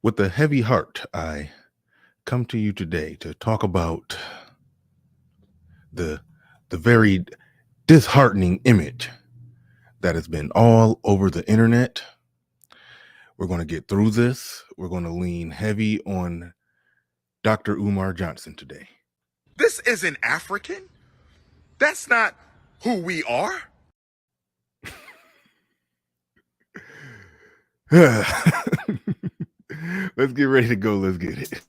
With a heavy heart, I come to you today to talk about the the very disheartening image that has been all over the internet. We're going to get through this. We're going to lean heavy on Dr. Umar Johnson today. This isn't African. That's not who we are. Let's get ready to go. Let's get it.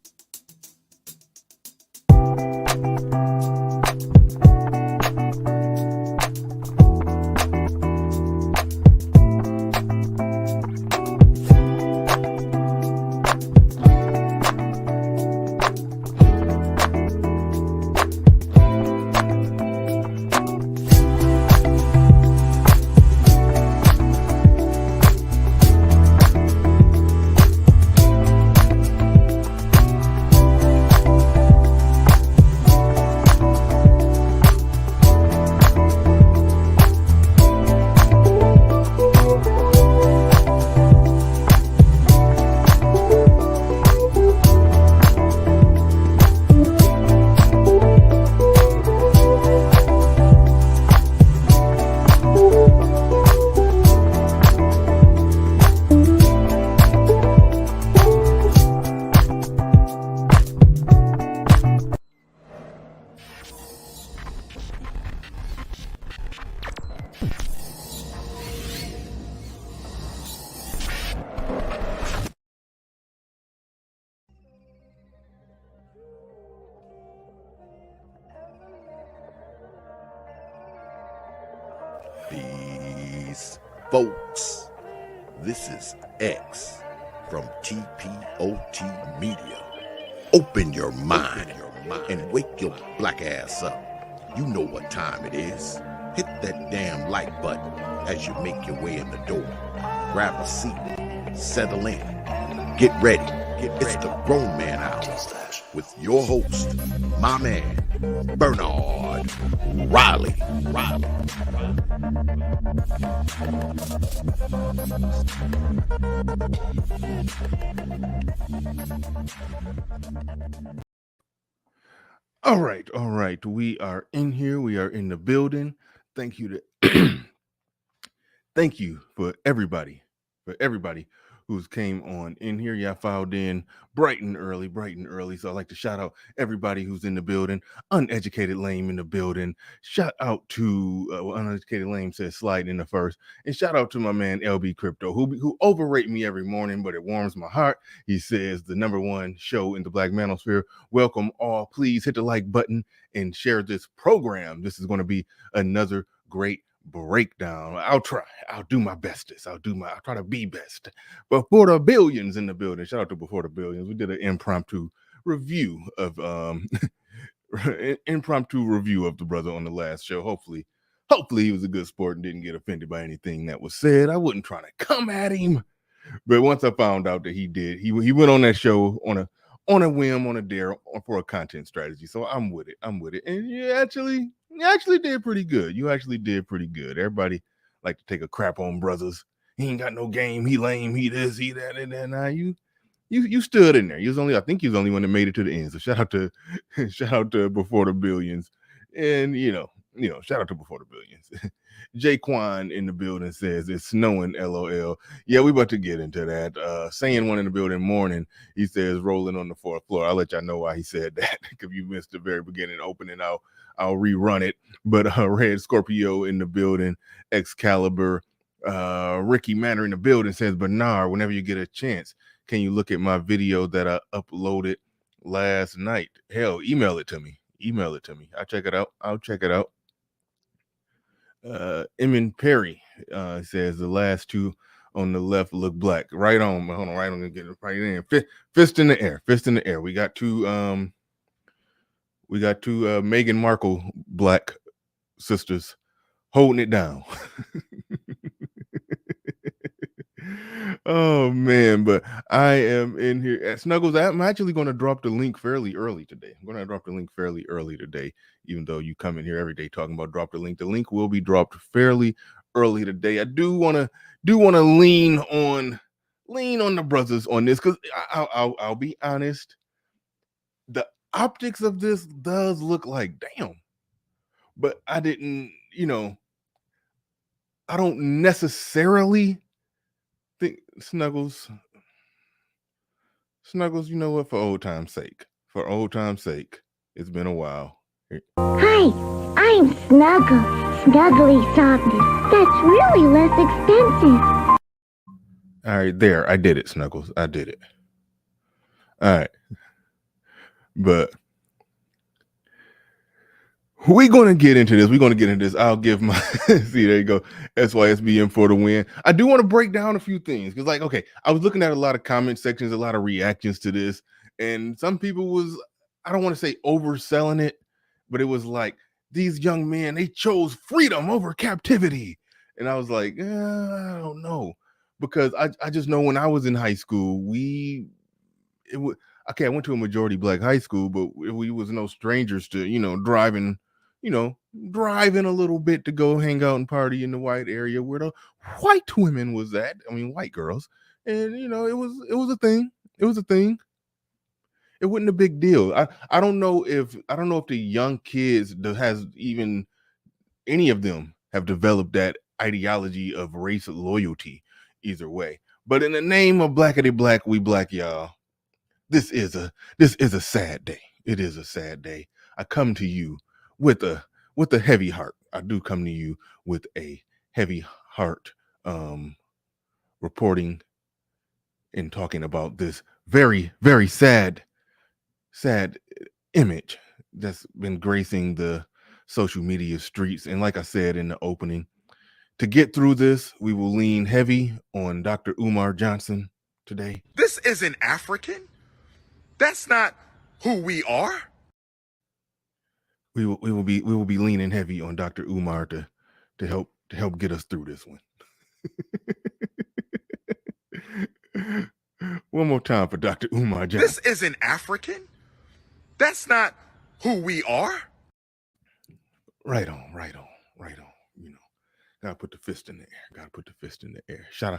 Peace, folks. This is X from TPOT Media. Open your mind and wake your black ass up. You know what time it is. Hit that damn like button as you make your way in the door. Grab a seat, settle in, get ready. It's the Grown Man Hour with your host, my man, Bernard Riley. All right. We are in here. We are in the building. Thank you to thank you for everybody who's came on in here. Y'all filed in bright and early. So I'd like to shout out everybody who's in the building. Uneducated Lame in the building. Shout out to Uneducated Lame says slide in the first. And shout out to my man LB Crypto, who overrate me every morning, but it warms my heart. He says the number one show in the Black Manosphere. Welcome all. Please hit the like button and share this program. This is going to be another great breakdown. I'll do my bestest. I'll try to be best. Before the Billions in the building. Shout out to Before the Billions. We did an impromptu review of the brother on the last show. Hopefully he was a good sport and didn't get offended by anything that was said. I wasn't trying to come at him, but once I found out that he did, he went on that show on a whim, on a dare, for a content strategy. So I'm with it. And you actually did pretty good. You actually did pretty good. Everybody like to take a crap on brothers. He ain't got no game. He lame. He this. He that. And then you stood in there. I think he was the only one that made it to the end. So shout out to Before the Billions. And shout out to Before the Billions. Jaquan in the building says it's snowing. LOL. Yeah, we about to get into that. Saying one in the building morning. He says rolling on the fourth floor. I'll let y'all know why he said that. If you missed the very beginning opening, I'll rerun it. But Red Scorpio in the building. Excalibur. Ricky Manor in the building says, Bernard, whenever you get a chance, can you look at my video that I uploaded last night? Hell, email it to me. I'll check it out. Emin Perry says the last two on the left look black. Right on. Hold on. Right on. Get it right in. Fist in the air. We got two Meghan Markle black sisters holding it down. Oh man, but I am in here at Snuggles. I'm actually going to drop the link fairly early today. Even though you come in here every day talking about drop the link. The link will be dropped fairly early today. I do want to lean on lean on the brothers on this, because I'll be honest, the optics of this does look like damn, but I didn't, I don't necessarily think Snuggles, you know what, for old time's sake, it's been a while. Hi, I'm Snuggle. Snuggly softness. That's really less expensive. All right, there, I did it, Snuggles. I did it. All right. But we're going to get into this. I'll give my, see, there you go. SYSBM for the win. I do want to break down a few things because, like, okay, I was looking at a lot of comment sections, a lot of reactions to this, and some people was, I don't want to say overselling it, but it was like, these young men, they chose freedom over captivity. And I was like, I don't know. Because I just know when I was in high school, I went to a majority black high school, but we was no strangers to, driving a little bit to go hang out and party in the white area where the white women was at. I mean, white girls. And, it was a thing. It was a thing. It wasn't a big deal. I don't know if the young kids has even any of them have developed that ideology of race loyalty either way. But in the name of blackity black, we black, y'all, this is a sad day. It is a sad day. I come to you with a heavy heart. I do come to you with a heavy heart, reporting and talking about this very, very sad image that's been gracing the social media streets. And like I said in the opening, to get through this, we will lean heavy on Dr. Umar Johnson today. This isn't African. That's not who we are. We will be leaning heavy on Dr. Umar to help get us through this one. One more time for Dr. Umar Johnson. This isn't African. That's not who we are. Right on. Gotta put the fist in the air. Shout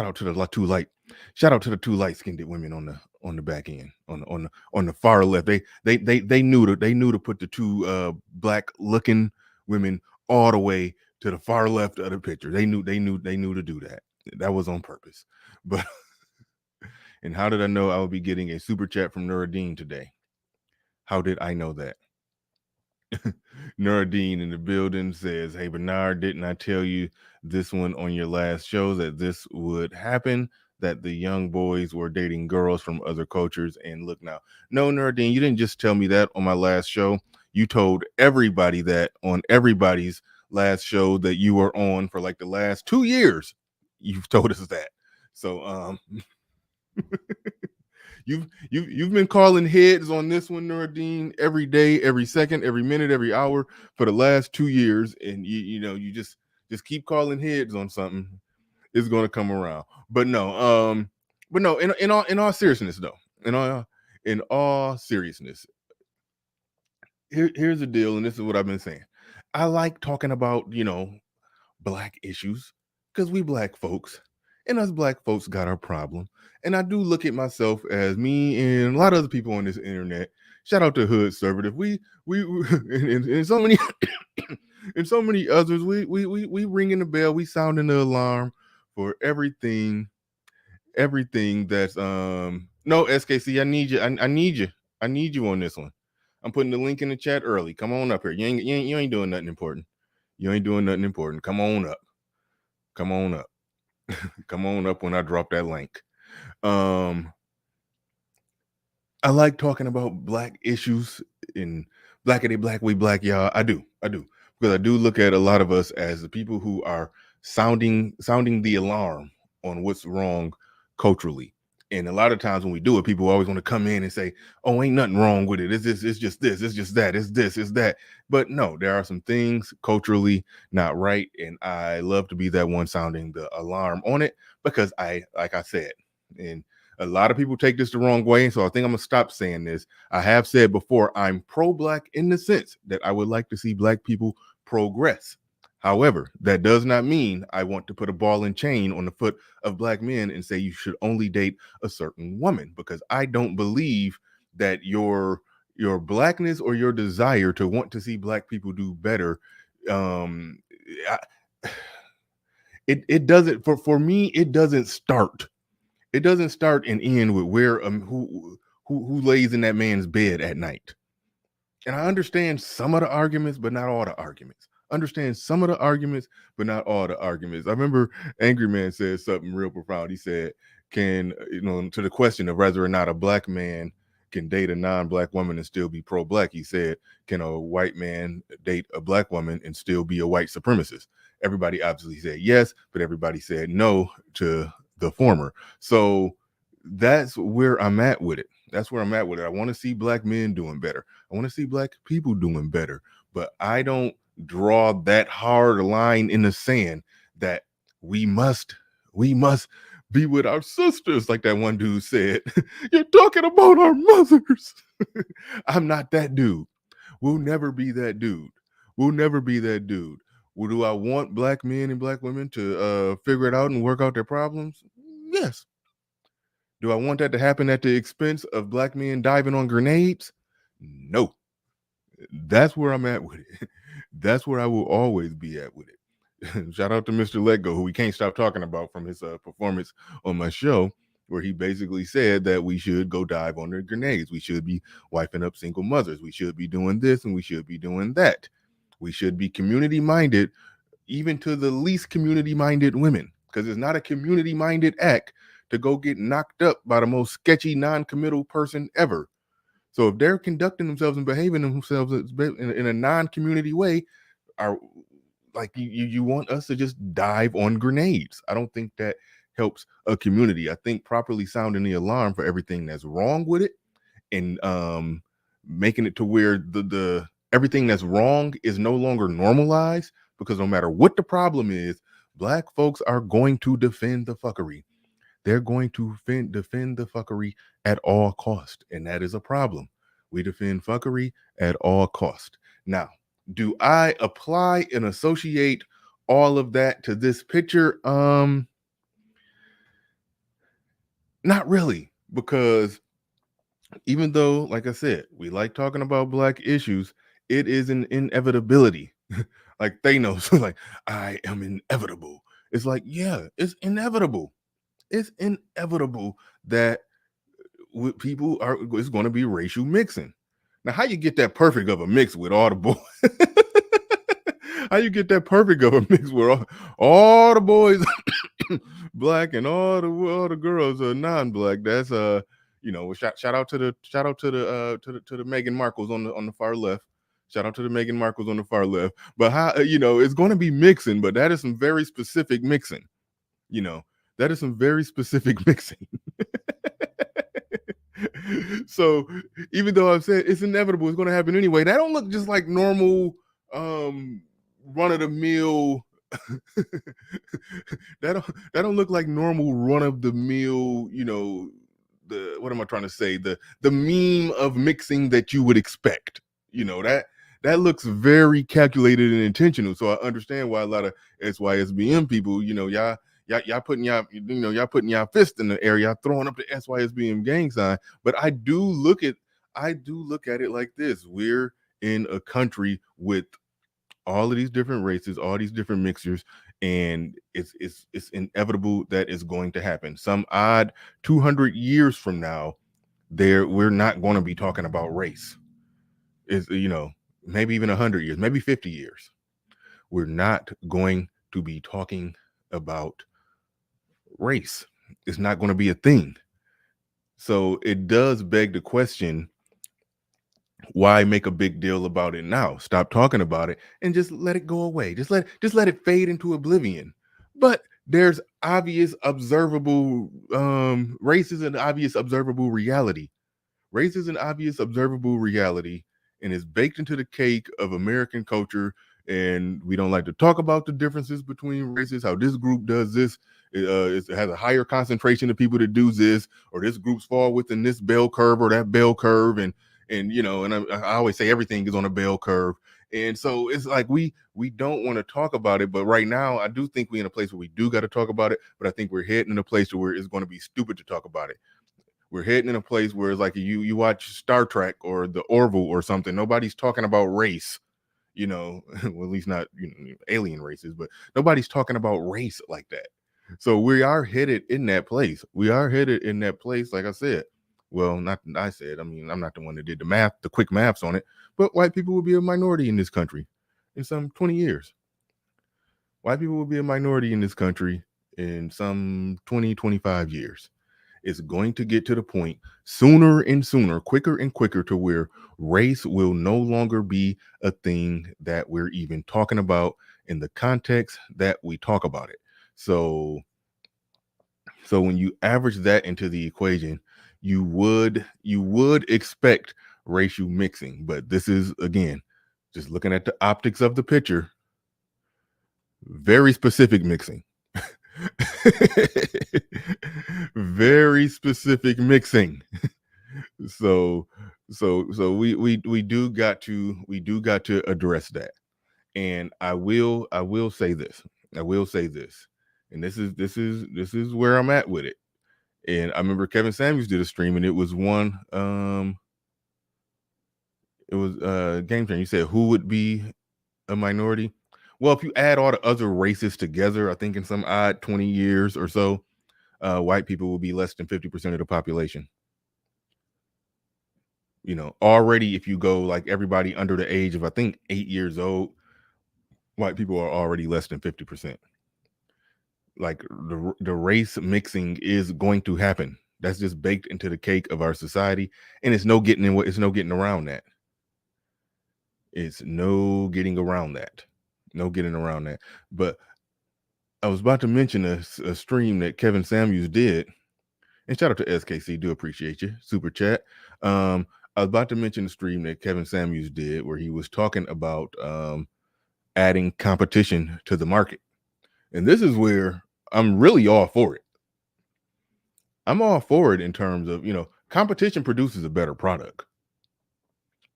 out to the two light-skinned women on the back end, on the far left. They knew to put the two black looking women all the way to the far left of the picture. They knew to do that. That was on purpose. But and how did I know I would be getting a super chat from Nuruddin today? How did I know that? Nuruddin in the building says, "Hey Bernard, didn't I tell you this one on your last show that this would happen? That the young boys were dating girls from other cultures, and look now." No, Nuruddin, you didn't just tell me that on my last show. You told everybody that on everybody's last show that you were on for like the last 2 years. You've told us that. So You've been calling heads on this one, Nuruddin, every day, every second, every minute, every hour for the last 2 years, and you just keep calling heads on something. It's going to come around. But no, in all seriousness though, in all seriousness, here's the deal, and this is what I've been saying. I like talking about black issues because we black folks. And us black folks got our problem. And I do look at myself as me and a lot of other people on this internet. Shout out to Hood Conservative. We and so many and so many others. We ringing the bell. We sounding the alarm for everything that's no SKC. I need you. I need you on this one. I'm putting the link in the chat early. Come on up here. You ain't doing nothing important. Come on up. Come on up when I drop that link. I like talking about black issues in blackity black, we black, y'all. I do. Because I do look at a lot of us as the people who are sounding the alarm on what's wrong culturally. And a lot of times when we do it, people always want to come in and say, "Oh, ain't nothing wrong with it. It's just this, it's just that, it's this, it's that." But no, there are some things culturally not right. And I love to be that one sounding the alarm on it because like I said, and a lot of people take this the wrong way. So I think I'm gonna stop saying this. I have said before, I'm pro-black in the sense that I would like to see black people progress. However, that does not mean I want to put a ball and chain on the foot of black men and say you should only date a certain woman, because I don't believe that your blackness or your desire to want to see black people do better, um I, it doesn't, for me, it doesn't start and end with where who lays in that man's bed at night. And I understand some of the arguments, but not all the arguments. Understand some of the arguments, but not all the arguments. I remember Angry Man said something real profound. He said, can, to the question of whether or not a black man can date a non-black woman and still be pro-black, he said, can a white man date a black woman and still be a white supremacist? Everybody obviously said yes, but everybody said no to the former. So that's where I'm at with it. I want to see black men doing better. I want to see black people doing better, but I don't draw that hard line in the sand that we must be with our sisters, like that one dude said. You're talking about our mothers. I'm not that dude. We'll never be that dude. Well, do I want black men and black women to figure it out and work out their problems? Yes. Do I want that to happen at the expense of black men diving on grenades? No. That's where I'm at with it. That's where I will always be at with it. Shout out to Mr. Letgo, who we can't stop talking about from his performance on my show, where he basically said that we should go dive on the grenades. We should be wiping up single mothers. We should be doing this and we should be doing that. We should be community-minded, even to the least community-minded women, because it's not a community-minded act to go get knocked up by the most sketchy non-committal person ever. So if they're conducting themselves and behaving themselves in a non-community way, are like you want us to just dive on grenades. I don't think that helps a community. I think properly sounding the alarm for everything that's wrong with it, and making it to where the everything that's wrong is no longer normalized, because no matter what the problem is, black folks are going to defend the fuckery. They're going to defend the fuckery at all cost, and that is a problem. We defend fuckery at all cost. Now, do I apply and associate all of that to this picture? Not really, because even though, like I said, we like talking about black issues, it is an inevitability. Like Thanos, like, I am inevitable. It's like, yeah, it's inevitable. It's inevitable that people are, it's going to be racial mixing. Now, how you get that perfect of a mix with all the boys? How you get that perfect of a mix with all the boys black and all the girls are non-black? That's shout out to the Meghan Markles on the far left. Shout out to the Meghan Markles on the far left. But how, it's going to be mixing, but that is some very specific mixing. That is some very specific mixing. So even though I've said it's inevitable, it's going to happen anyway, that don't look just like normal run-of-the-mill. that don't look like normal run-of-the-mill, what am I trying to say? The meme of mixing that you would expect. That looks very calculated and intentional. So I understand why a lot of SYSBM people, y'all putting y'all fist in the air, y'all throwing up the SYSBM gang sign. But I do look at it like this: we're in a country with all of these different races, all these different mixtures, and it's inevitable that it's going to happen. Some odd 200 years from now, we're not going to be talking about race. It's maybe even 100 years, maybe 50 years. We're not going to be talking about race. It's not going to be a thing. So it does beg the question, why make a big deal about it now? Stop talking about it and just let it go away. Just let it fade into oblivion. But there's obvious observable race is an obvious observable reality. Race is an obvious observable reality, and it's baked into the cake of American culture. And we don't like to talk about the differences between races, how this group does this. It has a higher concentration of people that do this, or this groups fall within this bell curve or that bell curve. And I always say everything is on a bell curve. And so it's like we don't want to talk about it, but right now I do think we're in a place where we do got to talk about it. But I think we're heading in a place where it's going to be stupid to talk about it. We're heading in a place where it's like you watch Star Trek or the Orville or something. Nobody's talking about race, well, at least not alien races, but nobody's talking about race like that. So we are headed in that place. We are headed in that place, like I said. Well, not I said. I mean, I'm not the one that did the quick maths on it, but white people will be a minority in this country in some 20 years. White people will be a minority in this country in some 20, 25 years. It's going to get to the point sooner and sooner, quicker and quicker, to where race will no longer be a thing that we're even talking about in the context that we talk about it. So when you average that into the equation, you would expect racial mixing. But this is, again, just looking at the optics of the picture, very specific mixing. Very specific mixing. So we do got to address that. And I will say this. And this is where I'm at with it. And I remember Kevin Samuels did a stream, and it was one Game Changer. You said who would be a minority? Well, if you add all the other races together, I think in some odd 20 years or so, white people will be less than 50% of the population. Already, if you go like everybody under the age of, I think, 8 years old, white people are already less than 50%. Like the race mixing is going to happen. That's just baked into the cake of our society, and it's no getting around that. It's no getting around that. But I was about to mention a stream that Kevin Samuels did, and shout out to SKC, do appreciate you, super chat. I was about to mention the stream that Kevin Samuels did where he was talking about adding competition to the market. And this is where I'm really all for it. I'm all for it in terms of, competition produces a better product.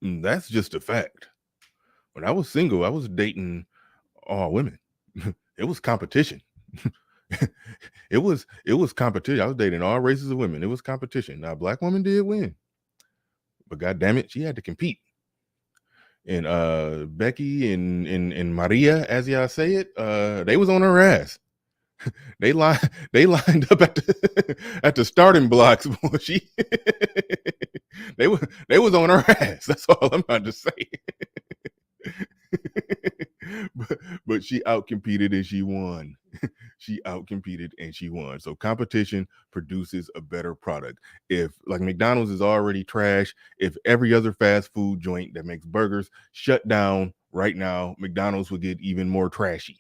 And that's just a fact. When I was single, I was dating all women. It was competition. It was competition. I was dating all races of women. It was competition. Now, a black woman did win, but God damn it, she had to compete. And Becky and Maria, as y'all say it, they was on her ass. They lined up at the starting blocks. They was on her ass. That's all I'm about to say. but she outcompeted and she won. So competition produces a better product. If like McDonald's is already trash, if every other fast food joint that makes burgers shut down right now, McDonald's would get even more trashy.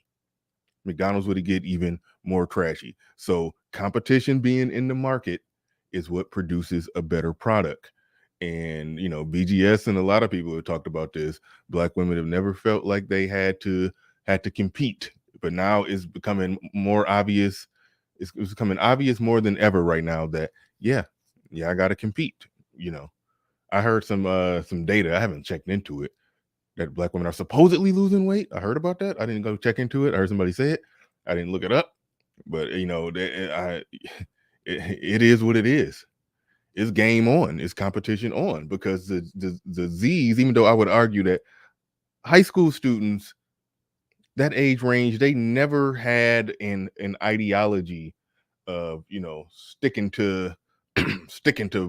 So competition being in the market is what produces a better product. And BGS and a lot of people have talked about this. Black women have never felt like they had to compete, but now it's becoming more obvious. It's becoming obvious more than ever right now that I got to compete. I heard some data. I haven't checked into it, that black women are supposedly losing weight. I heard about that. I didn't go check into it. I heard somebody say it. I didn't look it up, but it is what it is. It's game on. It's competition on, because the Z's, even though I would argue that high school students, that age range, they never had an ideology of sticking to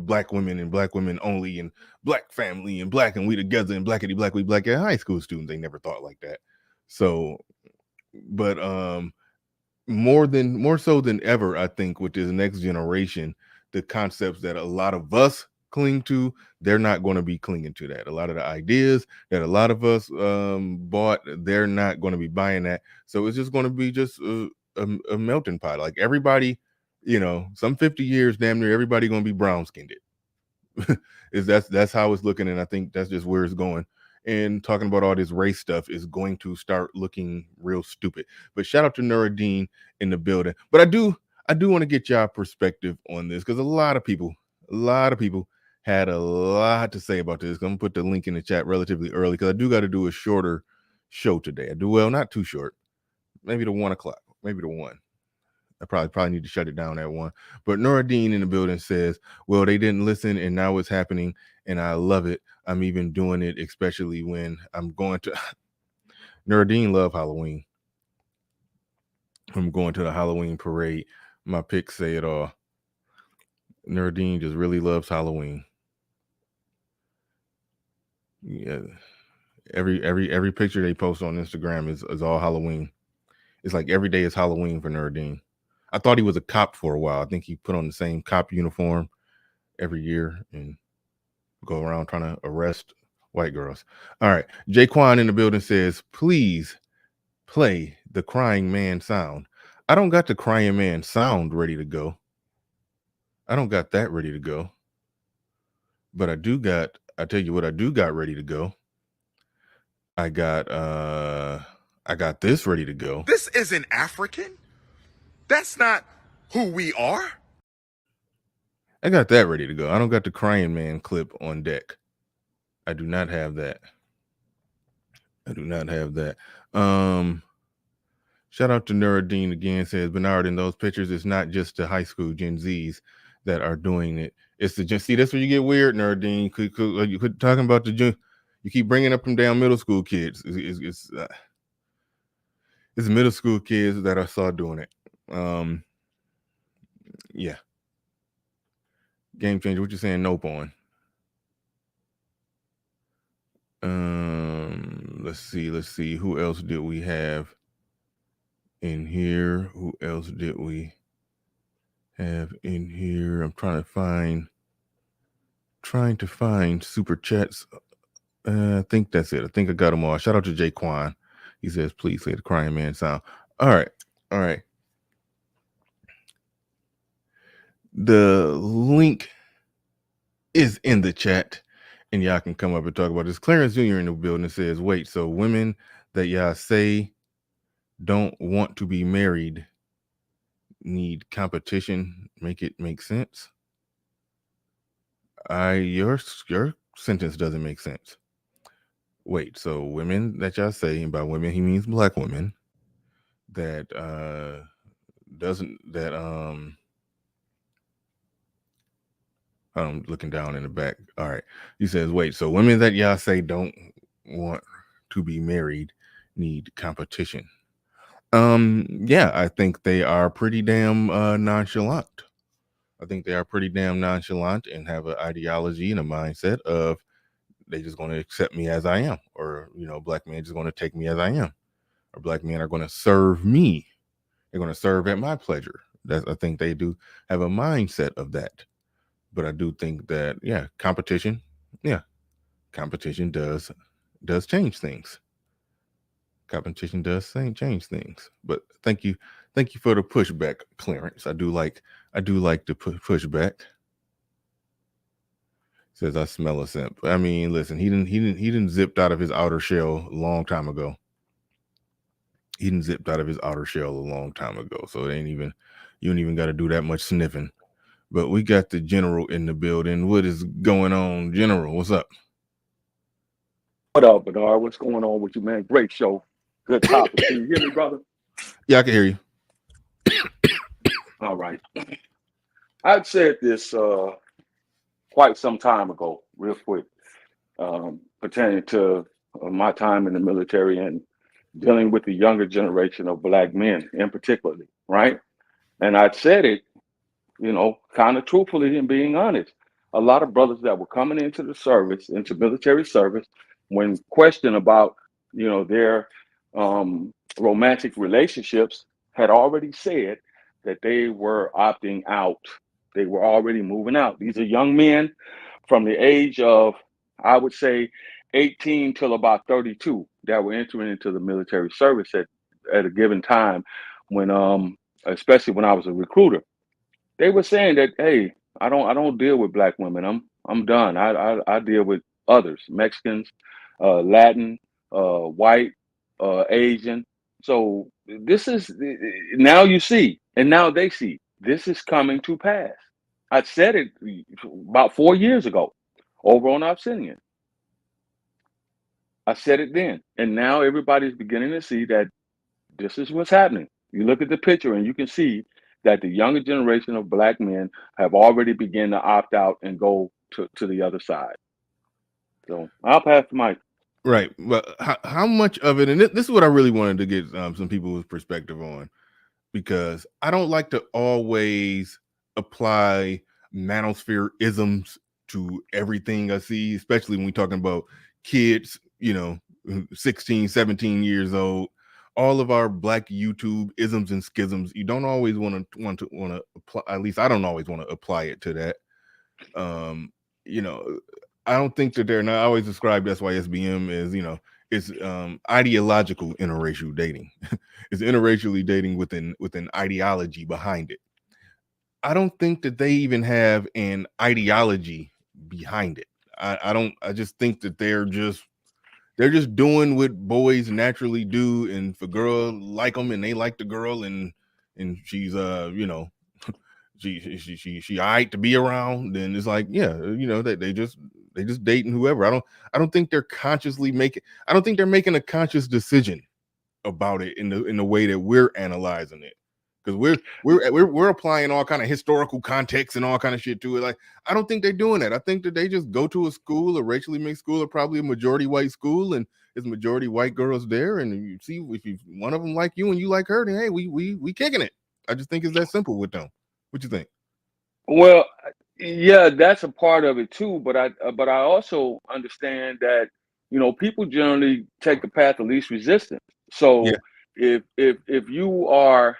black women and black women only and black family and black and we together and blackity black we black. High school students, they never thought like that. So, but more so than ever, I think with this next generation, the concepts that a lot of us cling to, they're not going to be clinging to that. A lot of the ideas that a lot of us bought, they're not going to be buying that. So it's just going to be just a melting pot. Like everybody, some 50 years, damn near everybody going to be brown skinned. That's how it's looking, and I think that's just where it's going. And talking about all this race stuff is going to start looking real stupid. But shout out to Nuruddin in the building. But I do want to get y'all perspective on this, because a lot of people had a lot to say about this. I'm gonna put the link in the chat relatively early because I do got to do a shorter show today. I do, well, not too short, maybe to 1 o'clock, maybe to 1. I probably need to shut it down at 1. But Nuruddin in the building says, well, they didn't listen and now it's happening and I love it. I'm even doing it, especially when I'm going to Nuruddin love Halloween. I'm going to the Halloween parade. My pics say it all. Nuruddin just really loves Halloween. Yeah. Every picture they post on Instagram is all Halloween. It's like every day is Halloween for Nuruddin. I thought he was a cop for a while. I think he put on the same cop uniform every year and go around trying to arrest white girls. All right. Jaquan in the building says, please play the crying man sound. I don't got the crying man sound ready to go. I don't got that ready to go. But I tell you what I do got ready to go. I got this ready to go. This isn't African. That's not who we are. I got that ready to go. I don't got the crying man clip on deck. I do not have that. Shout out to Nuruddin again, says Bernard, in those pictures, it's not just the high school Gen Zs that are doing it. It's the see, that's where you get weird, Nuruddin. You quit talking about you keep bringing up them damn middle school kids. It's middle school kids that I saw doing it. Yeah. Game changer. What you saying? Nope on. Let's see. Who else did we have in here? I'm trying to find super chats. I think that's it. I think I got them all. Shout out to Jaquan. He says, please say the crying man sound. All right. The link is in the chat, and y'all can come up and talk about this. Clarence Jr. in the building says, wait, so women that y'all say don't want to be married need competition? Make it make sense? Your sentence doesn't make sense. Wait, so women that y'all say, and by women he means black women, that I'm looking down in the back. All right. He says, wait, so women that y'all say don't want to be married need competition. Yeah, I think they are pretty damn nonchalant. I think they are pretty damn nonchalant and have an ideology and a mindset of they just going to accept me as I am, or, black men just going to take me as I am, or black men are going to serve me. They're going to serve at my pleasure. I think they do have a mindset of that. But I do think that, competition does change things. Competition does change things. But thank you for the pushback, Clarence. I do like the pushback. Says I smell a simp. I mean, listen, he didn't zipped out of his outer shell a long time ago. So it ain't even, you don't even got to do that much sniffing. But we got the general in the building. What is going on, General? What's up? What up, Bernard? What's going on with you, man? Great show. Good topic. Can you hear me, brother? Yeah, I can hear you. All right. I'd said this quite some time ago, real quick, pertaining to my time in the military and dealing with the younger generation of black men in particular, right? And I'd said it, kind of truthfully and being honest. A lot of brothers that were coming into the service, into military service, when questioned about, their romantic relationships, had already said that they were opting out. They were already moving out. These are young men from the age of, I would say, 18 till about 32 that were entering into the military service at a given time when, especially when I was a recruiter. They were saying that, hey, I don't deal with black women. I'm done. I deal with others, Mexicans, Latin, white, Asian. So this is, now you see, and now they see, this is coming to pass. I said it about 4 years ago over on Obsidian. I said it then, and now everybody's beginning to see that this is what's happening. You look at the picture and you can see that the younger generation of Black men have already begun to opt out and go to the other side. So I'll pass the mic. Right, but how much of it, and this is what I really wanted to get some people's perspective on, because I don't like to always apply manosphere isms to everything I see, especially when we're talking about kids, 16, 17 years old. All of our Black YouTube isms and schisms, you don't always want to apply, at least I don't always want to apply it to that. I don't think that they're not. I always describe SYSBM as, it's ideological interracial dating. It's interracially dating with an ideology behind it. I don't think that they even have an ideology behind it. I just think that they're just doing what boys naturally do, and if a girl like them and they like the girl, and she's she all right to be around, then it's like, yeah, they just dating whoever. I don't think they're I don't think they're making a conscious decision about it in the way that we're analyzing it, because we're applying all kind of historical context and all kind of shit to it. Like, I don't think they're doing that. I think that they just go to a school, a racially mixed school, or probably a majority white school, and there's majority white girls there, and you see if one of them like you and you like her, then hey, we kicking it. I just think it's that simple with them. What you think? Well, yeah, that's a part of it too. But I also understand that people generally take the path of least resistance. So if you are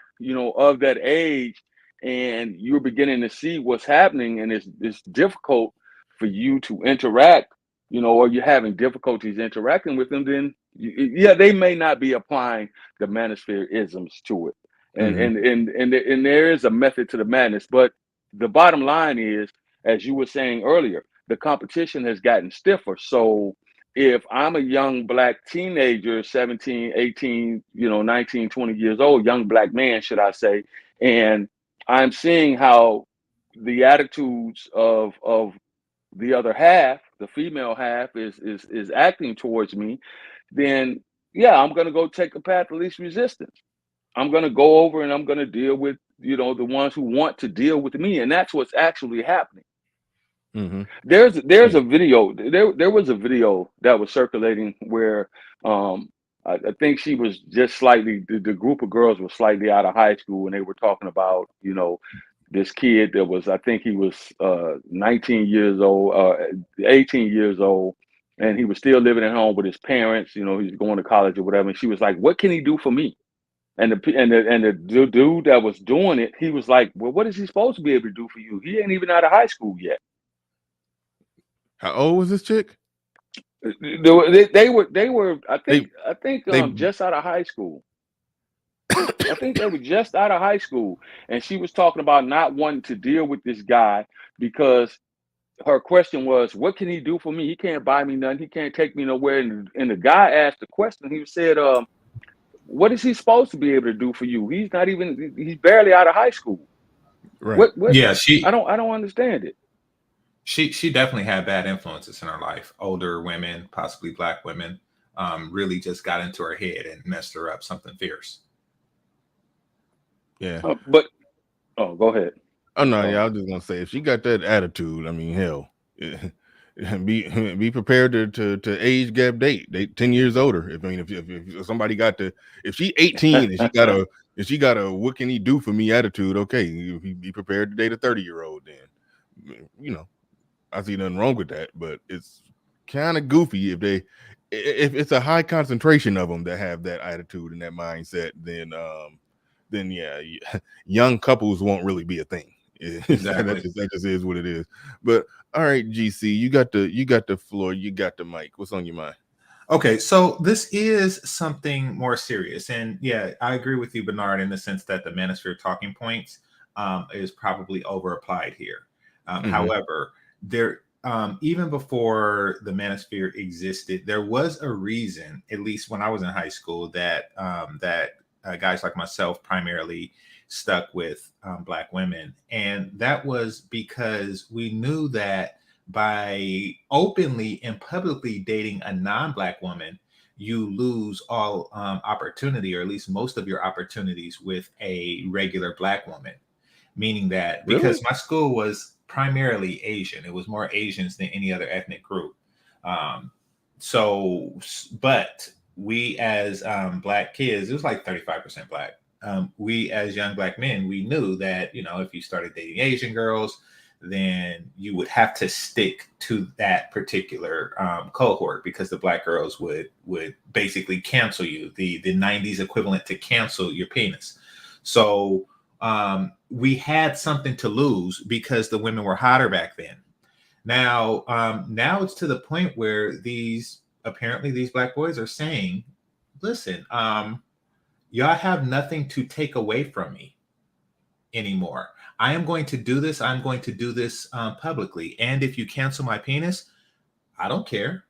of that age and you're beginning to see what's happening, and it's difficult for you to interact, or you're having difficulties interacting with them, then yeah, they may not be applying the manosphere isms to it. And there is a method to the madness, but the bottom line is, as you were saying earlier, the competition has gotten stiffer. So if I'm a young Black teenager, 17, 18, 19, 20 years old, young Black man, should I say, and I'm seeing how the attitudes of the other half, the female half, is acting towards me, then yeah, I'm gonna go take the path of least resistance. I'm going to go over and I'm going to deal with, the ones who want to deal with me. And that's what's actually happening. There's a video, there was a video that was circulating where I think she was just slightly, the group of girls was slightly out of high school, and they were talking about, this kid that was, I think he was 19 years old, 18 years old, and he was still living at home with his parents, he was going to college or whatever. And she was like, what can he do for me? And the dude that was doing it, he was like, well, what is he supposed to be able to do for you? He ain't even out of high school yet. How old was this chick? They were, I think, just out of high school. I think they were just out of high school. And she was talking about not wanting to deal with this guy because her question was, what can he do for me? He can't buy me nothing. He can't take me nowhere. And the guy asked the question. He said, what is he supposed to be able to do for you? He's barely out of high school. Right. What? Yeah, I don't understand it. She definitely had bad influences in her life. Older women, possibly Black women, really just got into her head and messed her up something fierce. Yeah. Go ahead. Oh no, yeah, I was just gonna say, if she got that attitude, I mean, hell, be prepared to age gap date 10 years older. If somebody if she 18 and she got a what can he do for me attitude, okay, be prepared to date a 30-year-old. Then I see nothing wrong with that, but it's kind of goofy if it's a high concentration of them that have that attitude and that mindset. Then yeah, young couples won't really be a thing. Exactly. that just is what it is. But all right, GC, you got the floor, you got the mic. What's on your mind? Okay, so this is something more serious, and yeah, I agree with you, Bernard, in the sense that the manosphere talking points is probably over applied here. However, there even before the manosphere existed, there was a reason, at least when I was in high school, that guys like myself primarily stuck with Black women. And that was because we knew that by openly and publicly dating a non-Black woman, you lose all opportunity, or at least most of your opportunities, with a regular Black woman. Meaning that because Really? my school was primarily Asian, it was more Asians than any other ethnic group. But we as Black kids, it was like 35% Black. We as young Black men, we knew that, you know, if you started dating Asian girls, then you would have to stick to that particular cohort, because the Black girls would basically cancel you, the 90s equivalent to cancel your penis. So we had something to lose because the women were hotter back then. Now it's to the point where these Black boys are saying, listen, y'all have nothing to take away from me anymore. I am going to do this. I'm going to do this publicly. And if you cancel my penis, I don't care.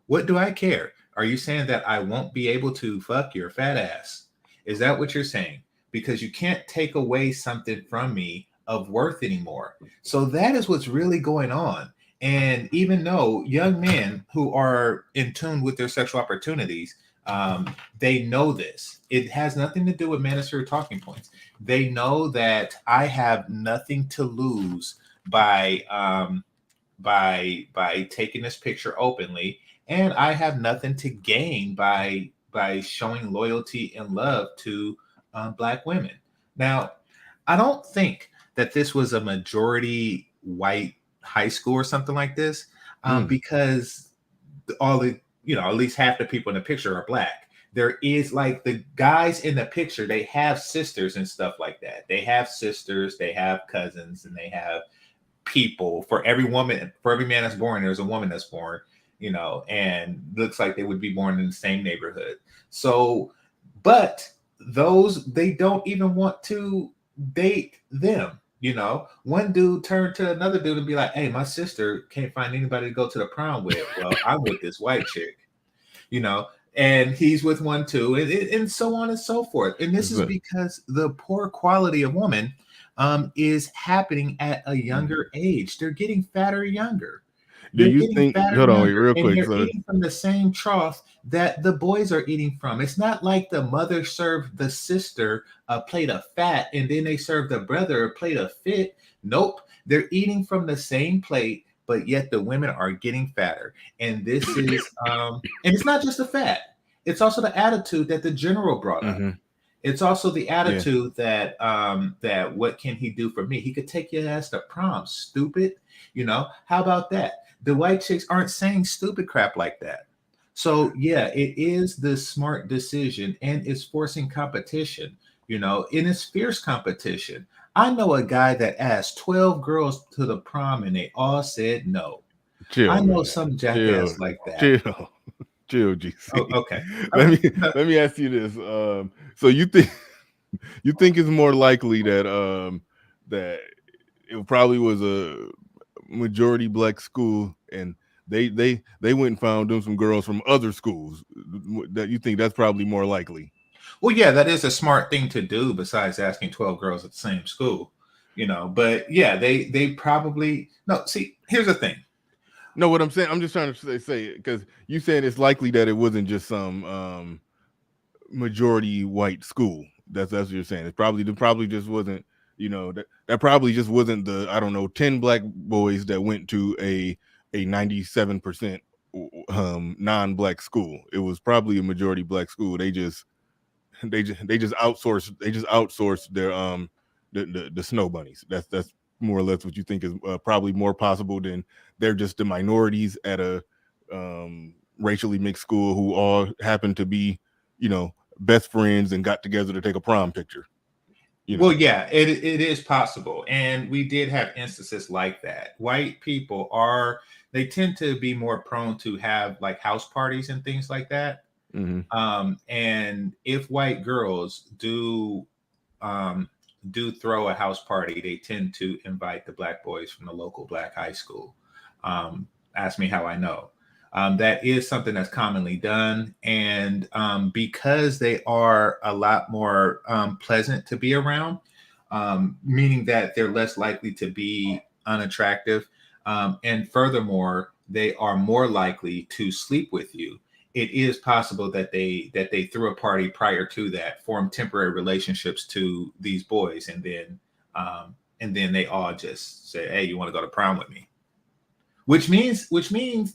What do I care? Are you saying that I won't be able to fuck your fat ass? Is that what you're saying? Because you can't take away something from me of worth anymore. So that is what's really going on. And even though young men who are in tune with their sexual opportunities, they know this. It has nothing to do with manosphere talking points. They know that I have nothing to lose by taking this picture openly, and I have nothing to gain by showing loyalty and love to Black women. Now, I don't think that this was a majority white high school or something like this, because all the, you know, at least half the people in the picture are Black. There is, like, the guys in the picture, they have sisters and stuff like that. They have sisters, they have cousins, and they have people. For every woman, for every man that's born, there's a woman that's born, you know, and looks like they would be born in the same neighborhood. So, but those, they don't even want to date them. You know, one dude turned to another dude and be like, hey, my sister can't find anybody to go to the prom with. Well, I'm with this white chick, you know, and he's with one too, and so on and so forth. And this is because the poor quality of woman is happening at a younger age. They're getting fatter younger. Do you think, hold on, wait, real quick. And they're eating from the same trough that the boys are eating from. It's not like the mother served the sister a plate of fat and then they served the brother a plate of fit. Nope. They're eating from the same plate, but yet the women are getting fatter. And this is, and it's not just the fat. It's also the attitude that the general brought up. It's also the attitude that that what can he do for me? He could take your ass to prom, stupid. You know, how about that? The white chicks aren't saying stupid crap like that. So yeah, it is the smart decision, and it's forcing competition, you know, and it's fierce competition. I know a guy that asked 12 girls to the prom and they all said no. Chill, I know man. some jackass like that. Chill, GC. Oh, okay. Let me ask you this. So you think it's more likely that that it probably was a majority Black school and they went and found them some girls from other schools? That you think that's probably more likely? Well, yeah, that is a smart thing to do besides asking 12 girls at the same school, you know. But yeah, they probably, no, see, here's the thing. No, what I'm saying, I'm just trying to say, because you said it's likely that it wasn't just some majority white school. That's what you're saying. It probably just wasn't, you know, that probably just wasn't the, I don't know, 10 Black boys that went to a 97% non-Black school. It was probably a majority Black school. They just outsourced their the snow bunnies. That's more or less what you think is probably more possible than they're just the minorities at a racially mixed school who all happen to be, you know, best friends and got together to take a prom picture. You know? Well, yeah, it is possible. And we did have instances like that. White people they tend to be more prone to have like house parties and things like that. And if white girls do throw a house party, they tend to invite the Black boys from the local Black high school. Ask me how I know. That is something that's commonly done. And because they are a lot more pleasant to be around, meaning that they're less likely to be unattractive. And furthermore, they are more likely to sleep with you. It is possible that they threw a party prior to that, formed temporary relationships to these boys, and then they all just say, "Hey, you want to go to prom with me?" Which means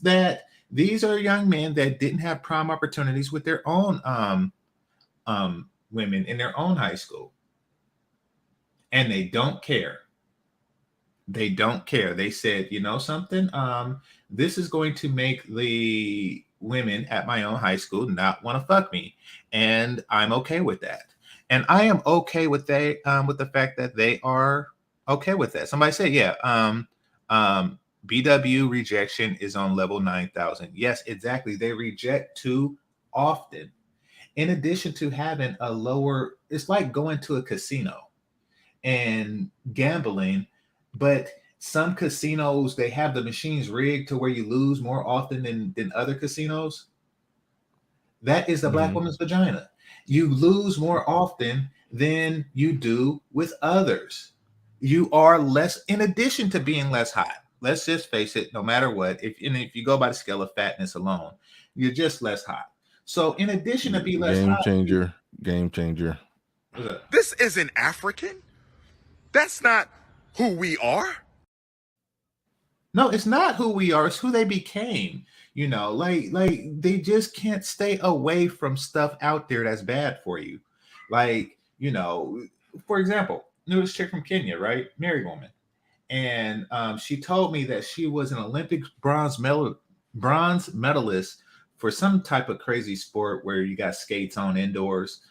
that these are young men that didn't have prom opportunities with their own women in their own high school, and they don't care. They don't care. They said, you know something, this is going to make the women at my own high school not want to fuck me, and I'm okay with that. And I am okay with with the fact that they are okay with that. Somebody said, yeah, BW rejection is on level 9,000. Yes, exactly. They reject too often. In addition to having a lower, it's like going to a casino and gambling, but some casinos, they have the machines rigged to where you lose more often than other casinos. That is the black woman's vagina. You lose more often than you do with others. You are less, in addition to being less hot. Let's just face it, no matter what, if you go by the scale of fatness alone, you're just less hot. So in addition to be less game hot, changer. This isn't African. That's not who we are. no, it's not who we are, it's who they became. Like they just can't stay away from stuff out there that's bad for you. Like, for example, there was this chick from Kenya, right? Married woman. And she told me that she was an Olympic bronze medalist for some type of crazy sport where you got skates on indoors,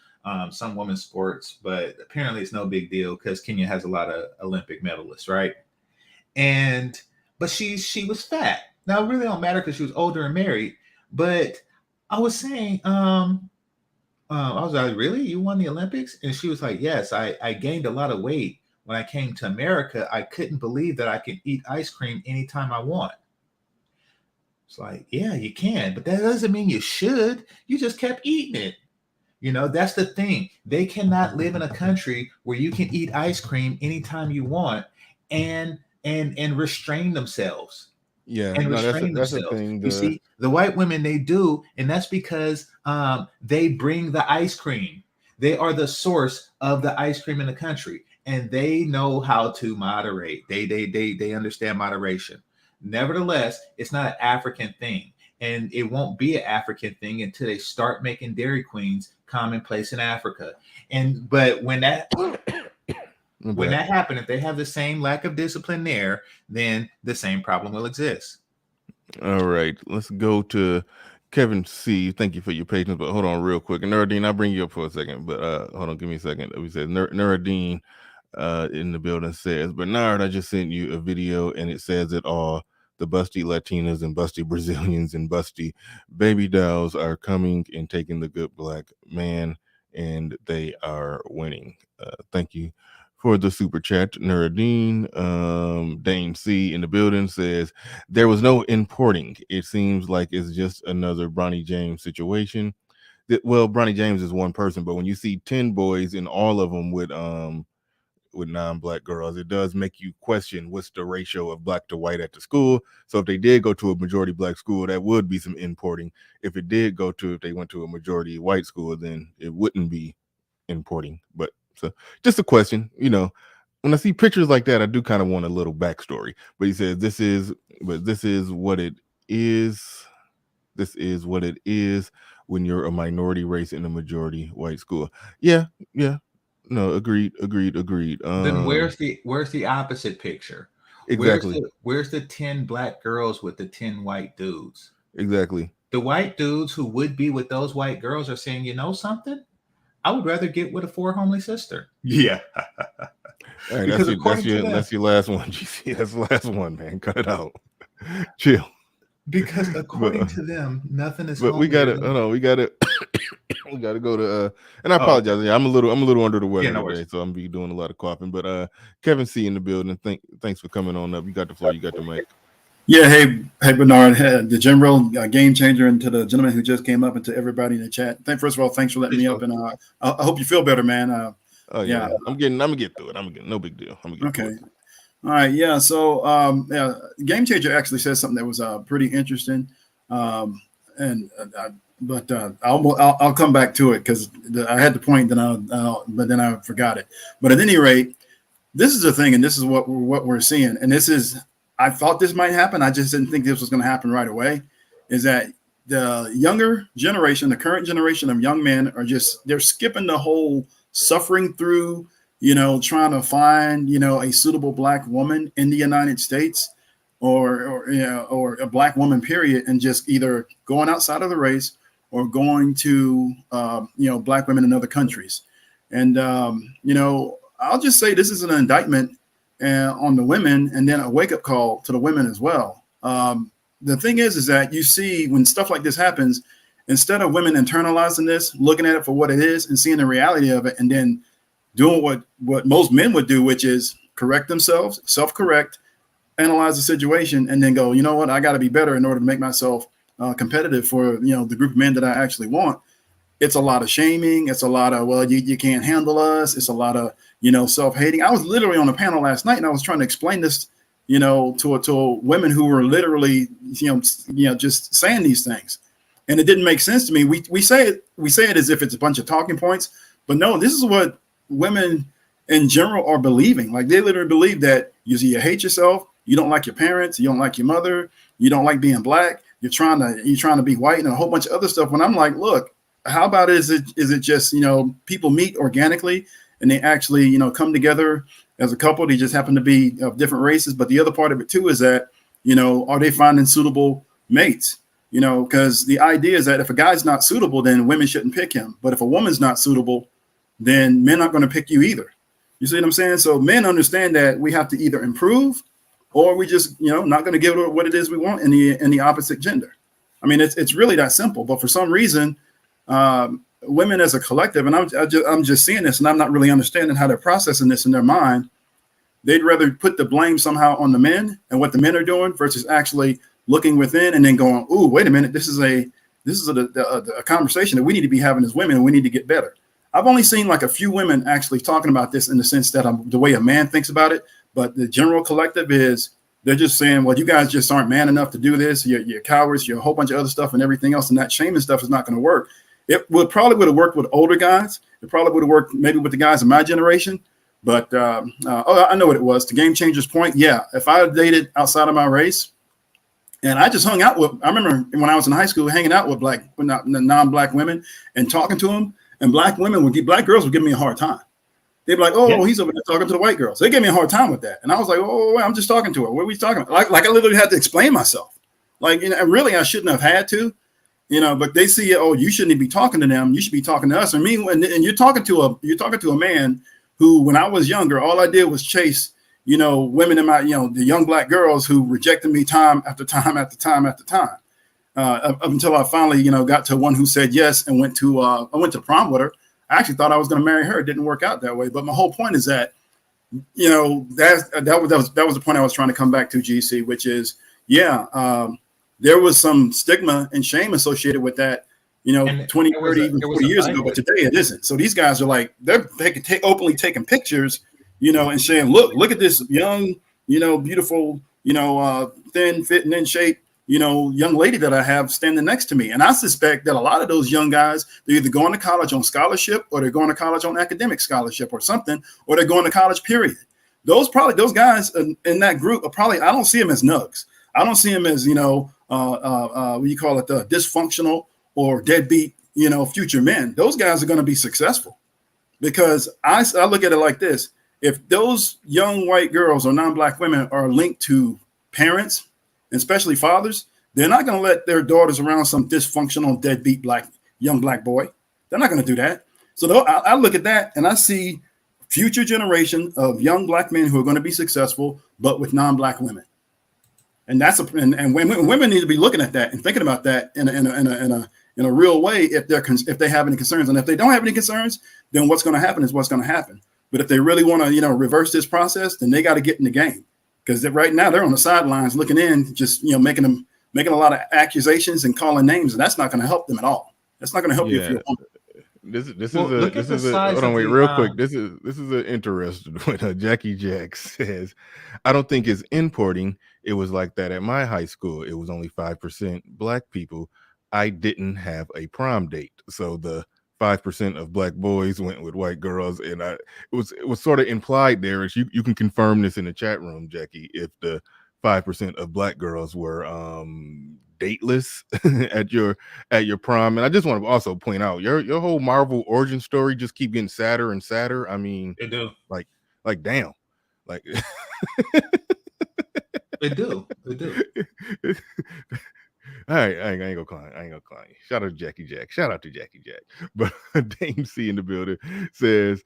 some women's sports, but apparently it's no big deal because Kenya has a lot of Olympic medalists, right? But she was fat. Now it really don't matter because she was older and married. But I was saying, I was like, really? You won the Olympics? And she was like, yes, I gained a lot of weight. When I came to America, I couldn't believe that I could eat ice cream anytime I want. It's like, yeah, you can, but that doesn't mean you should. You just kept eating it. That's the thing. They cannot live in a country where you can eat ice cream anytime you want and restrain themselves. Yeah, And no, restrain that's a themselves. thing. You see, the white women, they do, and that's because they bring the ice cream. They are the source of the ice cream in the country, and they know how to moderate. They understand moderation. Nevertheless, it's not an African thing, and it won't be an African thing until they start making Dairy Queens commonplace in Africa. But when that happens, if they have the same lack of discipline there, then the same problem will exist. All right, let's go to Kevin C. Thank you for your patience, but hold on real quick. And Nuruddin, I'll bring you up for a second, but hold on, give me a second. We said Nuruddin in the building says, Bernard, I just sent you a video and it says it all. The busty Latinas and busty Brazilians and busty baby dolls are coming and taking the good black man, and they are winning. Thank you for the super chat. Nuruddin. Dane C in the building says there was no importing. It seems like it's just another Bronny James situation. Well, Bronny James is one person, but when you see 10 boys and all of them with non-black girls, it does make you question what's the ratio of black to white at the school. So if they did go to a majority black school, that would be some importing. If they went to a majority white school, then it wouldn't be importing. But so just a question, when I see pictures like that, I do kind of want a little backstory. But he says this is what it is. This is what it is when you're a minority race in a majority white school. Yeah. No, agreed. Then where's the opposite picture? Exactly. Where's the 10 black girls with the 10 white dudes? Exactly. The white dudes who would be with those white girls are saying, you know something? I would rather get with a 4 homely sister. Yeah. All right, that's your last one, GC. That's the last one, man. Cut it out. Chill. Because according to them, nothing is. But we got to. We got to. We got to go to. And I apologize. Yeah, I'm a little under the weather today, so I'm be doing a lot of coughing. But Kevin C in the building. Thanks for coming on up. You got the floor. You got the mic. Yeah. Hey Bernard, the general game changer, and to the gentleman who just came up, and to everybody in the chat. First of all, thanks for letting me up, and I hope you feel better, man. Oh yeah. I'm gonna get through it. No big deal. I'm gonna get through it. All right. Yeah. So Game Changer actually says something that was pretty interesting. But I'll come back to it because I had the point, but then I forgot it. But at any rate, this is the thing, and this is what we're seeing, and this is, I thought this might happen. I just didn't think this was going to happen right away. Is that the younger generation, the current generation of young men they're skipping the whole suffering through, trying to find, a suitable black woman in the United States or a black woman, period, and just either going outside of the race or going to, black women in other countries. And, I'll just say this is an indictment on the women, and then a wake-up call to the women as well. The thing is that you see when stuff like this happens, instead of women internalizing this, looking at it for what it is and seeing the reality of it, and then doing what most men would do, which is correct themselves, self-correct, analyze the situation, and then go, you know what, I got to be better in order to make myself competitive for, the group of men that I actually want. It's a lot of shaming. It's a lot of, well, you can't handle us. It's a lot of, self-hating. I was literally on a panel last night and I was trying to explain this, to women who were literally, just saying these things. And it didn't make sense to me. We say it as if it's a bunch of talking points, but no, this is what women in general are believing. Like, they literally believe that you hate yourself. You don't like your parents. You don't like your mother. You don't like being black. You're trying to be white and a whole bunch of other stuff. When I'm like, look, how about is it just, people meet organically and they actually, come together as a couple. They just happen to be of different races. But the other part of it too is that, are they finding suitable mates? Because the idea is that if a guy's not suitable, then women shouldn't pick him. But if a woman's not suitable, then men aren't going to pick you either. You see what I'm saying? So men understand that we have to either improve or we just, not going to give it what it is we want in the opposite gender. I mean, it's really that simple. But for some reason, women as a collective, and I'm just seeing this and I'm not really understanding how they're processing this in their mind. They'd rather put the blame somehow on the men and what the men are doing versus actually looking within and then going, ooh, wait a minute, this is a conversation that we need to be having as women, and we need to get better. I've only seen like a few women actually talking about this in the sense that the way a man thinks about it, but the general collective is they're just saying, well, you guys just aren't man enough to do this. You're cowards, you're a whole bunch of other stuff and everything else, and that shaming stuff is not going to work. It probably would have worked with older guys. It probably would have worked maybe with the guys in my generation. But I know what it was. To Game Changer's point, yeah, if I had dated outside of my race, and I just hung out with, I remember when I was in high school hanging out with non-black women and talking to them, and black girls would give me a hard time. They'd be like, oh, yeah, he's over there talking to the white girls. They gave me a hard time with that. And I was like, oh, I'm just talking to her. What are we talking about? Like I literally had to explain myself. Like, and really I shouldn't have had to. But they see, oh, you shouldn't be talking to them. You should be talking to us. And you're talking to a man who, when I was younger, all I did was chase, women in my, the young black girls who rejected me time after time after time after time, up until I finally, got to one who said yes and I went to prom with her. I actually thought I was going to marry her. It didn't work out that way. But my whole point is that, that was the point I was trying to come back to, GC, which is, there was some stigma and shame associated with that, 20, 30, even 40 years ago, but today it isn't. So these guys are like, they're openly taking pictures, and saying, look at this young, beautiful, thin, fit, and in shape, young lady that I have standing next to me. And I suspect that a lot of those young guys, they're either going to college on scholarship or they're going to college on academic scholarship or something, or they're going to college, period. Those guys in that group are probably, I don't see them as nugs. I don't see them as, what you call it, dysfunctional or deadbeat, future men. Those guys are going to be successful because I look at it like this. If those young white girls or non-black women are linked to parents, especially fathers, they're not going to let their daughters around some dysfunctional, deadbeat young black boy. They're not going to do that. So I look at that and I see future generation of young black men who are going to be successful, but with non-black women. And women need to be looking at that and thinking about that in a real way if they have any concerns. And if they don't have any concerns, then what's going to happen is what's going to happen. But if they really want to, reverse this process, then they got to get in the game. Because right now they're on the sidelines looking in, just making a lot of accusations and calling names, and that's not going to help them at all. That's not going to help you if you're a woman. This Well, look at the is a size hold on, of wait, the real quick. This is an interesting one. Jackie Jack says, I don't think it's importing. It was like that at my high school. It was only 5% black people. I didn't have a prom date. So the 5% of black boys went with white girls, and it was sort of implied there. Is you can confirm this in the chat room, Jackie, if the 5% of black girls were dateless at your prom. And I just want to also point out your whole Marvel origin story just keep getting sadder and sadder. I mean, They do. like damn. Like They do. All right, I ain't gonna clown. I ain't gonna clown you. Shout out to Jackie Jack. Shout out to Jackie Jack. But Dame C in the building says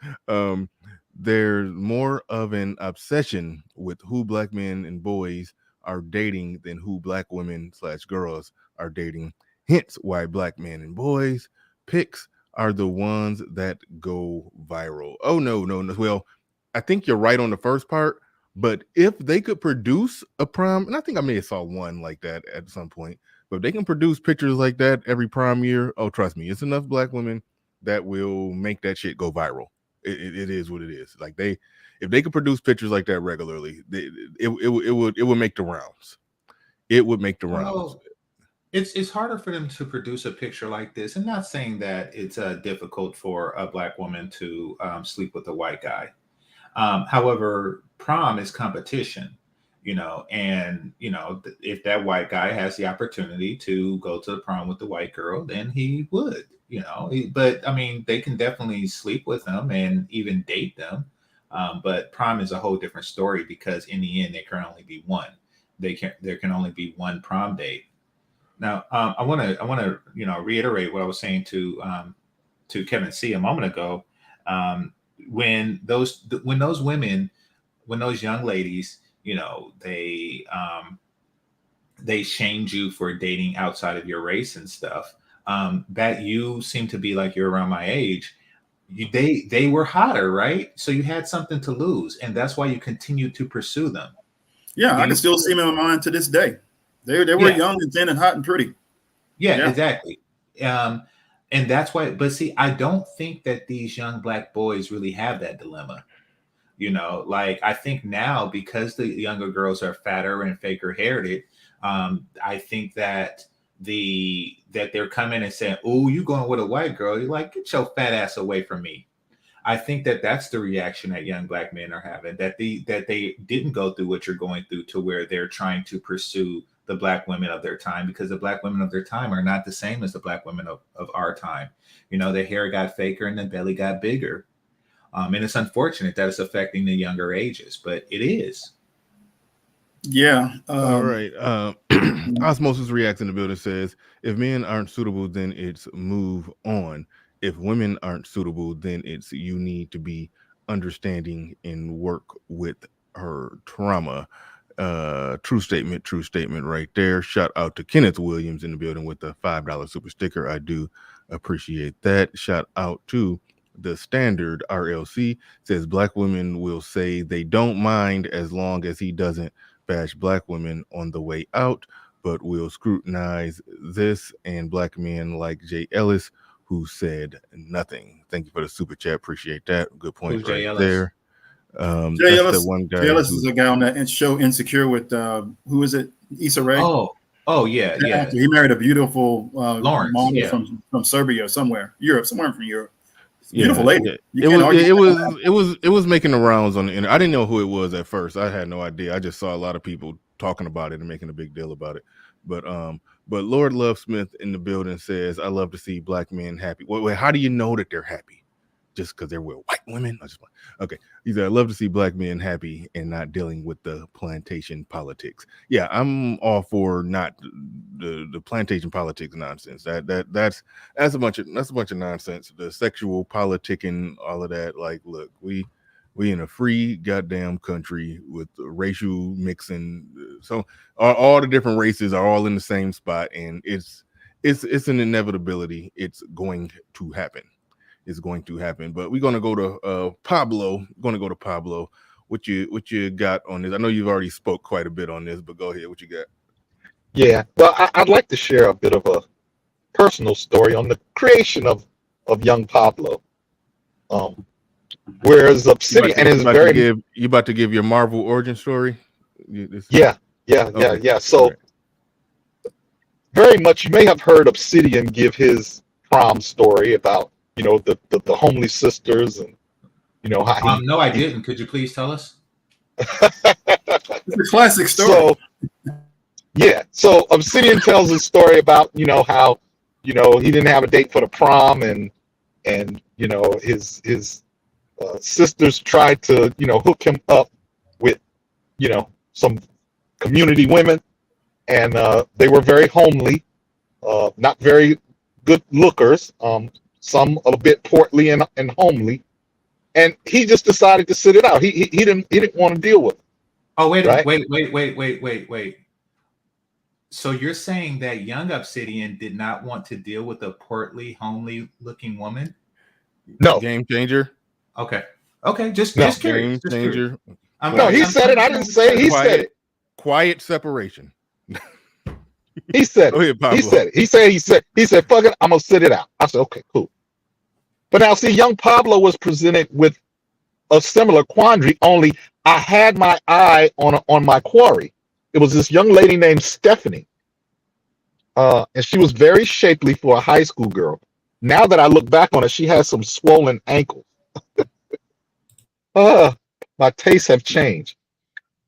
there's more of an obsession with who black men and boys are dating than who black women / girls are dating. Hence why black men and boys pics are the ones that go viral. Oh no. Well, I think you're right on the first part, but if they could produce a prom, and I think I may have saw one like that at some point, but if they can produce pictures like that every prom year, oh, trust me, it's enough black women that will make that shit go viral. It is what it is. Like if they could produce pictures like that regularly, it would make the rounds. It would make the rounds. Well, it's harder for them to produce a picture like this. I'm not saying that it's difficult for a black woman to sleep with a white guy. However, prom is competition, and if that white guy has the opportunity to go to the prom with the white girl, then he would, but I mean, they can definitely sleep with them and even date them. But prom is a whole different story, because in the end, there can only be one. There can only be one prom date. Now, I want to reiterate what I was saying to Kevin C a moment ago. When those young ladies, they shamed you for dating outside of your race and stuff, that you seem to be like, you're around my age. They were hotter, right? So you had something to lose, and that's why you continue to pursue them. Yeah, I can still see them in my mind to this day. They were young and thin and hot and pretty. Yeah. Exactly. And that's why, but see, I don't think that these young black boys really have that dilemma. Like, I think now, because the younger girls are fatter and faker haired, I think that they're coming and saying, "Oh, you going with a white girl?" You're like, "Get your fat ass away from me." I think that that's the reaction that young black men are having, that they didn't go through what you're going through, to where they're trying to pursue the black women of their time, because the black women of their time are not the same as the black women of our time. Their hair got faker and the belly got bigger. And it's unfortunate that it's affecting the younger ages, but it is. Yeah. All right. Osmosis Reacts in the building says, if men aren't suitable, then it's move on. If women aren't suitable, then it's you need to be understanding and work with her trauma. True statement right there. Shout out to Kenneth Williams in the building with the $5 super sticker. I do appreciate that. Shout out to the Standard RLC, says black women will say they don't mind as long as he doesn't bash black women on the way out, but will scrutinize this, and black men like Jay Ellis, who said nothing. Thank you for the super chat. Appreciate that. Good point. Who's right there. Jay Ellis, the one guy. Jay Ellis is a guy on that show Insecure with who is it? Issa Rae. Oh yeah. He married a beautiful Lawrence, model from Serbia, somewhere from Europe. Beautiful lady. It was making the rounds on the internet. I didn't know who it was at first. I had no idea. I just saw a lot of people talking about it and making a big deal about it. But Lord Love Smith in the building says, I love to see black men happy. Wait, how do you know that they're happy? Just because they're with white women? Okay. He said, I love to see black men happy and not dealing with the plantation politics. Yeah, I'm all for not the plantation politics nonsense. That's a bunch of nonsense. The sexual politicking, all of that. Like, look, we in a free goddamn country with racial mixing. So all the different races are all in the same spot, and it's an inevitability. It's going to happen. Is going to happen. But we're gonna go to Pablo. What you got on this? I know you've already spoke quite a bit on this, but go ahead. What you got? Yeah, well, I'd like to share a bit of a personal story on the creation of of young Pablo. Whereas Obsidian and is very you about to give your Marvel origin story. Yeah. So very much you may have heard Obsidian give his prom story about the homely sisters and how he. No, I didn't. Could you please tell us? It's a classic story. So Obsidian tells a story about how he didn't have a date for the prom and his sisters tried to hook him up with some community women, and they were very homely, not very good lookers, some a bit portly and homely, and he just decided to sit it out. He didn't want to deal with it. Oh, wait. So you're saying that young Obsidian did not want to deal with a portly, homely looking woman? No. Game changer. Okay. Just curious. Game changer. No, he said it. I didn't say it. He said it. Quiet separation. He said it. He said it. He said, fuck it, I'm gonna sit it out. I said, okay, cool. But now see, young Pablo was presented with a similar quandary, only I had my eye on my quarry. It was this young lady named Stephanie. And she was very shapely for a high school girl. Now that I look back on it, she has some swollen ankles. My tastes have changed.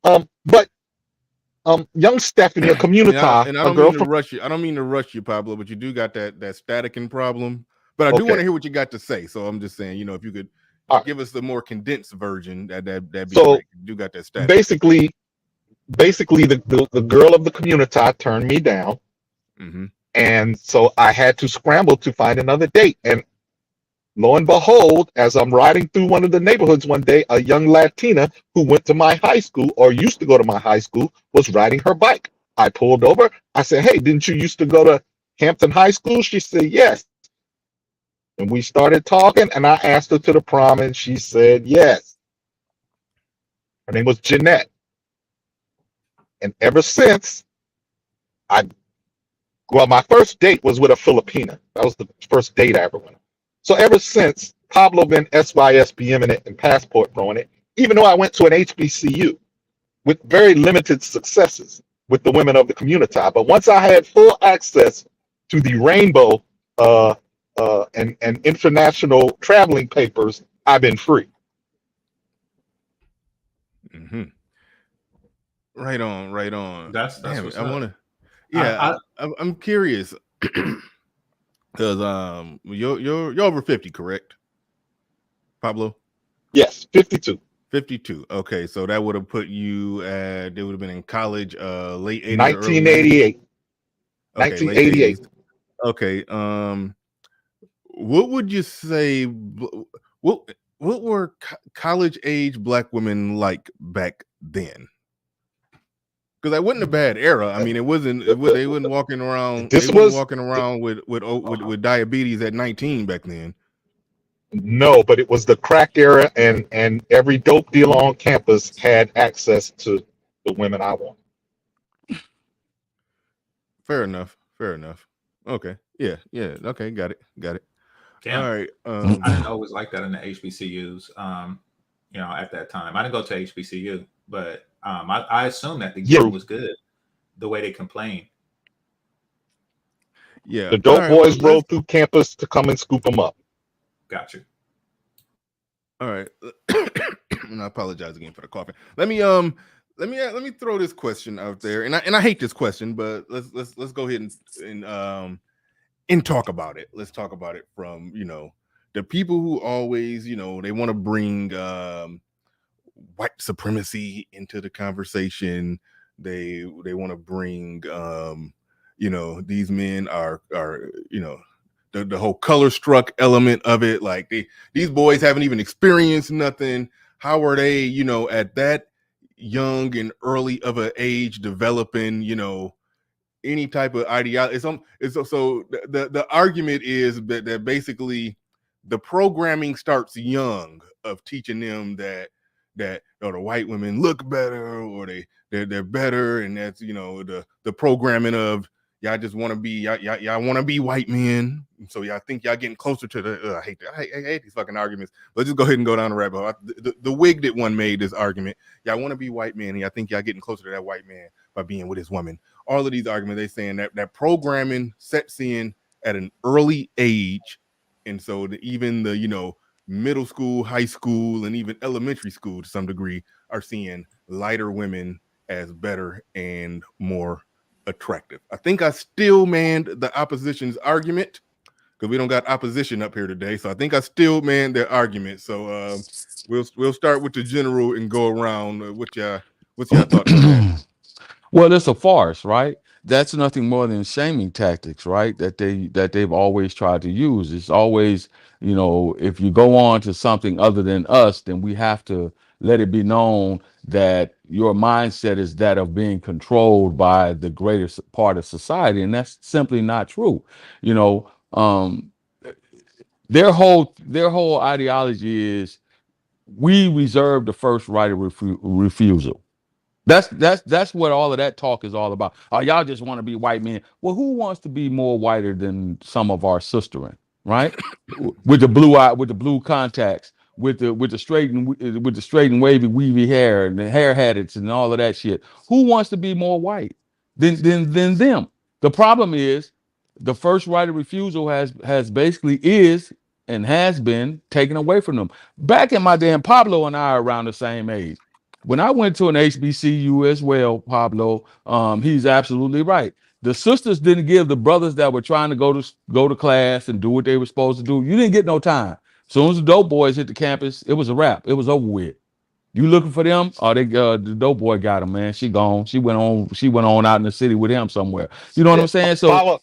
But young Stephanie, a community, and I don't mean to rush you. I don't mean to rush you, Pablo, but you do got that staticking problem. But I do want to hear what you got to say. So I'm just saying, if you could give us the more condensed version, that'd be great. You do got that static. Basically, the girl of the community turned me down, and so I had to scramble to find another date. And lo and behold, as I'm riding through one of the neighborhoods one day, a young Latina who went to my high school or used to go to my high school was riding her bike. I pulled over. I said, "Hey, didn't you used to go to Hampton High School?" She said, "Yes." And we started talking, and I asked her to the prom, and she said yes. Her name was Jeanette. And ever since, my first date was with a Filipina. That was the first date I ever went on. So ever since, Pablo been SYSBMing it and passport throwing it, even though I went to an HBCU with very limited successes with the women of the community. But once I had full access to the rainbow and international traveling papers, I've been free. Right on. That's Damn, what's I up. want to. Yeah, I'm curious because you're over 50, correct, Pablo? Yes, 52. 52. Okay, so that would have put you at. They would have been in college, late 80s, 1988. Okay, 1988. Okay. What would you say? What were college age Black women like back then? Because that wasn't a bad era. I mean, they wasn't walking around. Walking around with diabetes at 19 back then. No, but it was the crack era, and every dope dealer on campus had access to the women I want. Fair enough. Okay. Yeah. Okay. Got it. Damn. All right. I didn't always like that in the HBCUs. At that time, I didn't go to HBCU, but I assumed that the game was good. The way they complained. Yeah. The dope boys rode through campus to come and scoop them up. Gotcha. All right. And I apologize again for the coughing. Let me throw this question out there, and I hate this question, but let's go ahead and talk about it. Let's talk about it from the people who always they want to bring white supremacy into the conversation. They want to bring these men are the whole color struck element of it. Like these boys haven't even experienced nothing. How are they at that young and early of an age developing any type of ideology? So the argument is that basically the programming starts young of teaching them that the white women look better or they're better, and that's the programming of y'all just want to be y'all want to be white men, so y'all think y'all getting closer to the. I hate these fucking arguments. Let's just go ahead and go down the rabbit hole. The wig that one made this argument. Y'all want to be white men, and y'all think y'all getting closer to that white man by being with his woman. All of these arguments, they saying that programming sets in at an early age, and so even the middle school, high school, and even elementary school to some degree are seeing lighter women as better and more attractive. I think I still manned the opposition's argument because we don't got opposition up here today. So I think I still manned their argument. So we'll start with the general and go around. What's your thoughts on that? Well, it's a farce, right? That's nothing more than shaming tactics, right? That they've always tried to use. It's always, if you go on to something other than us, then we have to let it be known that your mindset is that of being controlled by the greatest part of society, and that's simply not true. Their whole ideology is we reserve the first right of refusal. That's what all of that talk is all about. Oh, y'all just want to be white men. Well, who wants to be more whiter than some of our sisterin, right? With the blue eye, with the blue contacts, with the straight and wavy weavy hair and the hair habits and all of that shit. Who wants to be more white than them? The problem is the first right of refusal has basically is and has been taken away from them. Back in my damn Pablo and I are around the same age. When I went to an HBCU as well, Pablo, he's absolutely right. The sisters didn't give the brothers that were trying to go to class and do what they were supposed to do. You didn't get no time. As soon as the dope boys hit the campus, it was a wrap. It was over with. You looking for them? Oh, the dope boy got him, man. She gone. She went on out in the city with him somewhere. You know what I'm saying? So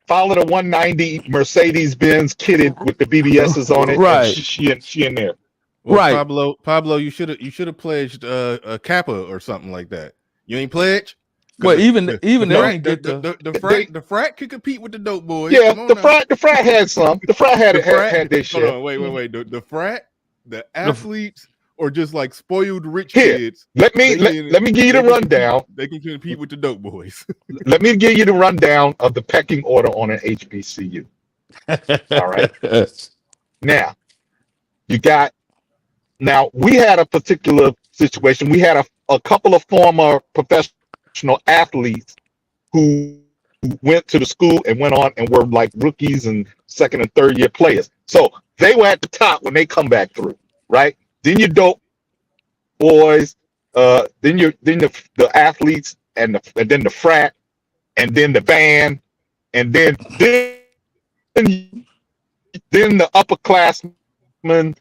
follow the 190 Mercedes Benz kitted with the BBSs on it. Right. And she in there. Well, right. Pablo, you should have pledged a Kappa or something like that. You ain't pledged. Well, even they didn't get the frat could compete with the dope boys. Yeah, the frat had some. The frat had their shit. Hold on, wait. The frat, the athletes, or just like spoiled rich kids. Let me give you the rundown. They can compete with the dope boys. Let me give you the rundown of the pecking order on an HBCU. All right. Now we had a particular situation. We had a couple of former professional athletes who went to the school and went on and were like rookies and second and third year players. So they were at the top when they come back through, right? Then your dope boys, then the athletes and then the frat, and then the band, and then the upperclassmen,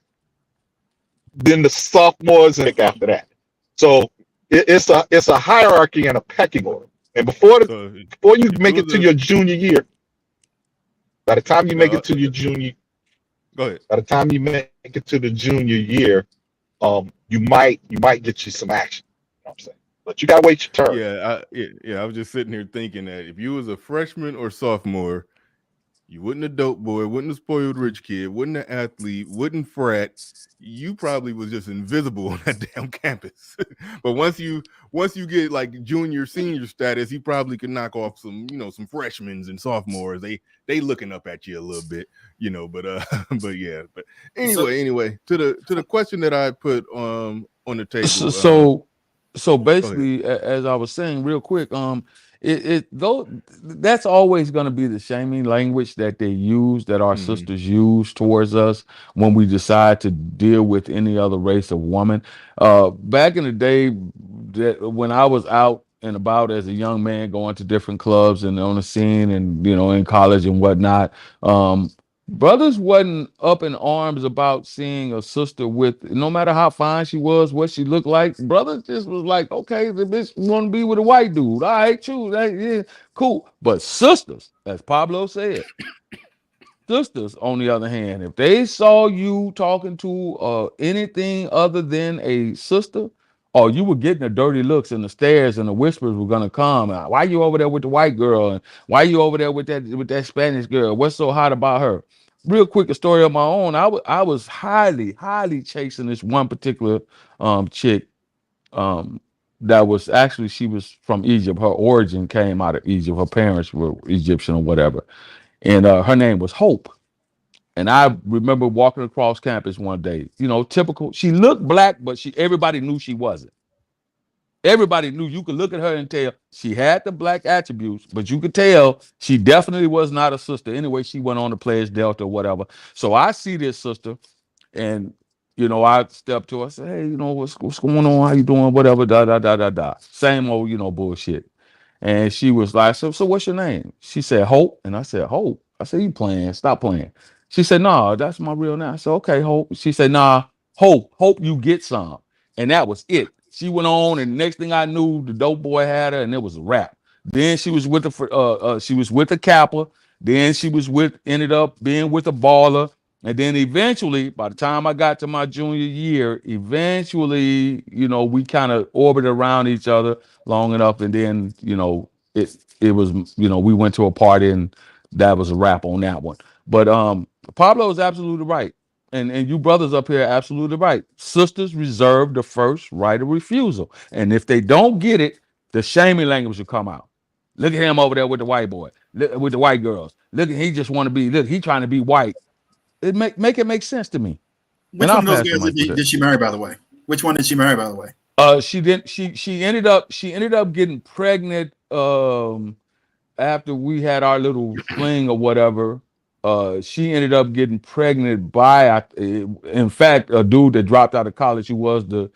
then the sophomores, and after that. So it's a hierarchy and a pecking order. And before you make it to your junior year, by the time you make it to your junior, go ahead. By the time you make it to the junior year, you might get you some action. You know what I'm saying? But you gotta wait your turn. I was just sitting here thinking that if you was a freshman or sophomore, you wasn't a dope boy, wasn't a spoiled rich kid, wasn't an athlete, wasn't frat. You probably was just invisible on that damn campus. But once you get like junior, senior status, you probably could knock off some freshmen and sophomores. They looking up at you a little bit, but yeah. But anyway, to the question that I put on the table. So basically, as I was saying real quick, that's always going to be the shaming language that they use, that our sisters use towards us when we decide to deal with any other race of woman. Back in the day, when I was out and about as a young man, going to different clubs and on the scene, and in college and whatnot, brothers wasn't up in arms about seeing a sister with, no matter how fine she was, what she looked like. Brothers just was like, okay, the bitch want to be with a white dude. All right, true, yeah, cool. But sisters, as Pablo said, sisters, on the other hand, if they saw you talking to anything other than a sister, or you were getting the dirty looks and the stares and the whispers were gonna come. Why you over there with the white girl? And why you over there with that Spanish girl? What's so hot about her? Real quick, a story of my own. I was highly chasing this one particular chick that was actually, she was from Egypt. Her origin came out of Egypt. Her parents were Egyptian or whatever. And her name was Hope. And I remember walking across campus one day, typical. She looked black, but everybody knew she wasn't. Everybody knew. You could look at her and tell she had the black attributes, but you could tell she definitely was not a sister. Anyway, she went on to pledge Delta or whatever. So I see this sister, and I stepped to her, I said, "Hey, what's going on? How you doing? Whatever, da da da da da." Same old, bullshit. And she was like, so what's your name? She said, Hope. And I said, Hope. I said, you playing? Stop playing. She said, no, that's my real name. I said, okay, Hope. She said, nah, Hope you get some. And that was it. She went on, and next thing I knew, the dope boy had her, and it was a wrap. Then she was with the Kappa. Then she ended up being with a baller. And then eventually, by the time I got to my junior year, we kind of orbited around each other long enough, and then it was we went to a party, and that was a wrap on that one. But Pablo is absolutely right, and you brothers up here are absolutely right. Sisters reserve the first right of refusal, and if they don't get it, the shaming language will come out. Look at him over there with the white boy, with the white girls. Look, he just want to be. Look, he trying to be white. It make it make sense to me. Which one of those guys did she marry, by the way? Which one did she marry, by the way? She didn't. She ended up getting pregnant after we had our little fling or whatever. She ended up getting pregnant by, in fact, a dude that dropped out of college. He was the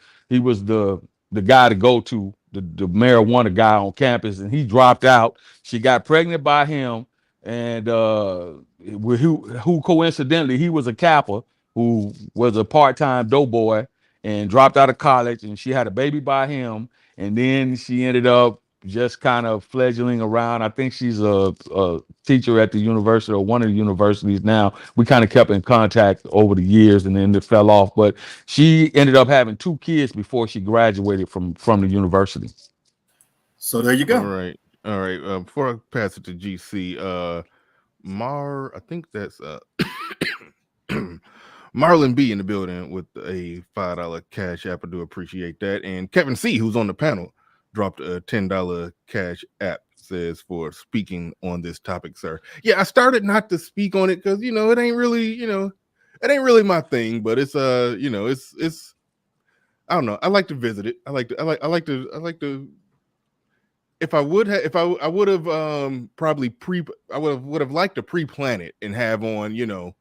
guy to go to, the marijuana guy on campus, and he dropped out. She got pregnant by him, and who coincidentally, he was a Kappa who was a part-time dope boy and dropped out of college, and she had a baby by him, and then she ended up just kind of fledgling around. I think she's a teacher at the university, or one of the universities now. We kind of kept in contact over the years, and then it fell off. But she ended up having 2 kids before she graduated from the university. So there you go. All right. Before I pass it to GC, I think that's Marlon B in the building with a $5 cash app. I do appreciate that. And Kevin C, who's on the panel, dropped a $10 cash app, says, for speaking on this topic, sir. Yeah, I started not to speak on it because it ain't really my thing, but it's it's I don't know. I like to visit it. I like to if I would have probably I would have liked to pre-plan it and have on,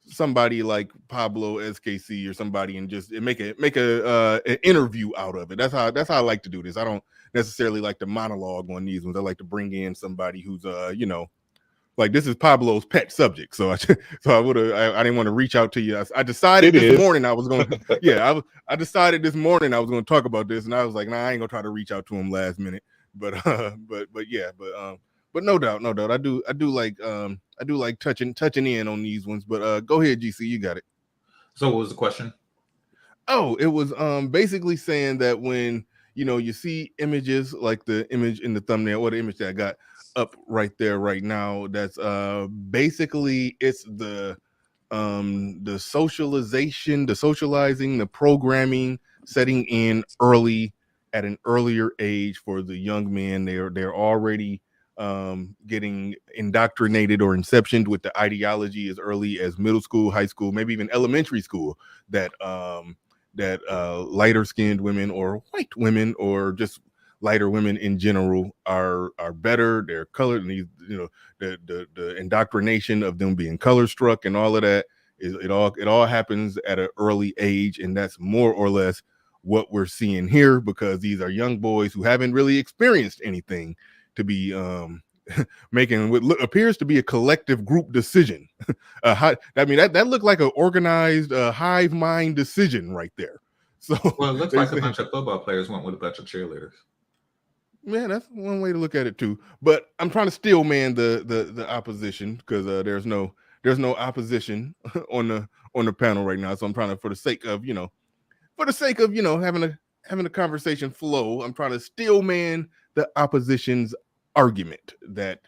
somebody like Pablo SKC or somebody, and just make an interview out of it. That's how I like to do this. I don't necessarily like to monologue on these ones. I like to bring in somebody who's like, this is Pablo's pet subject. So I didn't want to reach out to you. I decided this morning I was going to I decided this morning I was going to talk about this, and I was like, nah, I ain't gonna try to reach out to him last minute. But no doubt, I do like touching in on these ones. But go ahead, GC, you got it. So what was the question? Oh, it was basically saying that when you see images like the image in the thumbnail, or the image that I got up right there right now, that's basically it's the socializing, the programming setting in early, at an earlier age for the young men. They're already getting indoctrinated or inceptioned with the ideology as early as middle school, high school, maybe even elementary school, that lighter skinned women, or white women, or just lighter women in general are better. They're colored, and the indoctrination of them being color struck and all of that it all happens at an early age, and that's more or less what we're seeing here, because these are young boys who haven't really experienced anything to be making what appears to be a collective group decision. That looked like an organized hive mind decision right there. So well, it looks like a bunch of football players went with a bunch of cheerleaders. Yeah, that's one way to look at it too. But I'm trying to steel man the opposition, because there's no opposition on the panel right now. So I'm trying to, for the sake of having a conversation flow, I'm trying to steel man the opposition's argument that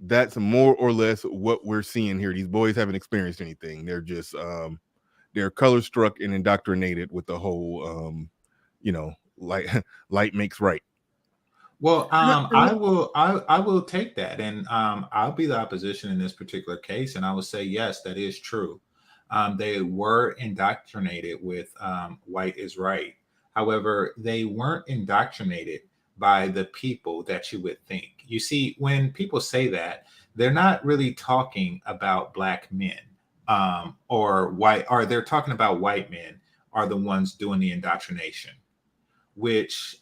that's more or less what we're seeing here. These boys haven't experienced anything. They're just they're color struck and indoctrinated with the whole light makes right. Well, I will take that, and I'll be the opposition in this particular case, and I will say yes, that is true. They were indoctrinated with white is right. However, they weren't indoctrinated by the people that you would think. You see, when people say that, they're not really talking about black men or white, or they're talking about white men are the ones doing the indoctrination, which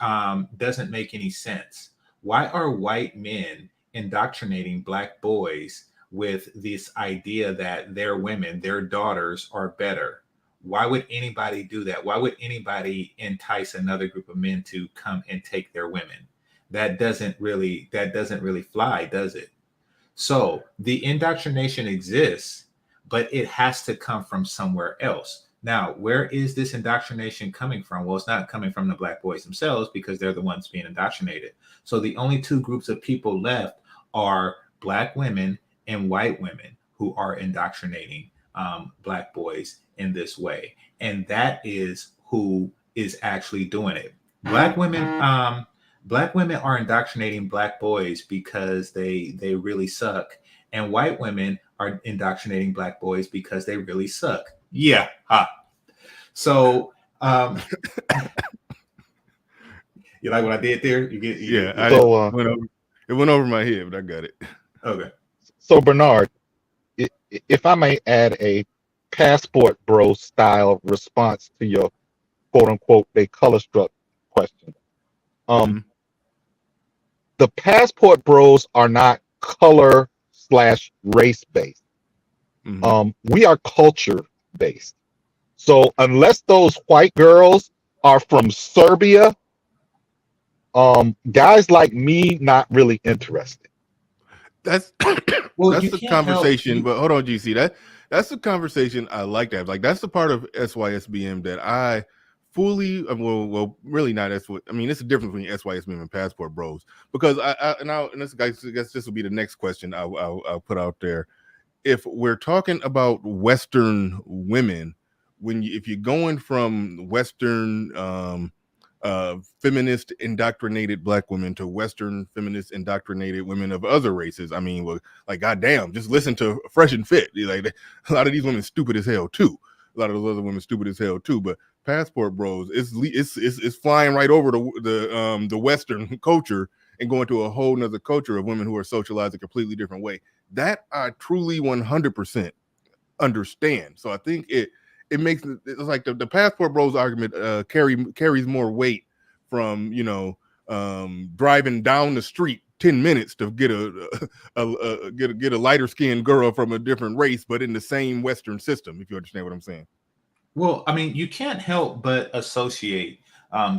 doesn't make any sense. Why are white men indoctrinating black boys with this idea that their women, their daughters are better? Why would anybody do that? Why would anybody entice another group of men to come and take their women? That doesn't really fly, does it? So the indoctrination exists, but it has to come from somewhere else. Now, where is this indoctrination coming from? Well, it's not coming from the black boys themselves because they're the ones being indoctrinated. So the only two groups of people left are black women and white women who are indoctrinating black boys in this way. And that is who is actually doing it. Black women are indoctrinating black boys because they really suck. And white women are indoctrinating black boys because they really suck. Yeah. So you like what I did there? It went over my head, but I got it. Okay. So Bernard, if I may add a passport bro style response to your quote unquote they color struck question. The passport bros are not color/race based. We are culture based. So unless those white girls are from Serbia, guys like me not really interested. That's that's the conversation. But hold on, GC. That's the conversation I like to have. Like that's the part of SYSBM that I fully well really not. That's what I mean. It's a difference between SYSBM and passport bros because and this guy, I guess this will be the next question I'll put out there. If we're talking about Western women, if you're going from Western feminist indoctrinated black women to Western feminist indoctrinated women of other races, I mean, well, like goddamn, just listen to Fresh and Fit. Like a lot of these women stupid as hell too. A lot of those other women stupid as hell too. But passport bros, it's flying right over the Western culture and going to a whole nother culture of women who are socialized a completely different way. That I truly 100% understand. So I think it's like the passport bros argument carries more weight from driving down the street 10 minutes to get a lighter skinned girl from a different race, but in the same Western system, if you understand what I'm saying. Well, I mean, you can't help but associate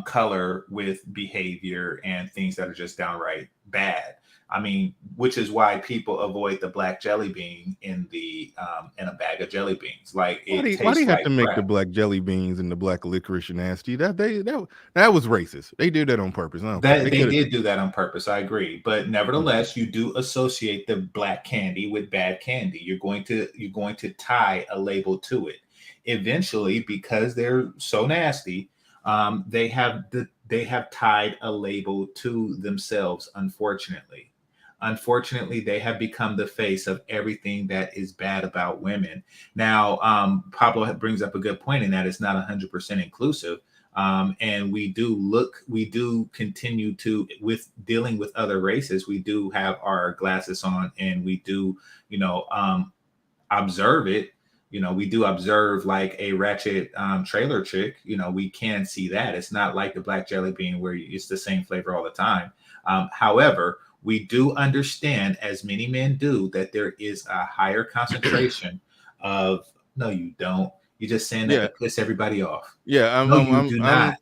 color with behavior and things that are just downright bad. I mean, which is why people avoid the black jelly bean in a bag of jelly beans. Like, why do you have to make the black jelly beans and the black licorice nasty? That was racist. They did that on purpose. They did do that on purpose. I agree, but nevertheless, you do associate the black candy with bad candy. You're going to tie a label to it. Eventually, because they're so nasty, they have tied a label to themselves. Unfortunately, they have become the face of everything that is bad about women. Now, Pablo brings up a good point in that it's not 100% inclusive. And we do continue to, with dealing with other races, we do have our glasses on and we do, observe it. We do observe like a ratchet trailer chick. We can see that. It's not like the black jelly bean where it's the same flavor all the time. However, we do understand, as many men do, that there is a higher concentration of. No, you don't. You're just saying that to piss everybody off. Yeah, you do not.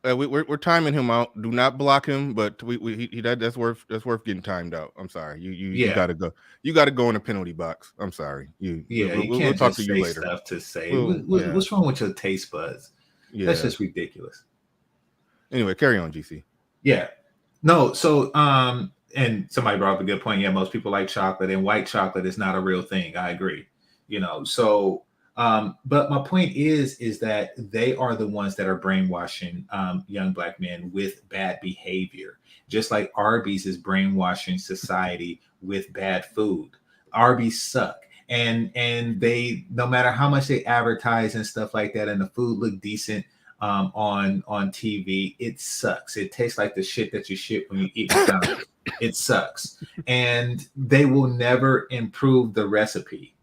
We're timing him out. Do not block him, but that's worth getting timed out. I'm sorry. You gotta go. You gotta go in the penalty box. I'm sorry. We'll talk to you later. Stuff to say. What's wrong with your taste buds? Yeah. That's just ridiculous. Anyway, carry on, GC. Yeah. No. So and somebody brought up a good point. Yeah, most people like chocolate, and white chocolate is not a real thing. I agree. So But my point is that they are the ones that are brainwashing young black men with bad behavior, just like Arby's is brainwashing society with bad food. Arby's suck. And they, no matter how much they advertise and stuff like that, and the food look decent on TV, it sucks. It tastes like the shit that you shit when you eat McDonald's. It sucks. And they will never improve the recipe.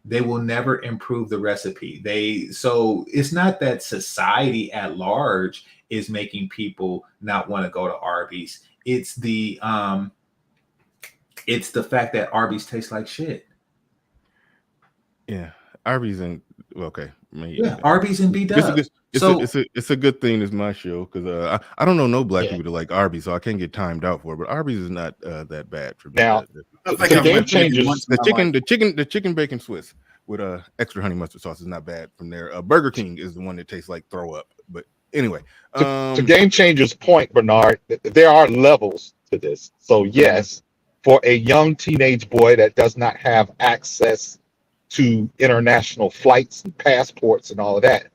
They will never improve the recipe. So it's not that society at large is making people not want to go to Arby's. It's the fact that Arby's tastes like shit. Yeah, Arby's and okay, Arby's and B-Dub. It's a good thing it's my show because I don't know no black people that like Arby's, so I can't get timed out for it. But Arby's is not that bad for me. Now, the game changes. The chicken bacon Swiss with extra honey mustard sauce is not bad from there. Burger King is the one that tastes like throw up. But anyway, to Game Changer's point, Bernard, there are levels to this. So yes, for a young teenage boy that does not have access to international flights and passports and all of that,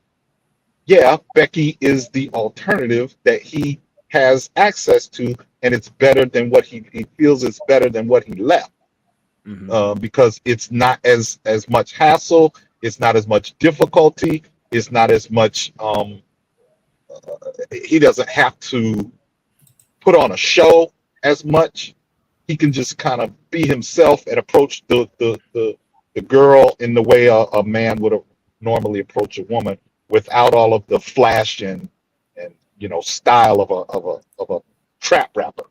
yeah, Becky is the alternative that he has access to, and it's better than what he feels is better than what he left. Because it's not as much hassle, it's not as much difficulty, it's not as much he doesn't have to put on a show as much. He can just kind of be himself and approach the girl in the way a man would normally approach a woman, without all of the flash and style of a trap rapper.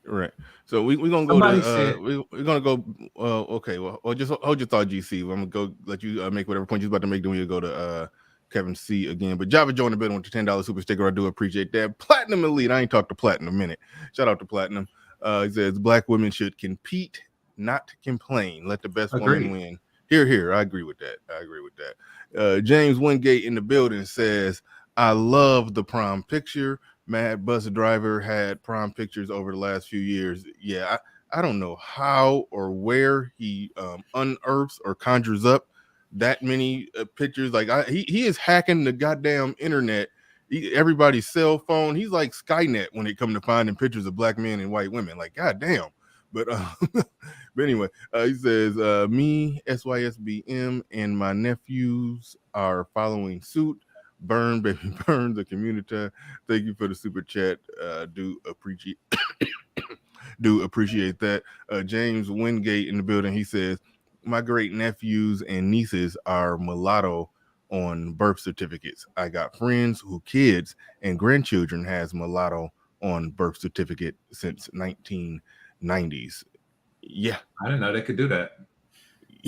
Right. So we're gonna go we're gonna go okay. Well, just hold your thought, GC. I'm gonna go let you make whatever point you're about to make. Then we'll go to Kevin C again. But Java joined the building with the $10 super sticker. I do appreciate that. Platinum Elite. I ain't talked to Platinum in a minute. Shout out to Platinum. He says black women should compete, not complain. Let the best woman win. Here. I agree with that. James Wingate in the building says, I love the prom picture. Mad Bus Driver had prom pictures over the last few years. Yeah, I don't know how or where he unearths or conjures up that many pictures. Like he is hacking the goddamn internet, everybody's cell phone. He's like Skynet when it comes to finding pictures of black men and white women. Like, goddamn. But anyway, he says, me, SYSBM, and my nephews are following suit. Burn, baby, burn the community. Thank you for the super chat. Do appreciate that. James Wingate in the building. He says, my great nephews and nieces are mulatto on birth certificates. I got friends who kids and grandchildren has mulatto on birth certificate since 1990s. Yeah, I didn't know they could do that.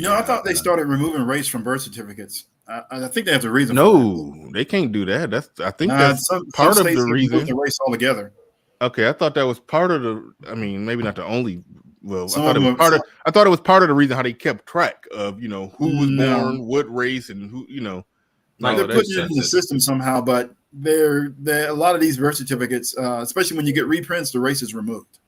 I thought they started removing race from birth certificates. I think they have a reason. No, they can't do that. I think that's part of the reason. The race altogether. Okay, I thought that was part of the. I mean, maybe not the only. Well, I thought it was part of. I thought it was part of the reason how they kept track of who was born, what race, and who Like they're putting it in the system somehow, but they're a lot of these birth certificates, especially when you get reprints, the race is removed.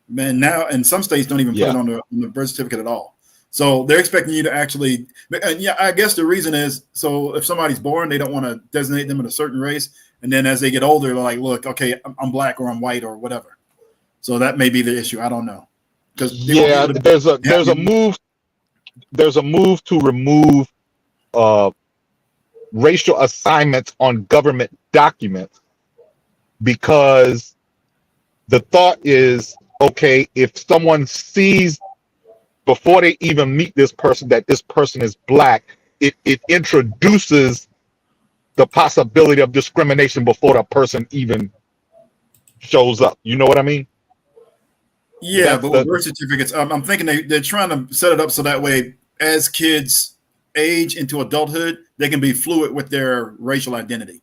Man, now and some states don't even put it on the birth certificate at all. So they're expecting you to actually, and I guess the reason is, so if somebody's born, they don't want to designate them in a certain race. And then as they get older, they're like, look, okay, I'm black or I'm white or whatever. So that may be the issue. I don't know. There's a move to remove racial assignments on government documents, because the thought is, okay, if someone sees before they even meet this person that this person is black, it introduces the possibility of discrimination before the person even shows up. You know what I mean? Yeah, but with birth certificates, I'm thinking they're trying to set it up so that way as kids age into adulthood, they can be fluid with their racial identity.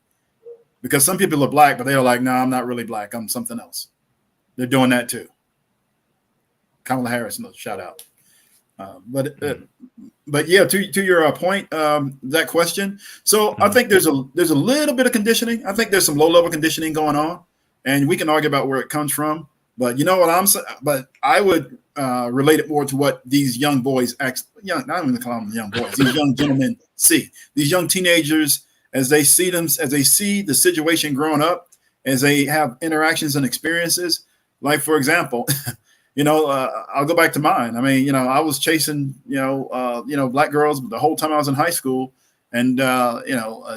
Because some people are black, but they're like, no, I'm not really black. I'm something else. They're doing that too. Kamala Harris, shout out. But yeah, to your point, that question. So I think there's a little bit of conditioning. I think there's some low level conditioning going on, and we can argue about where it comes from. But you know what I'm saying? But I would related more to what these young boys, not even call them young boys, these young gentlemen see. These young teenagers, as they see the situation growing up, as they have interactions and experiences. Like, for example, I'll go back to mine. I mean, I was chasing, black girls the whole time I was in high school, and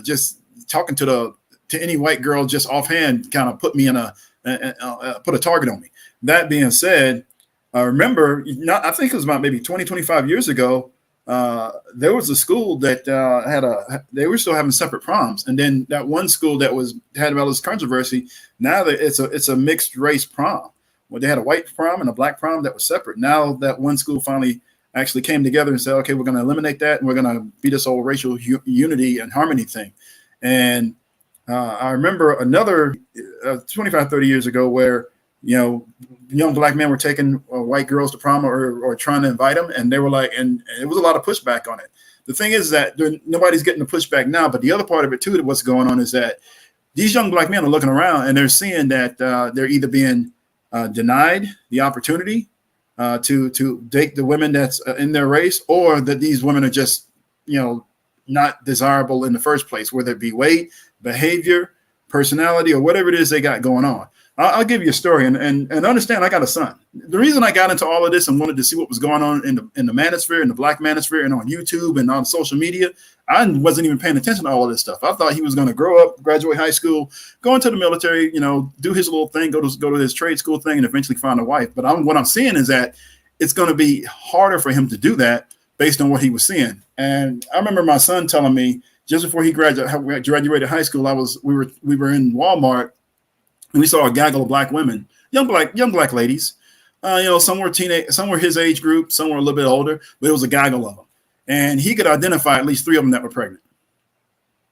just talking to any white girl just offhand kind of put me in put a target on me. That being said, I remember, I think it was about maybe 20, 25 years ago, there was a school that they were still having separate proms. And then that one school that had all this controversy, now that it's a mixed race prom. Well, they had a white prom and a black prom that was separate. Now that one school finally actually came together and said, okay, we're going to eliminate that, and we're going to be this whole racial unity and harmony thing. And I remember another 25, 30 years ago where, young black men were taking white girls to prom or trying to invite them. And they were like, and it was a lot of pushback on it. The thing is that nobody's getting the pushback now. But the other part of it, too, what's going on is that these young black men are looking around and they're seeing that they're either being denied the opportunity to date the women that's in their race, or that these women are just, not desirable in the first place, whether it be weight, behavior, personality, or whatever it is they got going on. I'll give you a story and understand I got a son. The reason I got into all of this and wanted to see what was going on in the manosphere, in the black manosphere, and on YouTube and on social media, I wasn't even paying attention to all of this stuff. I thought he was going to grow up, graduate high school, go into the military, do his little thing, go to his trade school thing, and eventually find a wife. But what I'm seeing is that it's going to be harder for him to do that based on what he was seeing. And I remember my son telling me just before he graduated high school, we were in Walmart. And we saw a gaggle of black women, young black ladies. Some were teenage, some were his age group, some were a little bit older, but it was a gaggle of them. And he could identify at least 3 of them that were pregnant.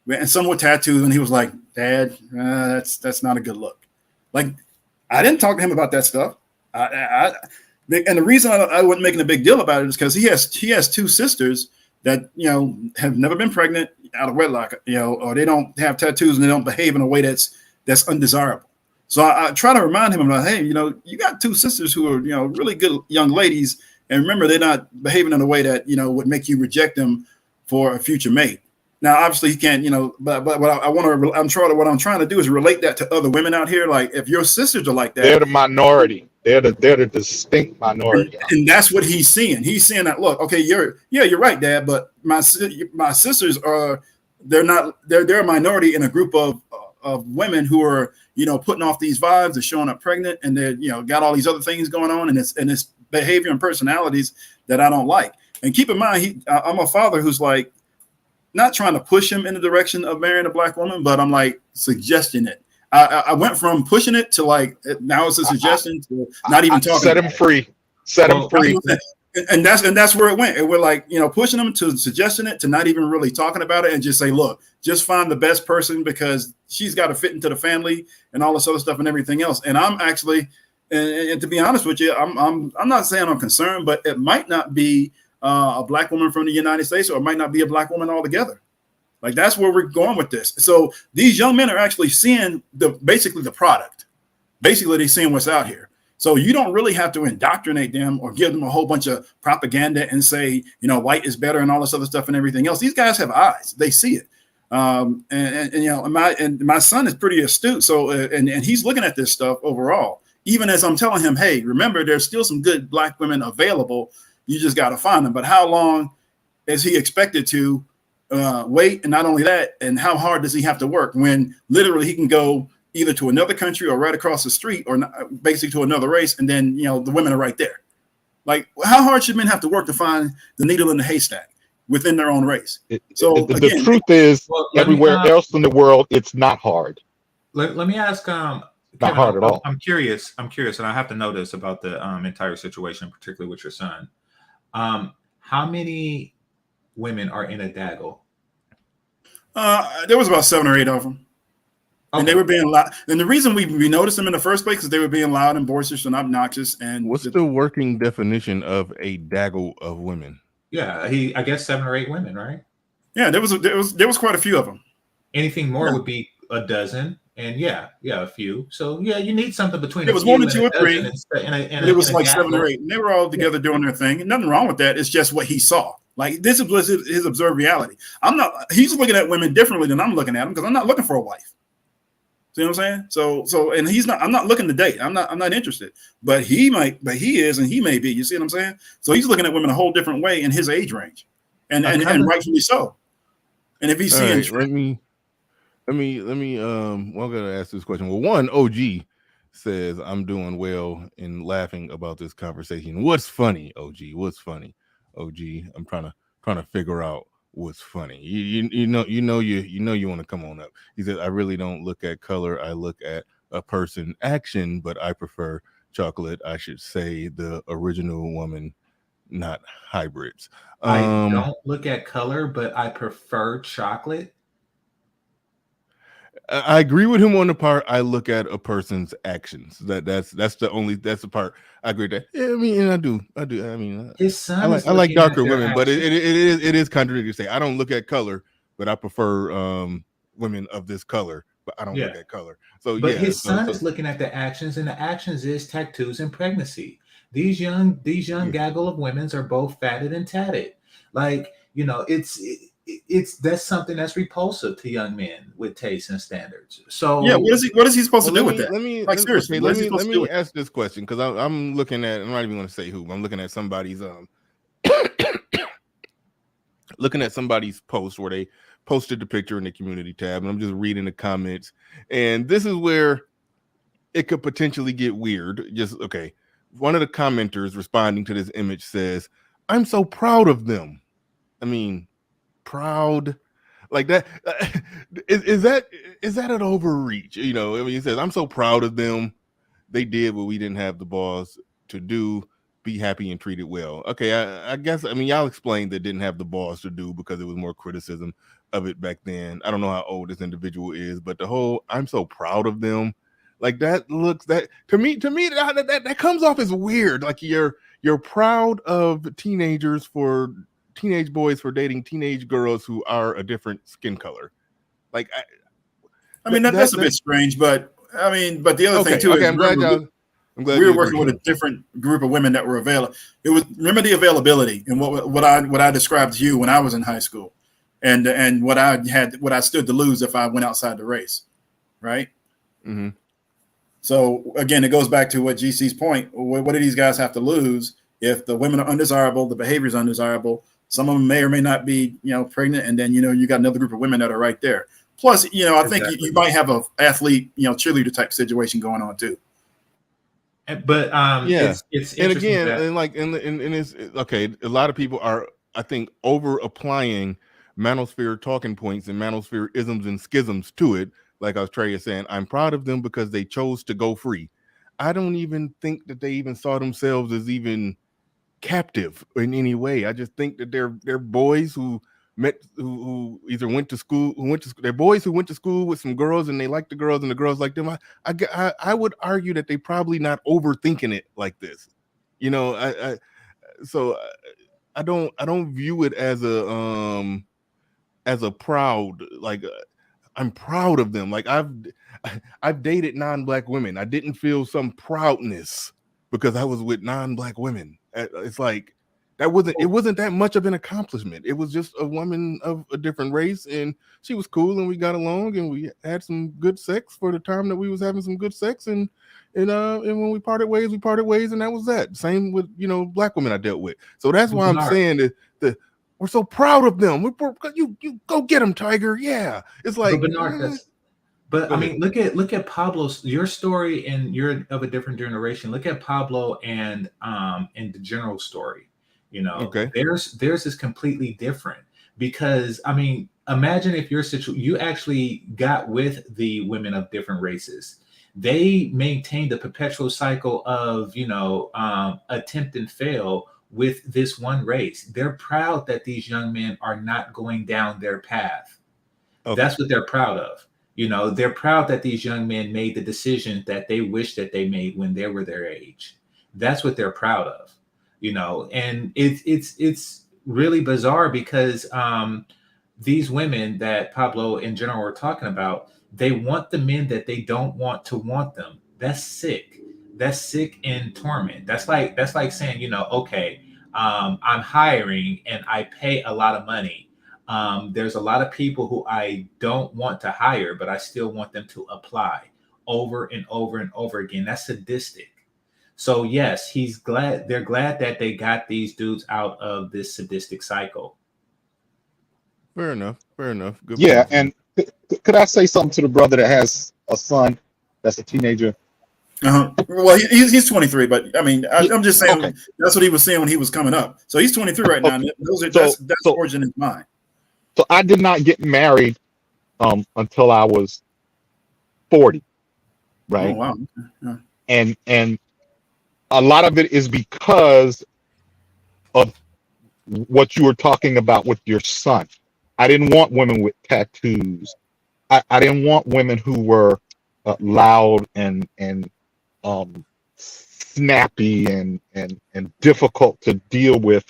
And some were tattooed, and he was like, "Dad, that's not a good look." Like, I didn't talk to him about that stuff. And the reason I wasn't making a big deal about it is because he has 2 sisters that have never been pregnant out of wedlock, or they don't have tattoos and they don't behave in a way that's undesirable. So I try to remind him about, hey, you got 2 sisters who are, really good young ladies. And remember, they're not behaving in a way that, would make you reject them for a future mate. Now, obviously, he can't, but what I'm trying to do is relate that to other women out here. Like, if your sisters are like that, they're the minority. They're the distinct minority. And that's what he's seeing. He's seeing that, look, okay, you're right, Dad, but my sisters they're a minority in a group of women who are, putting off these vibes and showing up pregnant, and they're, got all these other things going on, and it's behavior and personalities that I don't like. And keep in mind, I'm a father who's like not trying to push him in the direction of marrying a black woman, but I'm like suggesting it. I went from pushing it to like now it's a suggestion to not even talking. Set him free. Set him free. And that's where it went. And we're like, pushing them to suggesting it to not even really talking about it, and just say, look, just find the best person because she's got to fit into the family and all this other stuff and everything else. And I'm actually, and to be honest with you, I'm not saying I'm concerned, but it might not be a black woman from the United States, or it might not be a black woman altogether. Like, that's where we're going with this. So these young men are actually seeing basically the product. Basically, they're seeing what's out here. So you don't really have to indoctrinate them or give them a whole bunch of propaganda and say, white is better and all this other stuff and everything else. These guys have eyes; they see it. And my son is pretty astute. So and he's looking at this stuff overall. Even as I'm telling him, hey, remember, there's still some good black women available. You just got to find them. But how long is he expected to wait? And not only that, and how hard does he have to work when literally he can go either to another country or right across the street, or basically to another race, and then the women are right there. Like, how hard should men have to work to find the needle in the haystack within their own race? The truth is, everywhere else in the world, it's not hard. Let me ask. Not hard at all. I'm curious, and I have to know this about the entire situation, particularly with your son. How many women are in a daggle? There was about 7 or 8 of them. Okay. And they were being loud. And the reason we noticed them in the first place is they were being loud and boisterous and obnoxious. And what's the working definition of a daggle of women? Yeah, I guess 7 or 8 women, right? Yeah, there was quite a few of them. Anything more would be a dozen. And yeah, a few. So yeah, you need something between It a was few more than and two a or three. dozen, and But it was a like 7 or gaggle. 8. And they were all together doing their thing. And nothing wrong with that. It's just what he saw. Like, this was his observed reality. He's looking at women differently than I'm looking at them, because I'm not looking for a wife. See what I'm saying? So, and I'm not looking to date. I'm not interested. But he is, and he may be. You see what I'm saying? So he's looking at women a whole different way in his age range, and rightfully so. And if he's seeing, let me. Well, I'm gonna ask this question. Well, one, OG says I'm doing well in laughing about this conversation. What's funny, OG? What's funny, OG? I'm trying to figure out what's funny. You know you want to come on up. He said, I really don't look at color. I look at a person action, but I prefer chocolate. I should say the original woman, not hybrids. I don't look at color, but I prefer chocolate. I agree with him on the part I look at a person's actions. That's the part I agree with that. Yeah, I mean, and I do. I mean, his son I like darker women, but it is contradictory to say I don't look at color, but I prefer women of this color, but I don't look at color. So but his son is looking at the actions, and the actions is tattoos and pregnancy. These young gaggle of women are both fatted and tatted. Like, you know, that's something that's repulsive to young men with taste and standards. So yeah, what is he supposed to do with that? Let me ask this question, because I'm looking at, I'm not even going to say who. I'm looking at somebody's looking at somebody's post where they posted the picture in the community tab, and I'm just reading the comments, and this is where it could potentially get weird. One of the commenters responding to this image says, "I'm so proud of them." I mean, proud, like that is that an overreach? You know, I mean, he says, I'm so proud of them. They did what we didn't have the balls to do. Be happy and treated well. Okay, I guess, I mean, y'all explained they didn't have the balls to do because it was more criticism of it back then. I don't know how old this individual is, but the whole I'm so proud of them, like that looks, that to me that comes off as weird. Like you're proud of teenage boys for dating teenage girls who are a different skin color. Like, I mean, that's a bit strange, but I mean, but the other thing too is, I'm glad we were working with a different group of women that were available. Remember the availability and what I described to you when I was in high school, and what I stood to lose if I went outside the race, right? Mm-hmm. So again, it goes back to what GC's point. What do these guys have to lose if the women are undesirable, the behavior is undesirable? Some of them may or may not be, pregnant, and then you got another group of women that are right there. Plus, I think you might have a athlete, cheerleader type situation going on too. But it's and again, and it's okay. A lot of people are, I think, over applying manosphere talking points and manosphere isms and schisms to it. Like Australia saying, I'm proud of them because they chose to go free. I don't even think that they even saw themselves as even captive in any way. I just think that they're boys who either went to school, they're boys who went to school with some girls and they like the girls and the girls like them. I would argue that they probably not overthinking it like this. I don't view it as a proud, like I'm proud of them. Like I've dated non-black women. I didn't feel some proudness because I was with non-black women. It's like it wasn't that much of an accomplishment. It was just a woman of a different race, and she was cool, and we got along, and we had some good sex for the time that we was having some good sex, and when we parted ways, and that was that. Same with black women I dealt with. So that's why I'm saying that we're so proud of them. You go get them, Tiger. Yeah, it's like. But I mean, look at Pablo's, your story, and you're of a different generation. Look at Pablo and the general story. Okay. Theirs is completely different, because I mean, imagine if you actually got with the women of different races. They maintained a perpetual cycle of attempt and fail with this one race. They're proud that these young men are not going down their path. Okay. That's what they're proud of. They're proud that these young men made the decision that they wish that they made when they were their age. That's what they're proud of, and it's really bizarre because these women that Pablo in general were talking about, They want the men that they don't want to want them. That's sick. That's sick and torment. That's like saying, okay, I'm hiring and I pay a lot of money. There's a lot of people who I don't want to hire, but I still want them to apply over and over and over again. That's sadistic. So yes, they're glad that they got these dudes out of this sadistic cycle. Fair enough. Good Yeah, point. and could I say something to the brother that has a son that's a teenager? Well, he's 23, but I mean, I'm just saying Okay. that's what he was saying when he was coming up. So he's 23 right now. And that's origin in mind. So I did not get married until I was 40, right? Oh wow. Yeah. And a lot of it is because of what you were talking about with your son. I didn't want women with tattoos. I didn't want women who were loud and snappy and difficult to deal with.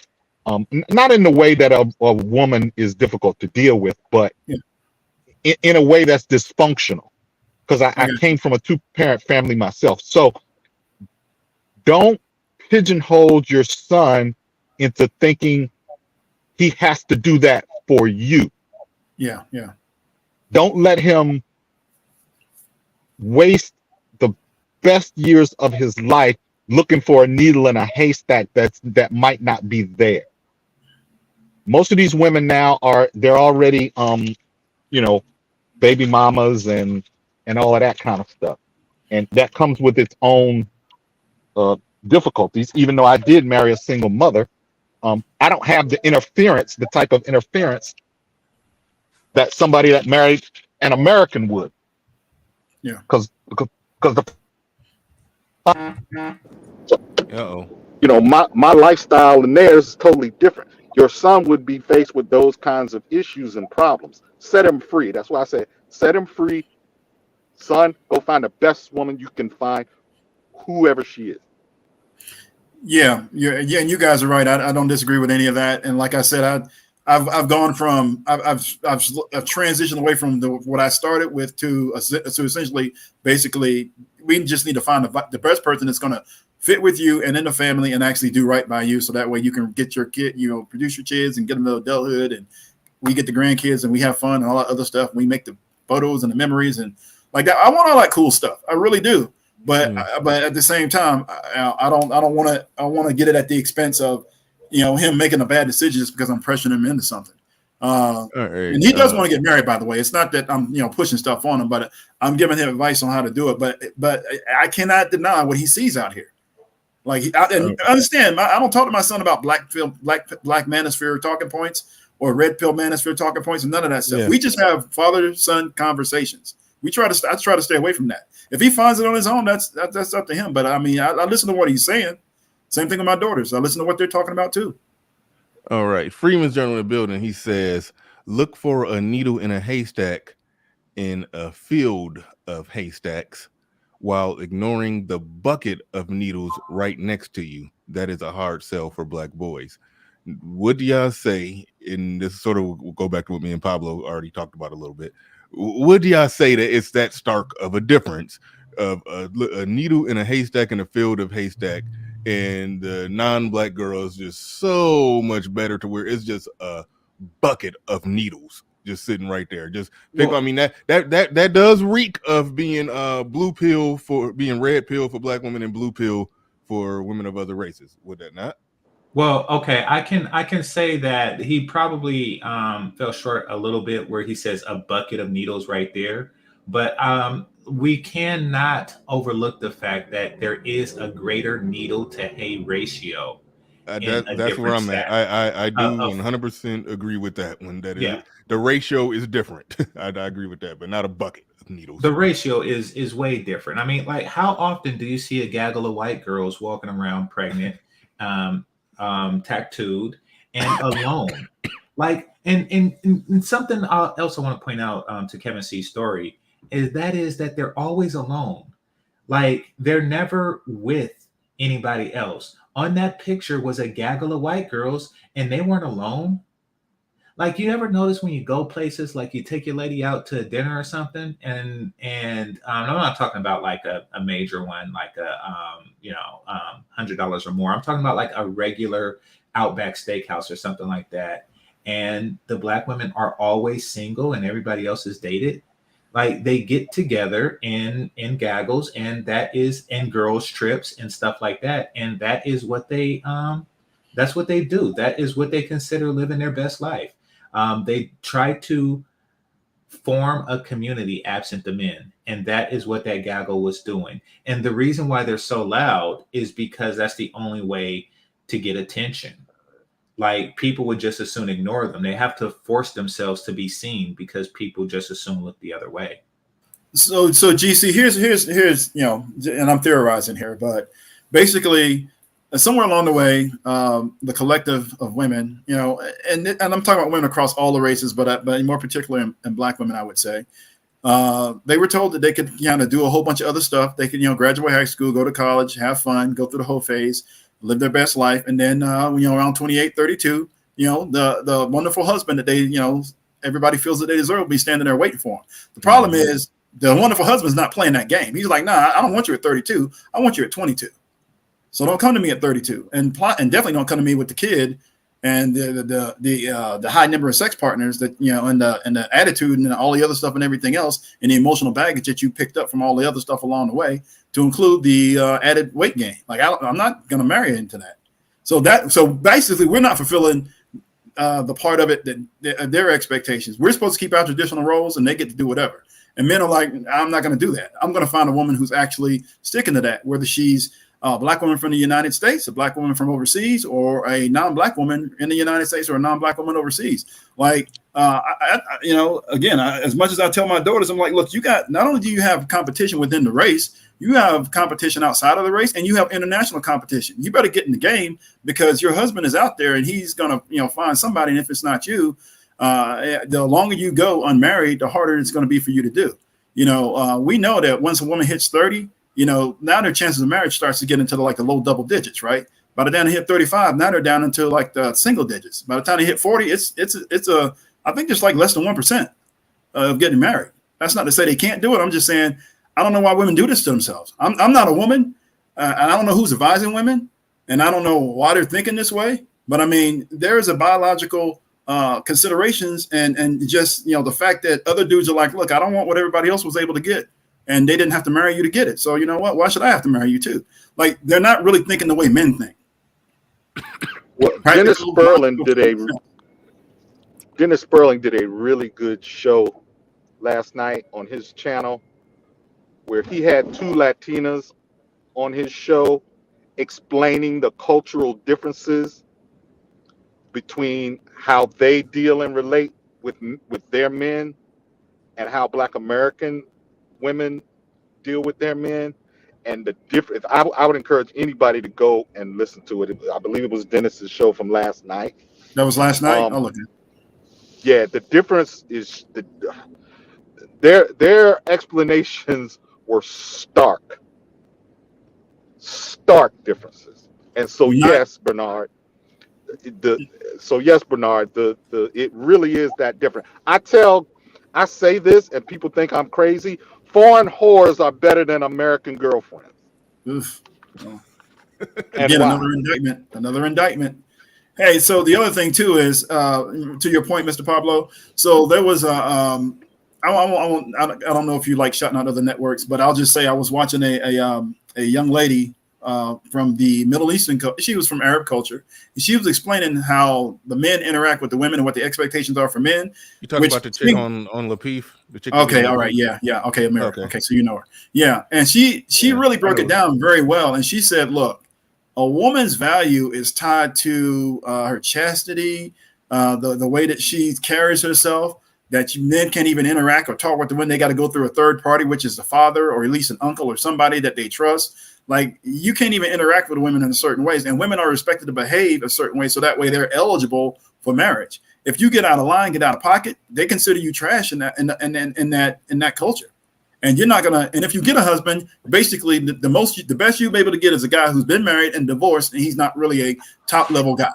Not in the way that a woman is difficult to deal with, but in a way that's dysfunctional. Because I came from a 2-parent family myself. So don't pigeonhole your son into thinking he has to do that for you. Yeah. Don't let him waste the best years of his life looking for a needle in a haystack that might not be there. Most of these women now they're already baby mamas and all of that kind of stuff, and that comes with its own difficulties. Even though I did marry a single mother, I don't have the type of interference that somebody that married an American would. Yeah. Because the Uh-oh. My lifestyle and theirs is totally different. Your son would be faced with those kinds of issues and problems. Set him free. That's why I say set him free. Son, go find the best woman you can find, whoever she is. Yeah, and you guys are right. I don't disagree with any of that. And like I said, I've gone from I've transitioned away from what I started with to essentially basically we just need to find the best person that's going to fit with you and in the family and actually do right by you, so that way you can get your kid, produce your kids and get them to adulthood, and we get the grandkids and we have fun and all that other stuff. We make the photos and the memories and like that. I want all that cool stuff. I really do. But at the same time, I don't want to get it at the expense of him making a bad decision just because I'm pressuring him into something. And he does want to get married, by the way. It's not that I'm pushing stuff on him, but I'm giving him advice on how to do it. But I cannot deny what he sees out here. Like and understand, I don't talk to my son about black manosphere talking points or red pill manosphere talking points and none of that stuff. Yeah. We just have father-son conversations. I try to stay away from that. If he finds it on his own, that's up to him. But I mean, I listen to what he's saying. Same thing with my daughters. I listen to what they're talking about too. All right. Freeman's Journal in the building. He says, look for a needle in a haystack in a field of haystacks while ignoring the bucket of needles right next to you. That is a hard sell for black boys. What do y'all say? And this sort of will go back to what me and Pablo already talked about a little bit. What do y'all say that it's that stark of a difference of a needle in a haystack in a field of haystack, and the non-black girl is just so much better to where it's just a bucket of needles just sitting right there. Just pick. I mean that does reek of being blue pill for being red pill for black women and blue pill for women of other races. Would that not? Well, okay, I can say that he probably fell short a little bit where he says a bucket of needles right there, but we cannot overlook the fact that there is a greater needle to hay ratio. That's where I'm at. I do 100% agree with that one. That is the ratio is different. I agree with that, but not a bucket of needles. The ratio is way different. I mean, like, how often do you see a gaggle of white girls walking around pregnant? Tattooed and alone, like, and something else I want to point out to Kevin C's story is that they're always alone. Like, they're never with anybody else. On that picture was a gaggle of white girls, and they weren't alone. Like, you ever notice when you go places, like you take your lady out to dinner or something, and I'm not talking about like a major one, like $100 or more. I'm talking about like a regular Outback Steakhouse or something like that. And the black women are always single, and everybody else is dated. Like, they get together in gaggles, and that is in girls trips and stuff like that, and that is what they that's what they do. That is what they consider living their best life. They try to form a community absent the men, and that is what that gaggle was doing. And the reason why they're so loud is because that's the only way to get attention. Like, people would just as soon ignore them. They have to force themselves to be seen because people just as soon look the other way. So GC, here's and I'm theorizing here, but basically, somewhere along the way, the collective of women, and I'm talking about women across all the races, but more particularly in black women, I would say, they were told that they could kind of do a whole bunch of other stuff. They could, graduate high school, go to college, have fun, go through the whole phase, live their best life, and then around 28, 32, the wonderful husband that they, everybody feels that they deserve will be standing there waiting for them. The problem is the wonderful husband's not playing that game. He's like, nah, I don't want you at 32. I want you at 22. So don't come to me at 32, and definitely don't come to me with the kid and the high number of sex partners that and the attitude and all the other stuff and everything else, and the emotional baggage that you picked up from all the other stuff along the way, to include the added weight gain. Like, I'm not going to marry into that. So basically, we're not fulfilling the part of it that their expectations. We're supposed to keep our traditional roles, and they get to do whatever. And men are like, I'm not going to do that. I'm going to find a woman who's actually sticking to that, whether she's a black woman from the United States, a black woman from overseas, or a non-black woman in the United States, or a non-black woman overseas. Like, again, as much as I tell my daughters, I'm like, look, not only do you have competition within the race, you have competition outside of the race, and you have international competition. You better get in the game, because your husband is out there, and he's going to, find somebody. And if it's not you, the longer you go unmarried, the harder it's going to be for you to do. We know that once a woman hits 30, now their chances of marriage starts to get into the low double digits, right? By the time they hit 35, now they're down into like the single digits. By the time they hit 40, I think just like less than 1% of getting married. That's not to say they can't do it. I'm just saying, I don't know why women do this to themselves. I'm not a woman. I don't know who's advising women, and I don't know why they're thinking this way. But I mean, there is a biological considerations and just, the fact that other dudes are like, look, I don't want what everybody else was able to get, and they didn't have to marry you to get it. So you know what? Why should I have to marry you too? Like, they're not really thinking the way men think. Well, Dennis Sperling did a really good show last night on his channel, where he had two Latinas on his show explaining the cultural differences between how they deal and relate with their men and how Black American women deal with their men, and the difference. I would encourage anybody to go and listen to it. I believe it was Dennis's show from last night. That was last night? I'll look at it. Yeah, the difference is their explanations were stark differences. And so yes, Bernard, it really is that different. I say this and people think I'm crazy. Foreign whores are better than American girlfriends. Oof. Well, again, another indictment. Hey, so the other thing too is, to your point, Mr. Pablo. So there was I don't know if you like shutting out other networks, but I'll just say I was watching a young lady from the Middle Eastern. She was from Arab culture. And she was explaining how the men interact with the women and what the expectations are for men. You talking about the chick on Lapeef? The chick. Okay, all right, yeah, okay, America. Okay, so you know her. Yeah, and she really broke it down very well. And she said, look, a woman's value is tied to her chastity, the way that she carries herself, that men can't even interact or talk with the women. They got to go through a third party, which is the father or at least an uncle or somebody that they trust. Like, you can't even interact with women in certain ways, and women are expected to behave a certain way, so that way they're eligible for marriage. If you get out of line, get out of pocket, they consider you trash in that culture. And you're not gonna. And if you get a husband, basically the best you'll be able to get is a guy who's been married and divorced, and he's not really a top level guy.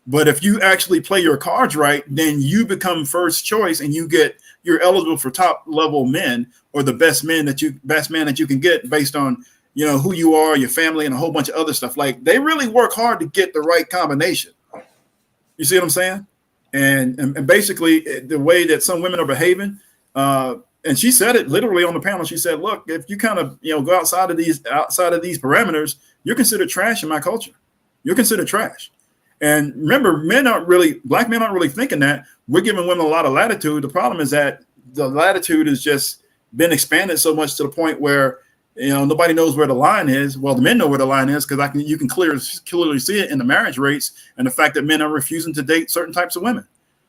But if you actually play your cards right, then you become first choice, and you're eligible for top level men, or the best man that you can get based on who you are, your family, and a whole bunch of other stuff. Like, they really work hard to get the right combination. You see what I'm saying? And basically the way that some women are behaving, and she said it literally on the panel. She said, "Look, if you kind of go outside of these parameters, you're considered trash in my culture. You're considered trash." And remember, black men aren't really thinking that. We're giving women a lot of latitude. The problem is that the latitude has just been expanded so much to the point where nobody knows where the line is. Well, the men know where the line is, because you can clearly see it in the marriage rates and the fact that men are refusing to date certain types of women.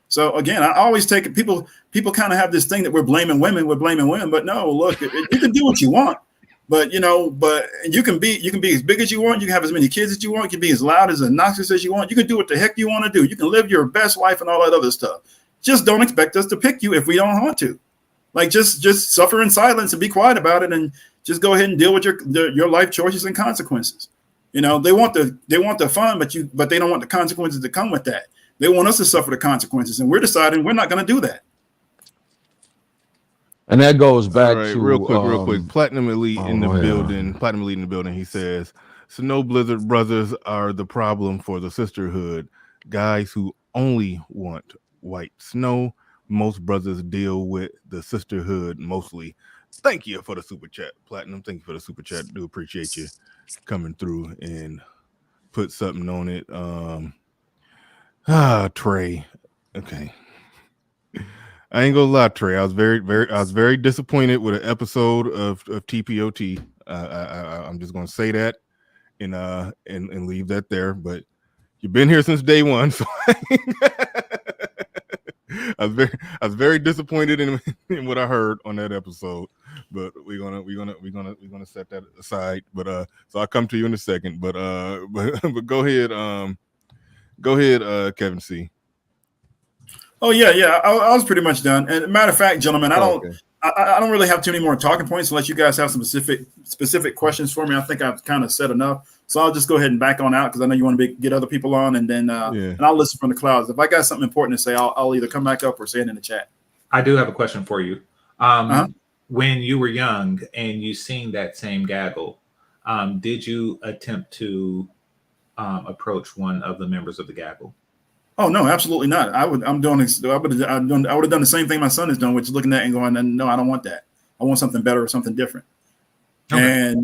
So again, I always take it. People kind of have this thing that we're blaming women, but no, look, you can do what you want, but you can be as big as you want. You can have as many kids as you want. You can be as loud, as obnoxious as you want. You can do what the heck you want to do. You can live your best life and all that other stuff. Just don't expect us to pick you if we don't want to. Like, just suffer in silence and be quiet about it, and just go ahead and deal with your life choices and consequences. They want the fun, but they don't want the consequences that come with that. They want us to suffer the consequences, and we're deciding we're not going to do that. And that goes back to real quick. Platinum Elite in the building. Platinum Elite in the building. He says, "Snow Blizzard brothers are the problem for the sisterhood. Guys who only want white snow. Most brothers deal with the sisterhood mostly." Thank you for the super chat, Platinum. Thank you for the super chat. Do appreciate you coming through and put something on it. Trey. Okay. I ain't gonna lie, Trey. I was very disappointed with an episode of TPOT. I'm just gonna say that and leave that there. But you've been here since day one, so I was very disappointed in what I heard on that episode. But we're gonna set that aside. But so I'll come to you in a second. But go ahead, Kevin C. Oh yeah. I was pretty much done. And matter of fact, gentlemen, I don't really have too many more talking points unless you guys have some specific questions for me. I think I've kind of said enough, so I'll just go ahead and back on out, because I know you want to get other people on, and then and I'll listen from the clouds. If I got something important to say, I'll either come back up or say it in the chat. I do have a question for you. When you were young and you seen that same gaggle, did you attempt to approach one of the members of the gaggle? Oh no, absolutely not. I would have done the same thing my son has done, which is looking at it and going, "No, I don't want that. I want something better or something different." Okay.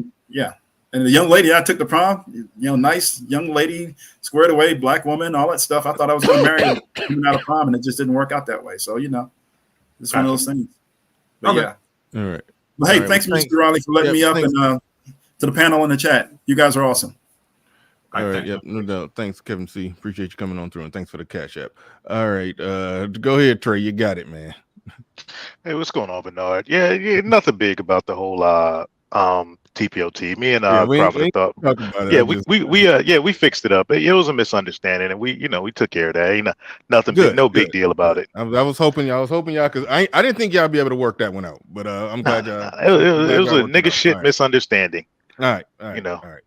And the young lady I took to prom, nice young lady, squared away, black woman, all that stuff. I thought I was going to marry her coming out of prom, and it just didn't work out that way. So it's one of those things. But all right. But hey, thanks, Mr. Raleigh, for letting me up and to the panel in the chat. You guys are awesome. All right, yep, no doubt. Thanks, Kevin C. Appreciate you coming on through, and thanks for the Cash App. All right, go ahead, Trey. You got it, man. Hey, what's going on, Bernard? Yeah, nothing big about the whole TPOT. Me and Prophet thought, we fixed it up. It was a misunderstanding, and we took care of that. Ain't nothing big, no big deal about it. I was hoping y'all, because I didn't think y'all be able to work that one out, but I'm glad y'all. It was a nigga shit misunderstanding. All right. All right.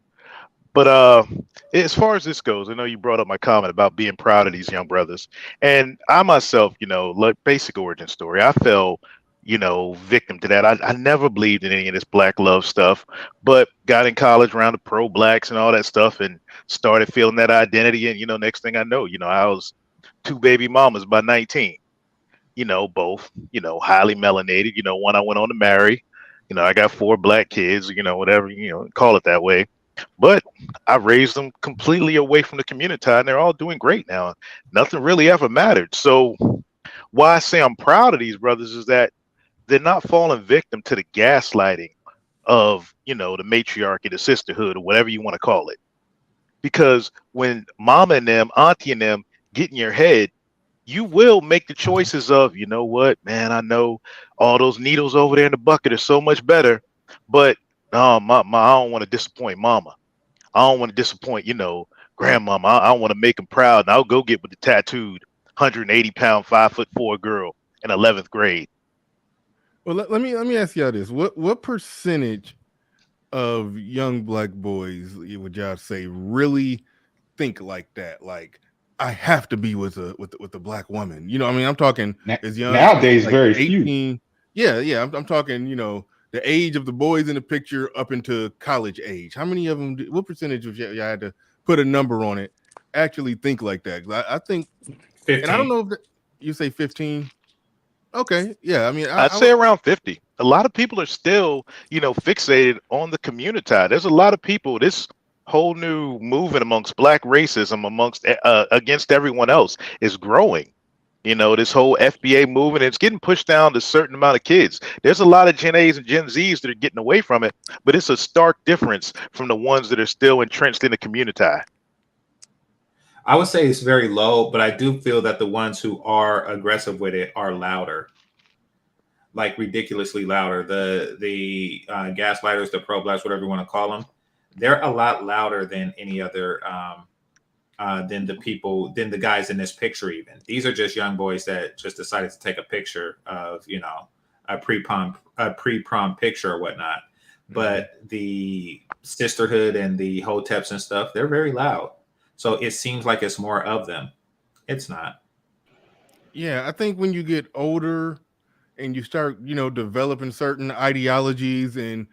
But as far as this goes, I know you brought up my comment about being proud of these young brothers, and I myself, like basic origin story, I fell, victim to that. I never believed in any of this black love stuff, but got in college around the pro-blacks and all that stuff, and started feeling that identity. And next thing I know, I was 2 baby mamas by 19. Both, highly melanated. One I went on to marry. I got 4 black kids. Whatever, call it that way. But I raised them completely away from the community, and they're all doing great now. Nothing really ever mattered. So why I say I'm proud of these brothers is that they're not falling victim to the gaslighting of, the matriarchy, the sisterhood, or whatever you want to call it. Because when mama and them, auntie and them get in your head, you will make the choices of, you know what, man, I know all those needles over there in the bucket are so much better, but I don't want to disappoint mama. I don't want to disappoint, grandmama. I want to make them proud, and I'll go get with the tattooed 180-pound, 5'4" girl in 11th grade. Well, let me ask y'all this: what percentage of young black boys would y'all say really think like that? Like, I have to be with a black woman. You know, I mean, I'm talking as young Nowadays, like very 18. few. Yeah. I'm talking, the age of the boys in the picture up into college age. How many of them? What percentage of y'all had to put a number on it? Actually think like that. I think, 15. and I don't know if you say 15. Okay, yeah. I mean, I'd I say would. around 50. A lot of people are still, fixated on the community. There's a lot of people. This whole new movement amongst black racism, amongst against everyone else, is growing. This whole FBA movement, it's getting pushed down to a certain amount of kids. There's a lot of Gen A's and Gen Z's that are getting away from it, but it's a stark difference from the ones that are still entrenched in the community. I would say it's very low, but I do feel that the ones who are aggressive with it are louder, like ridiculously louder. The gaslighters, the pro-blacks, whatever you want to call them, they're a lot louder than any other than the guys in this picture. Even these are just young boys that just decided to take a picture of a pre-prom picture or whatnot. But the sisterhood and the hoteps and stuff, they're very loud. So it seems like it's more of them. It's not. Yeah, I think when you get older and you start, developing certain ideologies and,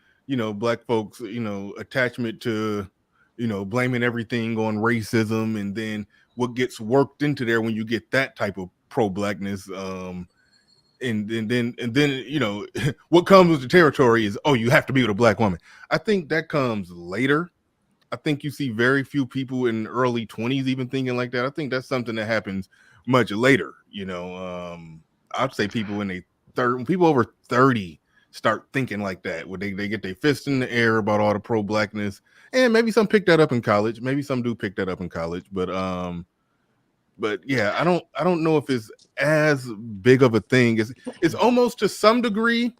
black folks, attachment to, blaming everything on racism, and then what gets worked into there when you get that type of pro-blackness, and then what comes with the territory is, oh, you have to be with a black woman. I think that comes later. I think you see very few people in early 20s even thinking like that. I think that's something that happens much later. I'd say people in people over 30 start thinking like that, where they get their fist in the air about all the pro-blackness. And maybe some pick that up in college. Maybe some do pick that up in college. But yeah, I don't know if it's as big of a thing. It's almost to some degree,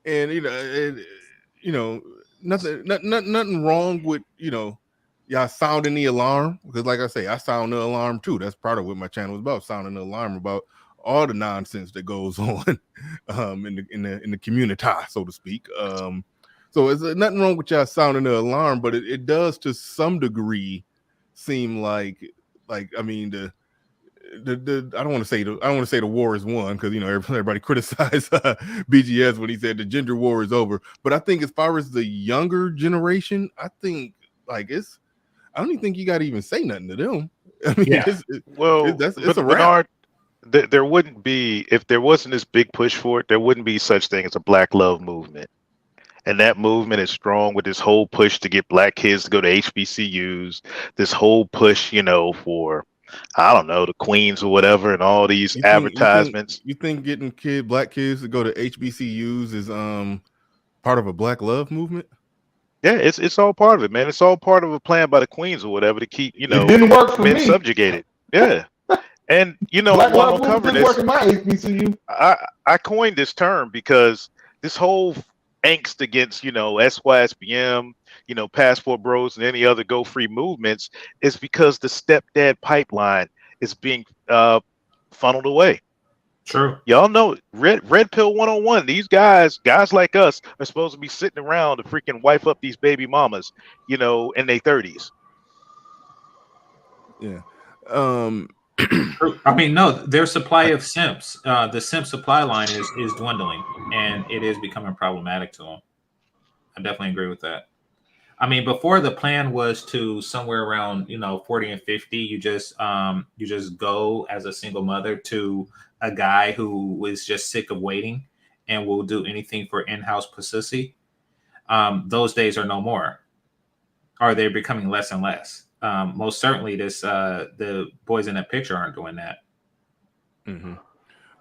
and nothing wrong with y'all sounding the alarm, because like I say, I sound the alarm too. That's part of what my channel is about, sounding the alarm about all the nonsense that goes on in the community, so to speak. So it's nothing wrong with y'all sounding the alarm, but it does to some degree seem like I mean the I don't want to say the war is won, because everybody criticized BGS when he said the gender war is over. But I think as far as the younger generation, I think I don't even think you got to even say nothing to them. I mean, Yeah. it's a wrap. Bernard, there wouldn't be, if there wasn't this big push for it, there wouldn't be such thing as a Black love movement. And that movement is strong with this whole push to get black kids to go to HBCUs, this whole push, for, I don't know, the Queens or whatever, and all these advertisements. You think getting black kids to go to HBCUs is part of a Black love movement? Yeah, it's all part of it, man. It's all part of a plan by the Queens or whatever to keep, It didn't work for men me. subjugated. Yeah. And Black while love I'm movement covering didn't work this, in my HBCU. I coined this term because this whole angst against, SYSBM, Passport Bros and any other Go Free movements is because the stepdad pipeline is being funneled away. True. Y'all know red pill 101. These guys like us are supposed to be sitting around to freaking wife up these baby mamas, in their 30s. Yeah. I mean, no, their supply of simps, the simp supply line is dwindling, and it is becoming problematic to them. I definitely agree with that. I mean, before the plan was to somewhere around 40 and 50, you just go as a single mother to a guy who was just sick of waiting and will do anything for in-house pussy. Those days are no more, or they're becoming less and less. Most certainly, the boys in that picture aren't doing that. Mm-hmm.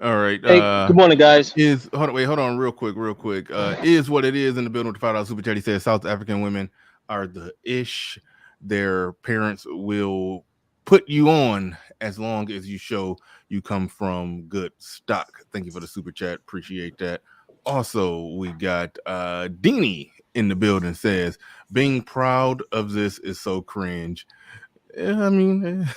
All right. Hey, good morning, guys. Hold on, real quick. Is what it is in the building with the $5 super chat. He says South African women are the ish. Their parents will put you on as long as you show you come from good stock. Thank you for the super chat. Appreciate that. Also, we got Deanie in the building, says being proud of this is so cringe. I mean,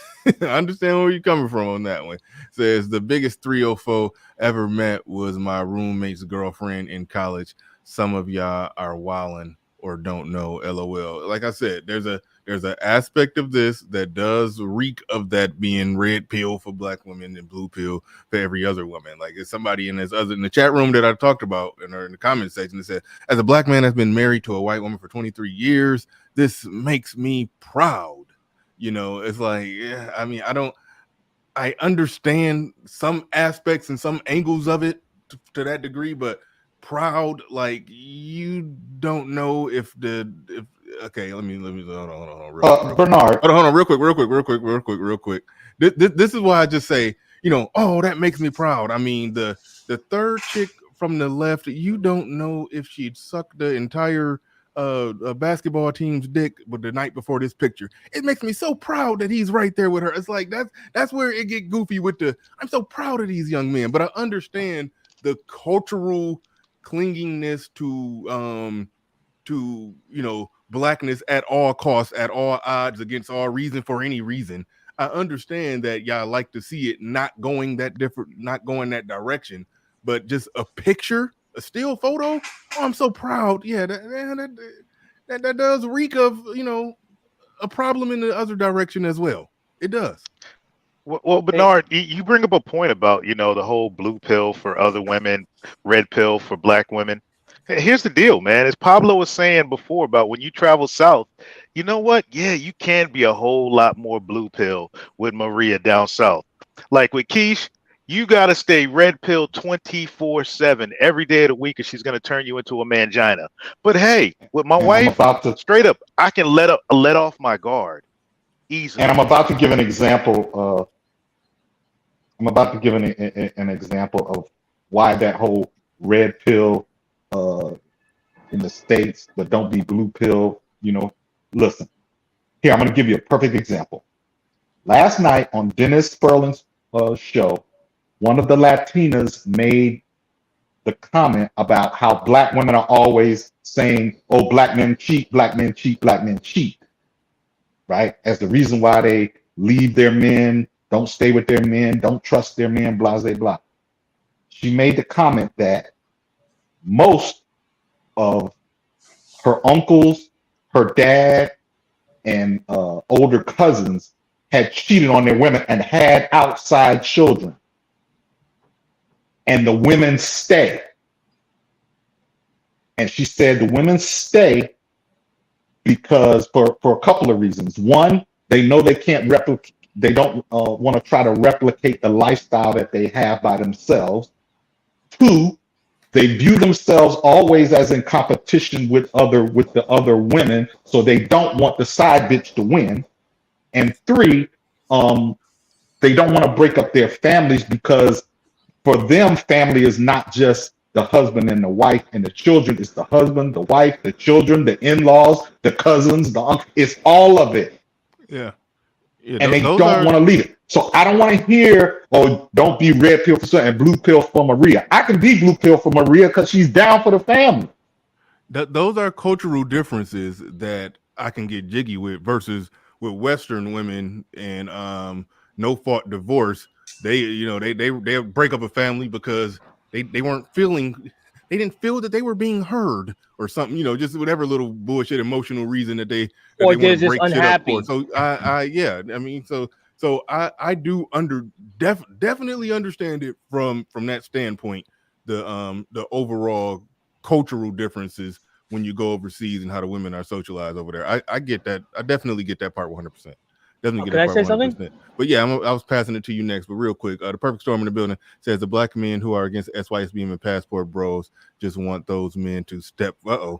I understand where you're coming from on that one. Says the biggest 304 ever met was my roommate's girlfriend in college. Some of y'all are wildin' or don't know. LOL. Like I said, there's a there's an aspect of this that does reek of that being red pill for black women and blue pill for every other woman. Like it's somebody in the chat room that I talked about in the comment section that said, as a black man that's been married to a white woman for 23 years, this makes me proud. You know, it's like, yeah, I mean, I understand some aspects and some angles of it to that degree, but proud, like you don't know if okay, let me hold on Bernard. Hold on, real quick. This is why I just say, you know, oh, that makes me proud. I mean, the third chick from the left, you don't know if she'd sucked the entire basketball team's dick but the night before this picture. It makes me so proud that he's right there with her. It's like that's where it get goofy with I'm so proud of these young men, but I understand the cultural clinginess to you know, blackness at all costs, at all odds, against all reason, for any reason. I understand that y'all like to see it not going that direction, but just a picture, a still photo. Oh, I'm so proud. Yeah, that does reek of, you know, a problem in the other direction as well. It does. Well, Bernard, you bring up a point about, you know, the whole blue pill for other women, red pill for black women. Here's the deal, man. As Pablo was saying before about when you travel south, you know what? Yeah, you can be a whole lot more blue pill with Maria down south. Like with Keish, you got to stay red pill 24/7 every day of the week, or she's going to turn you into a mangina. But hey, with my wife, straight up, I can let off my guard easily. And I'm about to give an example. I'm about to give an example of why that whole red pill in the States, but don't be blue pill. You know, listen. Here, I'm going to give you a perfect example. Last night on Dennis Sperlin's show, one of the Latinas made the comment about how black women are always saying, "Oh, black men cheat, black men cheat, black men cheat," right? As the reason why they leave their men, don't stay with their men, don't trust their men, blah, blah, blah. She made the comment that most of her uncles, her dad, and older cousins had cheated on their women and had outside children. And the women stay. And she said the women stay because for a couple of reasons. One, they know they can't replicate, they don't want to try to replicate the lifestyle that they have by themselves. Two, they view themselves always as in competition with the other women, so they don't want the side bitch to win. And three, they don't want to break up their families because for them, family is not just the husband and the wife and the children. It's the husband, the wife, the children, the in-laws, the cousins, it's all of it. Yeah. And they don't want to leave it. So I don't want to hear, oh, don't be red pill for something and blue pill for Maria. I can be blue pill for Maria because she's down for the family. Those are cultural differences that I can get jiggy with versus with Western women and no fault divorce. They break up a family because they didn't feel that they were being heard or something, you know, just whatever little bullshit emotional reason that they or they're just unhappy. So I do definitely understand it from that standpoint, the overall cultural differences when you go overseas and how the women are socialized over there. I get that. I definitely get that part 100%. Definitely Can I say something? But yeah, I was passing it to you next. But real quick, the Perfect Storm in the building says the black men who are against SYSBM and passport bros just want those men to stepfather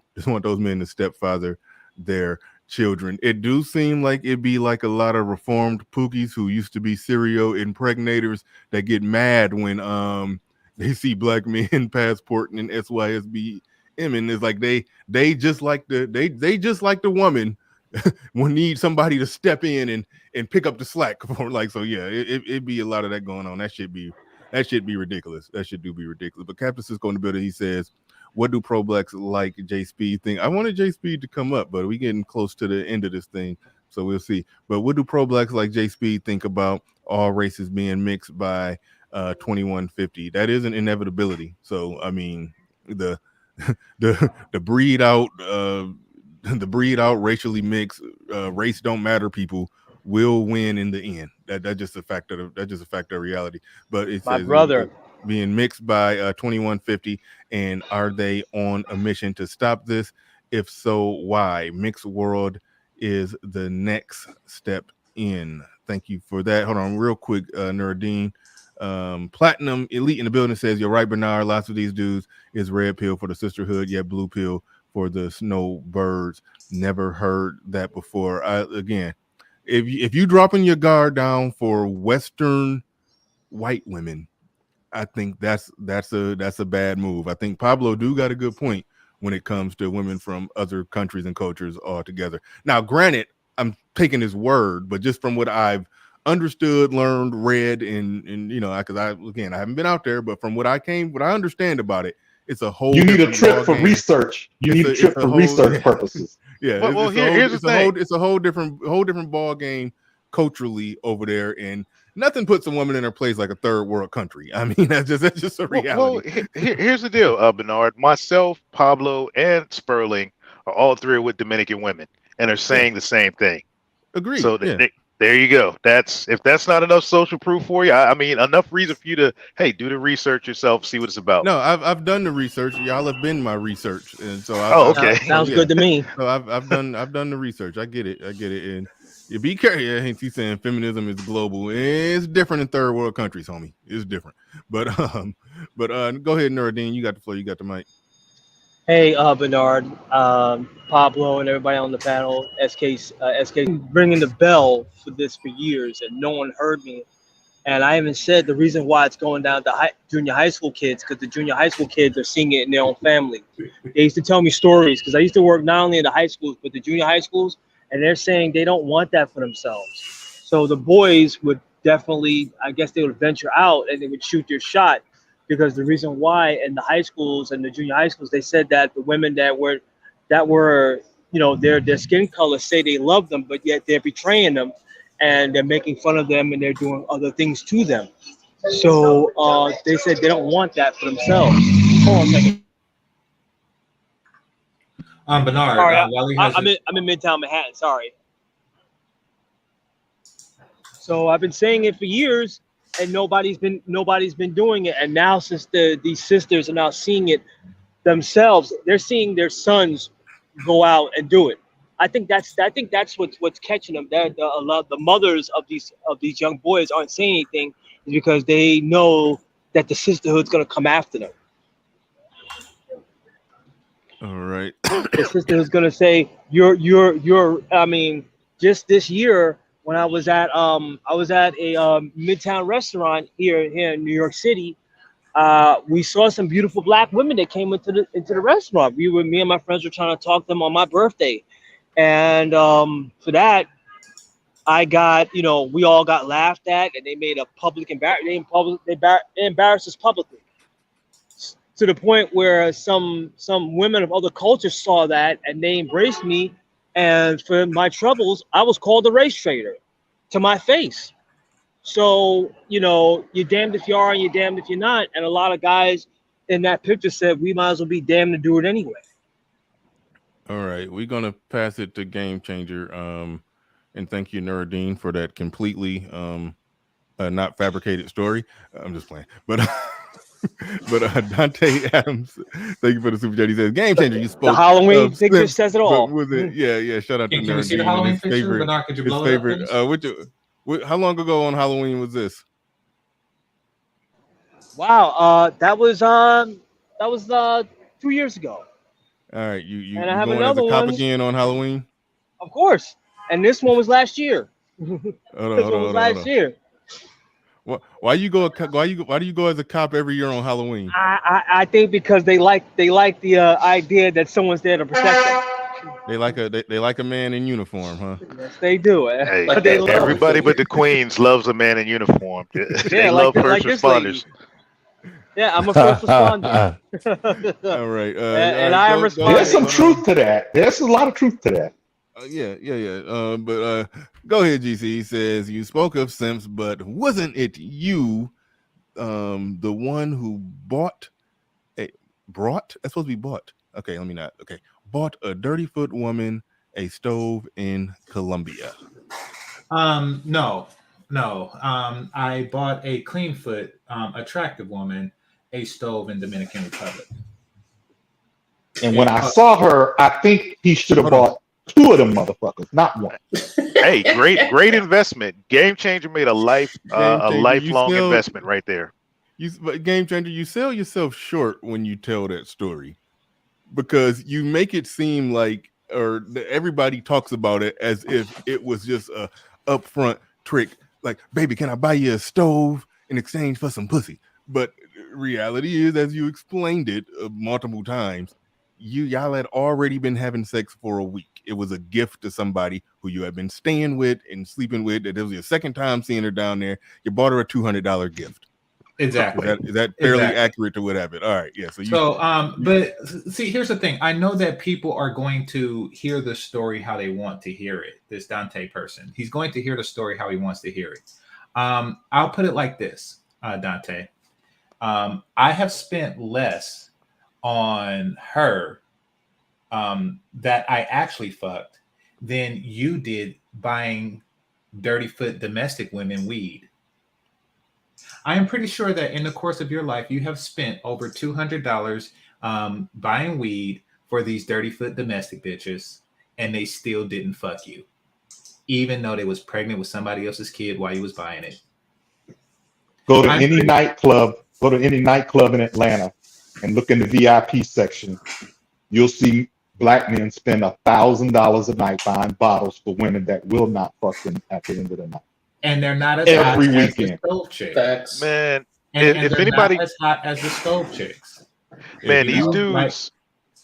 their children. It do seem like it'd be like a lot of reformed pookies who used to be serial impregnators that get mad when they see black men passporting and SYSBM, and it's like they just like the woman will need somebody to step in and pick up the slack for, like, so yeah, it'd be a lot of that going on. That should be ridiculous. That should be ridiculous. But Captain Cisco in the building, he says, what do pro-blacks like J Speed think? I wanted J Speed to come up, but we getting close to the end of this thing, so we'll see. But what do pro-blacks like J Speed think about all races being mixed by 2150? That is an inevitability. So I mean, the breed out the breed out, racially mixed, race don't matter people will win in the end. That's just a fact of reality. But it My says brother. being mixed by 2150, and are they on a mission to stop this? If so, why? Mixed world is the next step in. Thank you for that. Hold on real quick, Nuruddin. Platinum Elite in the building says, you're right, Bernard. Lots of these dudes is red pill for the sisterhood, yet blue pill for the snowbirds. Never heard that before. Again, if you dropping your guard down for Western white women, I think that's a bad move. I think Pablo do got a good point when it comes to women from other countries and cultures altogether. Now, granted, I'm taking his word, but just from what I've understood, learned, read, and you know, because I haven't been out there, but from what I understand about it, it's a whole. You need a trip for research. You need a trip for research purposes. Yeah. Well, here's the thing. It's a whole different ball game culturally over there, and nothing puts a woman in her place like a third world country. I mean, that's just a reality. Well, here's the deal, Bernard. Myself, Pablo, and Sperling are all three with Dominican women, and are saying the same thing. Agreed. So there you go. If that's not enough social proof for you, I mean, enough reason for you to do the research yourself, see what it's about. No, I've done the research. Y'all have been my research, and so okay, sounds good to me. So I've done the research. I get it, and you be careful. I hate you saying feminism is global. It's different in third world countries, homie. It's different. But go ahead, Nuruddin. You got the floor. You got the mic. Hey, Bernard, Pablo, and everybody on the panel. SK, ringing the bell for this for years, and no one heard me. And I even said the reason why it's going down to junior high school kids, because the junior high school kids are seeing it in their own family. They used to tell me stories, because I used to work not only in the high schools, but the junior high schools, and they're saying they don't want that for themselves. So the boys would definitely, I guess they would venture out and they would shoot their shot, because the reason why in the high schools and the junior high schools, they said that the women that were, you know, their skin color say they love them, but yet they're betraying them and they're making fun of them and they're doing other things to them. So they said they don't want that for themselves. Hold on a second. Bernard, sorry, I'm in Midtown Manhattan. Sorry. So I've been saying it for years, and nobody's been doing it. And now, since these sisters are now seeing it themselves, they're seeing their sons go out and do it. I think that's what's catching them. That a lot of the mothers of these young boys aren't saying anything, is because they know that the sisterhood's gonna come after them. All right. The sisterhood's gonna say you're. I mean, just this year when I was at a Midtown restaurant here in New York City, we saw some beautiful black women that came into the restaurant. Me and my friends were trying to talk to them on my birthday, and for that, I got, we all got laughed at, and they made a public embarrassment. They embarrassed us publicly, to the point where some women of other cultures saw that and they embraced me. And for my troubles, I was called a race traitor to my face. So, you're damned if you are and you're damned if you're not. And a lot of guys in that picture said, we might as well be damned to do it anyway. All right. We're going to pass it to Game Changer. And thank you, Nuruddin, for that completely not fabricated story. I'm just playing. But Dante Adams, thank you for the super chat. He says, Game Changer, you spoke. The Halloween picture says it all. Was it? Yeah. Shout out to Nuruddin. Can we see the Halloween picture? Bernard, could you blow it up, how long ago on Halloween was this? Wow, that was 2 years ago. All right, you and I have going another as a cop one again on Halloween? Of course, and this one was last year. Last year. Why do you go as a cop every year on Halloween? I think because they like the idea that someone's there to protect them. They like a man in uniform, huh? Yes, they do. Hey, but they everybody but the queens loves a man in uniform. They love first responders. Yeah, I'm a first responder. All right. And I am responding. There's some truth to that. There's a lot of truth to that. Yeah. But go ahead, GC. He says, you spoke of simps, but wasn't it you, the one who brought? That's supposed to be bought. Okay, let me not. Okay. bought a dirty foot woman a stove in Colombia? No. I bought a clean foot, attractive woman a stove in Dominican Republic. And when I saw her, I think he should have bought two of them motherfuckers, not one. Hey, great investment. Game Changer made a lifelong investment right there. Game Changer, you sell yourself short when you tell that story, because you make it seem like, or everybody talks about it as if it was just a upfront trick, like, baby, can I buy you a stove in exchange for some pussy? But reality is, as you explained it multiple times, y'all had already been having sex for a week. It was a gift to somebody who you had been staying with and sleeping with. That it was your second time seeing her down there. You bought her a $200 gift. Exactly. Is that fairly accurate to what happened? All right. Yeah. But see, here's the thing. I know that people are going to hear the story how they want to hear it. This Dante person, he's going to hear the story how he wants to hear it. I'll put it like this, Dante. I have spent less on her that I actually fucked than you did buying dirty foot domestic women weed. I am pretty sure that in the course of your life, you have spent over $200 buying weed for these dirty foot domestic bitches, and they still didn't fuck you, even though they was pregnant with somebody else's kid while you was buying it. Go to any nightclub in Atlanta and look in the VIP section. You'll see black men spend $1,000 a night buying bottles for women that will not fuck them at the end of the night. And they're not as every hot weekend. as the stove chicks. Facts. Man, and if they're anybody not as hot as the stove chicks. Man, these dudes.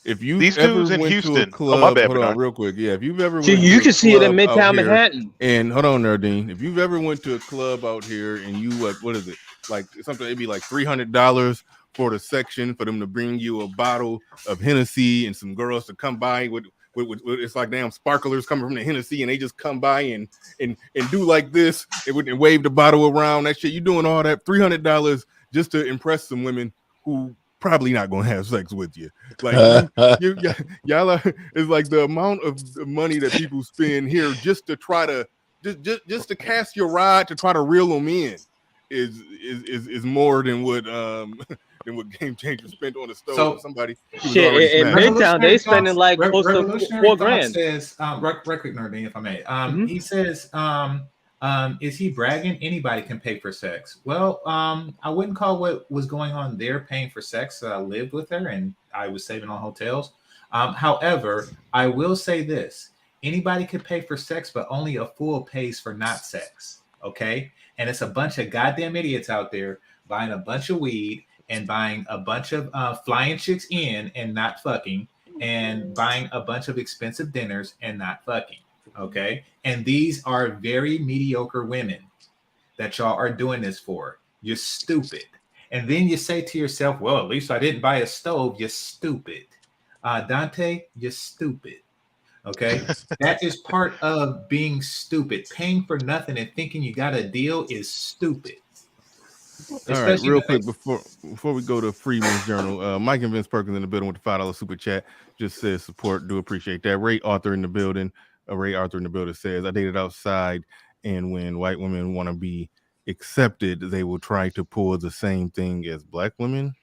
If you these ever dudes in went Houston, to a club, my bad, hold Bernard. on, real quick. Yeah, if you've ever See, went you to can a see it in club out Midtown here, Manhattan. And hold on, Nardine. If you've ever went to a club out here and you what is it, like something? It'd be like $300 for the section for them to bring you a bottle of Hennessy and some girls to come by with it's like damn sparklers coming from the Hennessy, and they just come by and do like this and wave the bottle around. That shit, you doing all that $300 just to impress some women who probably not gonna have sex with you. Like y'all are, it's like the amount of money that people spend here just to try to just to cast your rod to try to reel them in is more than what Game Changer spent on the stove. So somebody shit in Midtown, they spending like close to $4,000. Says record Nardine, if I may. He says is he bragging? Anybody can pay for sex. Well, I wouldn't call what was going on there paying for sex. I lived with her and I was saving on hotels. However, I will say this: anybody could pay for sex, but only a fool pays for not sex. Okay, and it's a bunch of goddamn idiots out there buying a bunch of weed and buying a bunch of flying chicks in and not fucking, and buying a bunch of expensive dinners and not fucking. Okay, and these are very mediocre women that y'all are doing this for. You're stupid. And then you say to yourself, well, at least I didn't buy a stove. You're stupid. Dante, you're stupid. Okay, that is part of being stupid. Paying for nothing and thinking you got a deal is stupid. All right, real quick before we go to Freeman's Journal, Mike and Vince Perkins in the building with the $5 super chat just says support. Do appreciate that. Ray Arthur in the building. Ray Arthur in the building says, I dated outside, and when white women want to be accepted, they will try to pull the same thing as black women.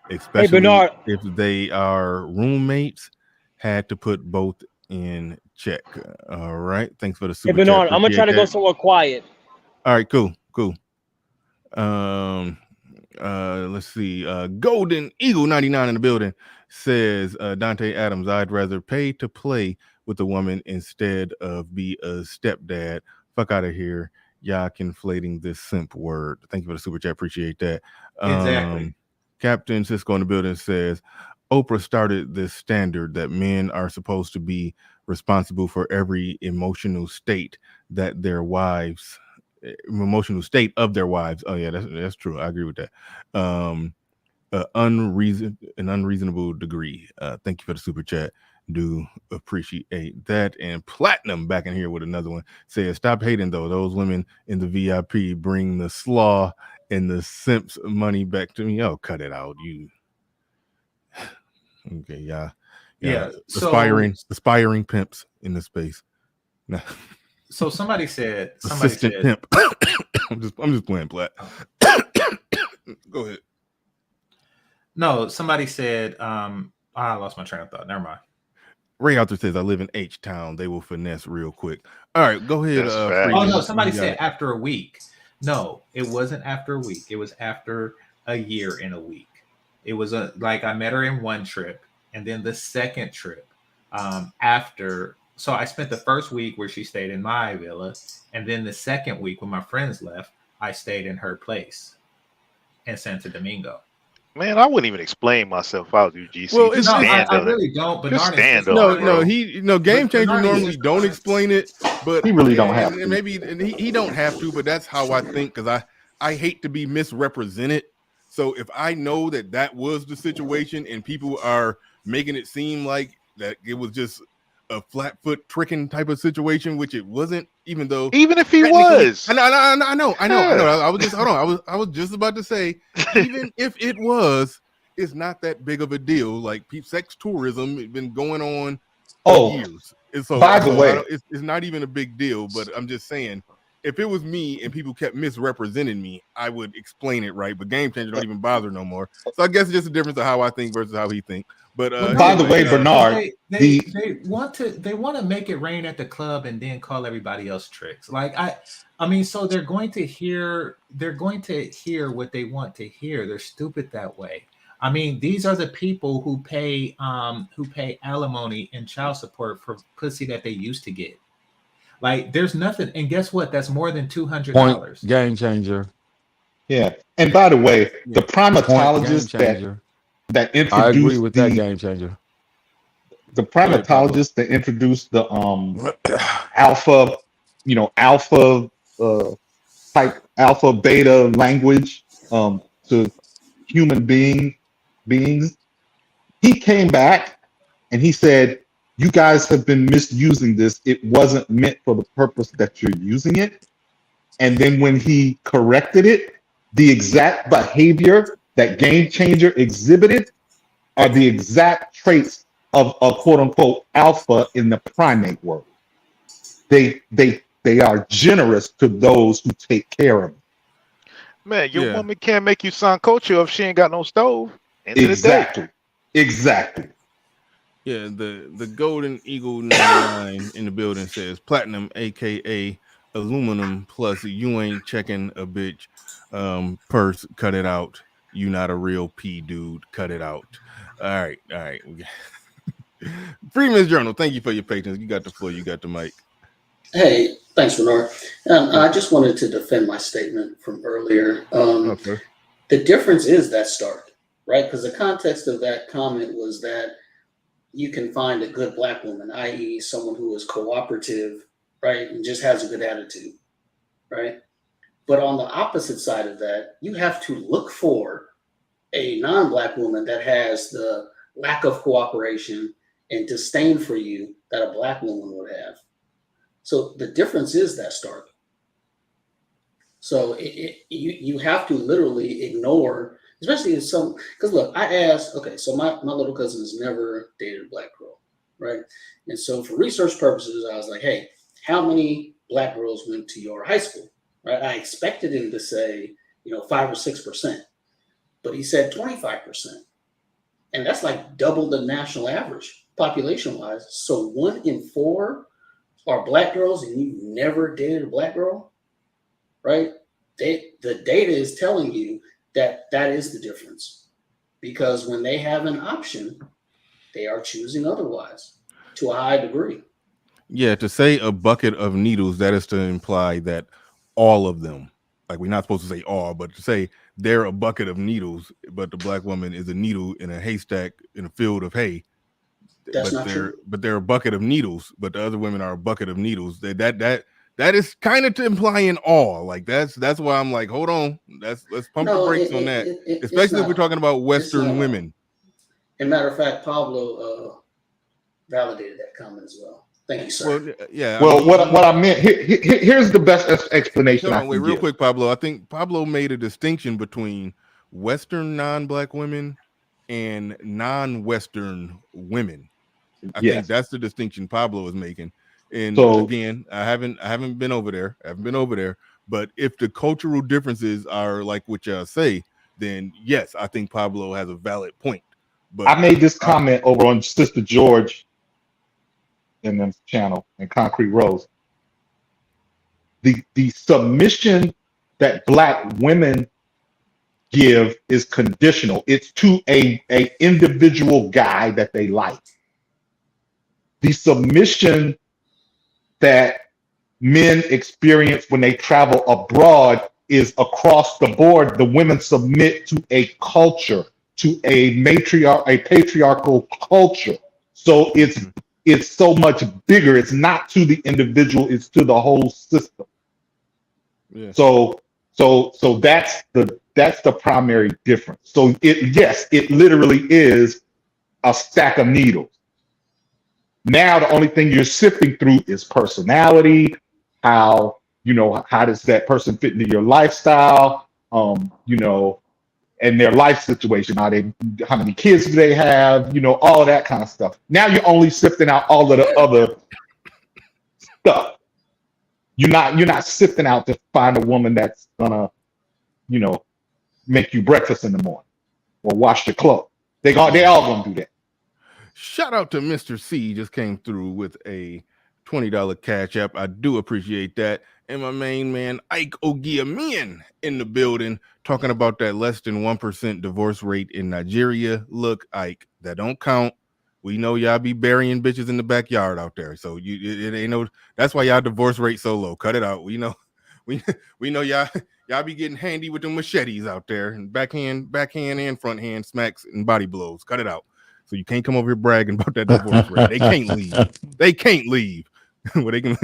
Especially if they are roommates, had to put both in check. All right. Thanks for the super chat. I'm gonna try to go somewhere quiet. All right, cool. Let's see. Golden Eagle 99 in the building says, Dante Adams, I'd rather pay to play with a woman instead of be a stepdad. Fuck out of here. Y'all conflating this simp word. Thank you for the super chat. Appreciate that. Exactly. Captain Cisco in the building says, Oprah started this standard that men are supposed to be responsible for every emotional state of their wives. Oh yeah, that's true. I agree with that. An unreasonable degree. Thank you for the super chat. Do appreciate that. And Platinum back in here with another one says, stop hating though. Those women in the VIP bring the slaw and the simps money back to me. Oh, cut it out, you. Okay, Yeah. Aspiring pimps in the space. So somebody said assistant pimp. I'm just playing Black. Go ahead. No, somebody said, I lost my train of thought. Never mind. Ray Arthur says, I live in H-Town. They will finesse real quick. All right, go ahead. Oh, no, somebody said after a week. No, it wasn't after a week. It was after a year and a week. It was like I met her in one trip, and then the second trip after. So I spent the first week where she stayed in my villa, and then the second week when my friends left, I stayed in her place in Santo Domingo. Man, I wouldn't even explain myself out, UGC. Well, I really don't. But Game Changer normally don't explain it, but he really don't have to. And maybe he don't have to, but that's how I think, because I hate to be misrepresented. So if I know that was the situation and people are making it seem like that it was just a flat foot tricking type of situation, which it wasn't, even if he was. I know. I was just I was just about to say, even if it was, it's not that big of a deal. Like sex tourism has been going on for years. And so, by the way, it's not even a big deal. But I'm just saying, if it was me and people kept misrepresenting me, I would explain it right. But Game Changer don't even bother no more. So I guess it's just a difference of how I think versus how he thinks. But by the way, Bernard, they want to make it rain at the club and then call everybody else tricks. Like I mean, so they're going to hear what they want to hear. They're stupid that way. I mean, these are the people who pay alimony and child support for pussy that they used to get. Like, there's nothing, and guess what? That's more than $200. Game Changer. Yeah, and by the way, the primatologist that introduced I agree with that Game Changer. The primatologist that introduced the alpha type alpha beta language to human beings. He came back and he said, "You guys have been misusing this. It wasn't meant for the purpose that you're using it." And then when he corrected it, the exact behavior that Game Changer exhibited are the exact traits of a quote unquote alpha in the primate world. They are generous to those who take care of them. Man, your woman can't make you sound culture if she ain't got no stove. Exactly. Yeah, the Golden Eagle 99 in the building says platinum, aka aluminum plus. You ain't checking a bitch purse. Cut it out. You not a real P dude. Cut it out. All right. Freeman's Journal. Thank you for your patience. You got the floor. You got the mic. Hey, thanks, Bernard. I just wanted to defend my statement from earlier. Okay. The difference is that stark, right? Because the context of that comment was that you can find a good Black woman, i.e., someone who is cooperative, right, and just has a good attitude, right? But on the opposite side of that, you have to look for a non-Black woman that has the lack of cooperation and disdain for you that a Black woman would have. So the difference is that stark. So you have to literally ignore, especially if because look, I asked, okay, so my little cousin has never dated a Black girl, right? And so for research purposes, I was like, hey, how many Black girls went to your high school, right? I expected him to say, 5 or 6%, but he said 25%. And that's like double the national average population-wise. So 1 in 4 are Black girls and you've never dated a Black girl, right? The data is telling you that is the difference, because when they have an option, they are choosing otherwise to a high degree. Yeah, to say a bucket of needles, that is to imply that all of them, like we're not supposed to say all, but to say they're a bucket of needles, but the Black woman is a needle in a haystack in a field of hay. That's not true. But they're a bucket of needles, but the other women are a bucket of needles. That is kind of implying all. Like that's why I'm like, hold on, let's pump the brakes on that, especially if we're talking about Western women. And matter of fact, Pablo validated that comment as well. Thank you, sir. Well, yeah. Well, what I meant here's the best explanation. Wait, real quick, Pablo. I think Pablo made a distinction between Western non-Black women and non-Western women. I Yes. think that's the distinction Pablo is making. And So again, I haven't been over there. But if the cultural differences are like what y'all say, then yes, I think Pablo has a valid point. But I made this comment over on Sister George in the channel in Concrete Rose. The submission that Black women give is conditional. It's to a individual guy that they like. The submission that men experience when they travel abroad is across the board. The women submit to a culture, to a patriarchal culture. So it's so much bigger. It's not to the individual, it's to the whole system. yeah. So that's the primary difference. So it literally is a stack of needles. Now the only thing you're sifting through is personality, how does that person fit into your lifestyle, and their life situation. How many kids do they have, all of that kind of stuff. Now you're only sifting out all of the other stuff. You're not sifting out to find a woman that's gonna, make you breakfast in the morning or wash your clothes. They all gonna do that. Shout out to Mr. C, just came through with a $20 cash app. I do appreciate that. And my main man, Ike Ogiamian, in the building, talking about that less than 1% divorce rate in Nigeria. Look, Ike, that don't count. We know y'all be burying bitches in the backyard out there. So it ain't no, that's why y'all divorce rate so low. Cut it out. We know y'all be getting handy with the machetes out there, and backhand and front hand smacks and body blows. Cut it out. So you can't come over here bragging about that divorce rate. They can't leave. They can't leave. Well, they can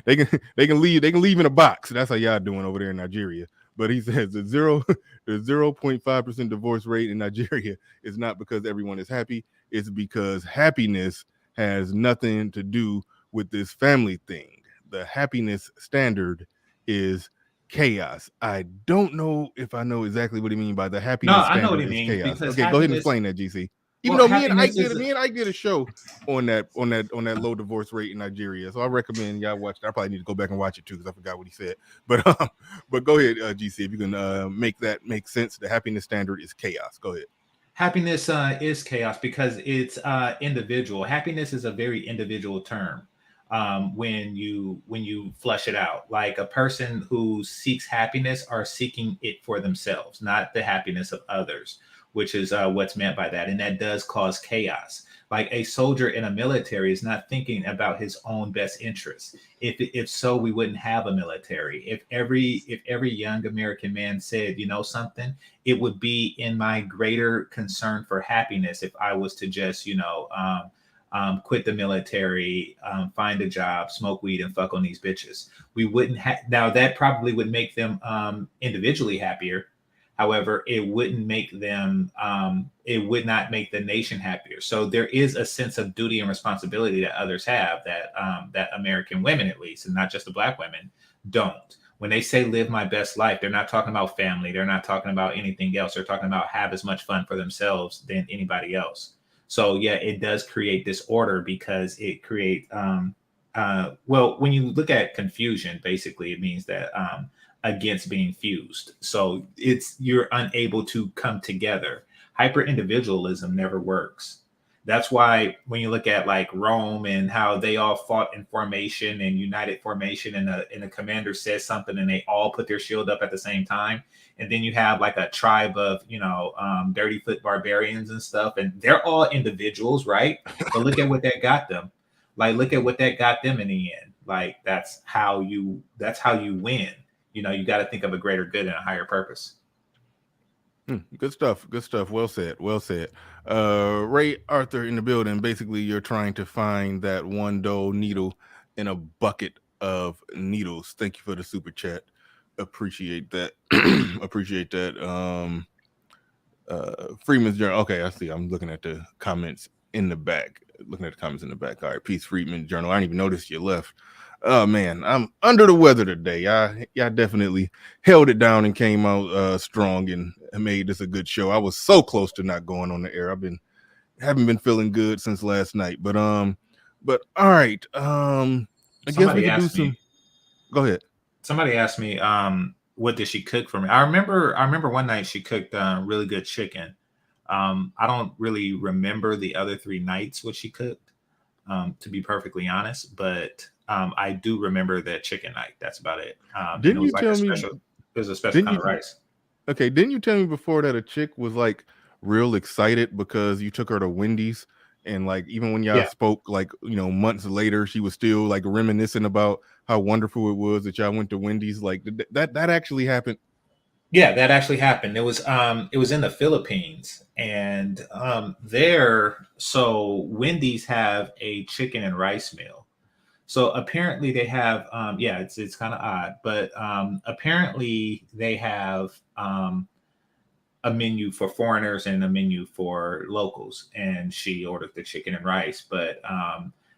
leave. They can leave in a box. That's how y'all doing over there in Nigeria. But he says the 0.5% divorce rate in Nigeria is not because everyone is happy. It's because happiness has nothing to do with this family thing. The happiness standard is chaos. I don't know if I know exactly what he means by the happiness standard. I know what he is means. Chaos. Because okay, go ahead and explain that, GC. Even though me and Ike did a show on that low divorce rate in Nigeria, so I recommend y'all watch it. I probably need to go back and watch it too because I forgot what he said. But go ahead, GC, if you can make that make sense. The happiness standard is chaos. Go ahead. Happiness is chaos because it's individual. Happiness is a very individual term. When you flesh it out, like a person who seeks happiness are seeking it for themselves, not the happiness of others, which is what's meant by that. And that does cause chaos. Like a soldier in a military is not thinking about his own best interests. If so, we wouldn't have a military. If every young American man said, something, it would be in my greater concern for happiness if I was to just, quit the military, find a job, smoke weed, and fuck on these bitches. We wouldn't have. Now that probably would make them individually happier. However, it wouldn't make them, it would not make the nation happier. So there is a sense of duty and responsibility that others have that American women, at least, and not just the Black women, don't. When they say live my best life, they're not talking about family. They're not talking about anything else. They're talking about have as much fun for themselves than anybody else. So yeah, it does create disorder because it creates, well, when you look at confusion, basically it means that, against being fused. So you're unable to come together. Hyper individualism never works. That's why when you look at like Rome and how they all fought in formation and united formation, and the commander says something and they all put their shield up at the same time. And then you have like a tribe of, dirty foot barbarians and stuff. And they're all individuals, right? But look at what that got them. Like, look at what that got them in the end. Like, that's how you win. You got to think of a greater good and a higher purpose. Good stuff. Well said. Ray Arthur in the building. Basically, you're trying to find that one dull needle in a bucket of needles. Thank you for the super chat. Appreciate that. Freeman's Journal. Okay, I see. I'm looking at the comments in the back. All right, Peace Freeman Journal. I didn't even notice you left. Oh man, I'm under the weather today. Y'all definitely held it down and came out strong and made this a good show. I was so close to not going on the air. I've been haven't been feeling good since last night. But all right. I guess we could do some. Go ahead. Somebody asked me, what did she cook for me? I remember one night she cooked really good chicken. I don't really remember the other 3 nights what she cooked, to be perfectly honest, but I do remember that chicken night. That's about it. Didn't you like tell me? it was a special kind of rice. Okay, didn't you tell me before that a chick was like real excited because you took her to Wendy's, and like even when y'all spoke like months later, she was still like reminiscing about how wonderful it was that y'all went to Wendy's. Like that actually happened. Yeah, that actually happened. It was in the Philippines, and so Wendy's have a chicken and rice meal. So apparently they have it's kind of odd, but apparently they have a menu for foreigners and a menu for locals, and she ordered the chicken and rice, but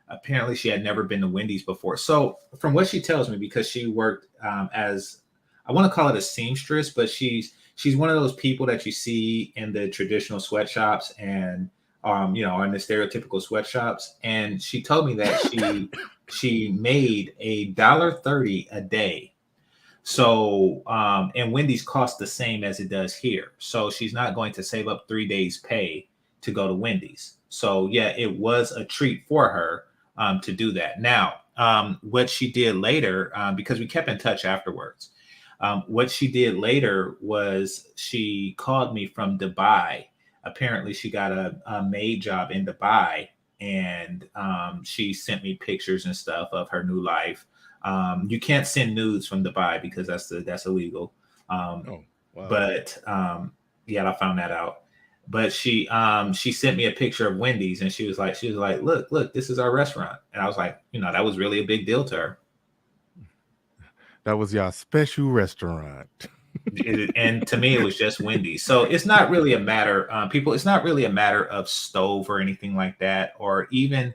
apparently she had never been to Wendy's before. So from what she tells me, because she worked as, I want to call it a seamstress, but she's one of those people that you see in the traditional sweatshops and in the stereotypical sweatshops. And she told me that she made $1.30 a day. So and Wendy's costs the same as it does here. So she's not going to save up 3 days' pay to go to Wendy's. So yeah, it was a treat for her to do that. Now, what she did later, because we kept in touch afterwards, what she did later was she called me from Dubai. Apparently she got a maid job in Dubai, and she sent me pictures and stuff of her new life. You can't send nudes from Dubai because that's illegal. Wow. But I found that out. But she sent me a picture of Wendy's, and she was like, look, this is our restaurant. And I was like, that was really a big deal to her. That was your special restaurant. And to me, it was just Wendy's. So it's not really a matter, it's not really a matter of stove or anything like that, or even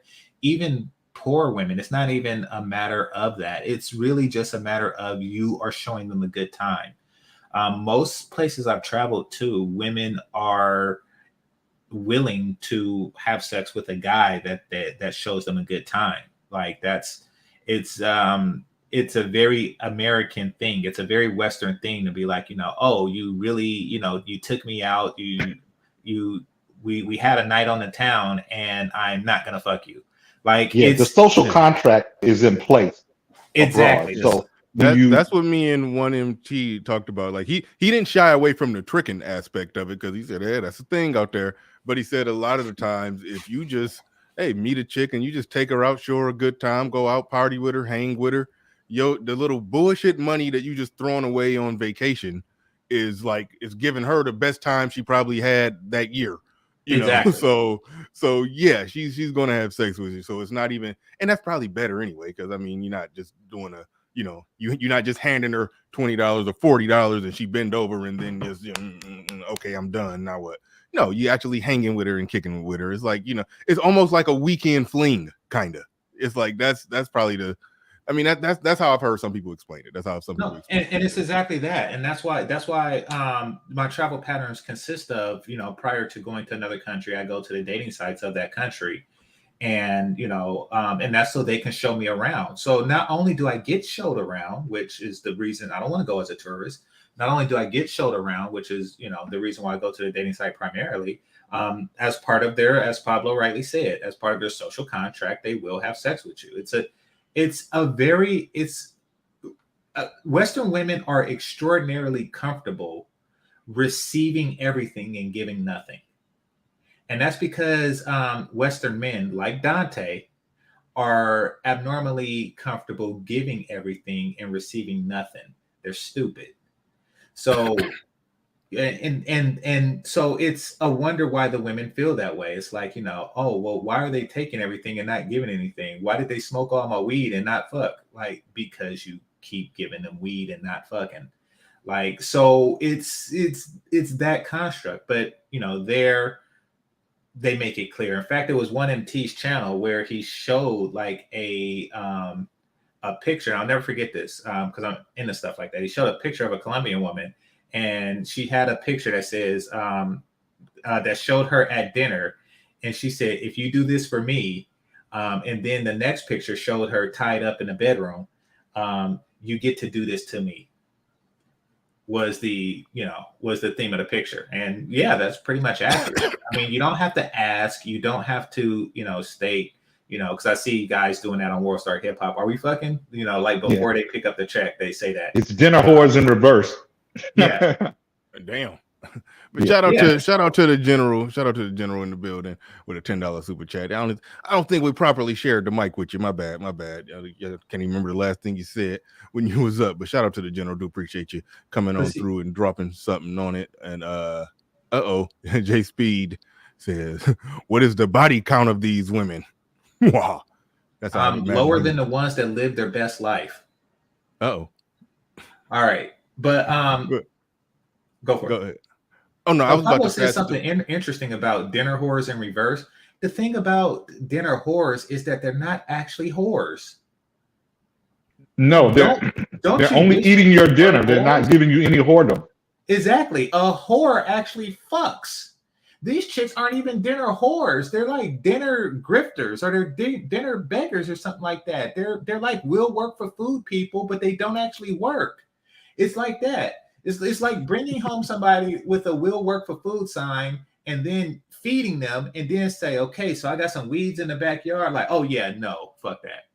poor women. It's not even a matter of that. It's really just a matter of you are showing them a good time. Most places I've traveled to, women are willing to have sex with a guy that shows them a good time. Like it's a very American thing. It's a very Western thing to be like, oh, you really, you took me out, we had a night on the town, and I'm not gonna fuck you. Like, the social contract is in place. Exactly. Abroad. So that's what me and 1MT talked about. Like he didn't shy away from the tricking aspect of it, because he said, hey, that's a thing out there. But he said a lot of the times, if you just meet a chick and you just take her out, show her a good time, go out, party with her, hang with her, the little bullshit money that you just throwing away on vacation is giving her the best time she probably had that year. Exactly. So yeah, she's gonna have sex with you. So it's not even, and that's probably better anyway, because I mean, you're not just doing you're not just handing her $20 or $40 and she bend over and then just okay, I'm done. Now what? No, you actually hanging with her and kicking with her. It's like, it's almost like a weekend fling, kind of. It's like that's probably that's how I've heard some people explain it. That's how some people explain it. And it's exactly that. And that's why my travel patterns consist of, prior to going to another country, I go to the dating sites of that country. And, and that's so they can show me around. So not only do I get showed around, which is the reason I don't want to go as a tourist, not only do I get showed around, which is, the reason why I go to the dating site primarily, as part of as Pablo rightly said, as part of their social contract, they will have sex with you. Western women are extraordinarily comfortable receiving everything and giving nothing. And that's because Western men like Dante are abnormally comfortable giving everything and receiving nothing. They're stupid. So, and so it's a wonder why the women feel that way. It's like, oh, well, why are they taking everything and not giving anything? Why did they smoke all my weed and not fuck? Like, because you keep giving them weed and not fucking. Like, so it's that construct. But, they make it clear. In fact, it was 1MT's channel where he showed like a picture. I'll never forget this because I'm into stuff like that. He showed a picture of a Colombian woman, and she had a picture that says that showed her at dinner, and she said, if you do this for me, and then the next picture showed her tied up in a bedroom, you get to do this to me. Was the theme of the picture. And yeah, that's pretty much accurate. I mean, you don't have to ask, you don't have to, state, because I see guys doing that on World Star Hip Hop. Are we fucking? Like before they pick up the check, they say that. It's Dinahores in reverse. Yeah. Damn. But shout out to the general in the building with a $10 super chat. I don't think we properly shared the mic with you. My bad. I can't even remember the last thing you said when you was up. But shout out to the general. Do appreciate you coming on through and dropping something on it. And J Speed says, "What is the body count of these women?" Wow, that's lower than the ones that live their best life. All right, but go for it. Go ahead. Oh no, I was about to say something interesting about dinner whores in reverse. The thing about dinner whores is that they're not actually whores. No, they're only eating your dinner. They're not giving you any whoredom. Exactly. A whore actually fucks. These chicks aren't even dinner whores. They're like dinner grifters, or they're dinner beggars or something like that. They're like will work for food people, but they don't actually work. It's like that. It's like bringing home somebody with a will work for food sign and then feeding them and then say, okay, so I got some weeds in the backyard. Like, oh yeah, no, fuck that.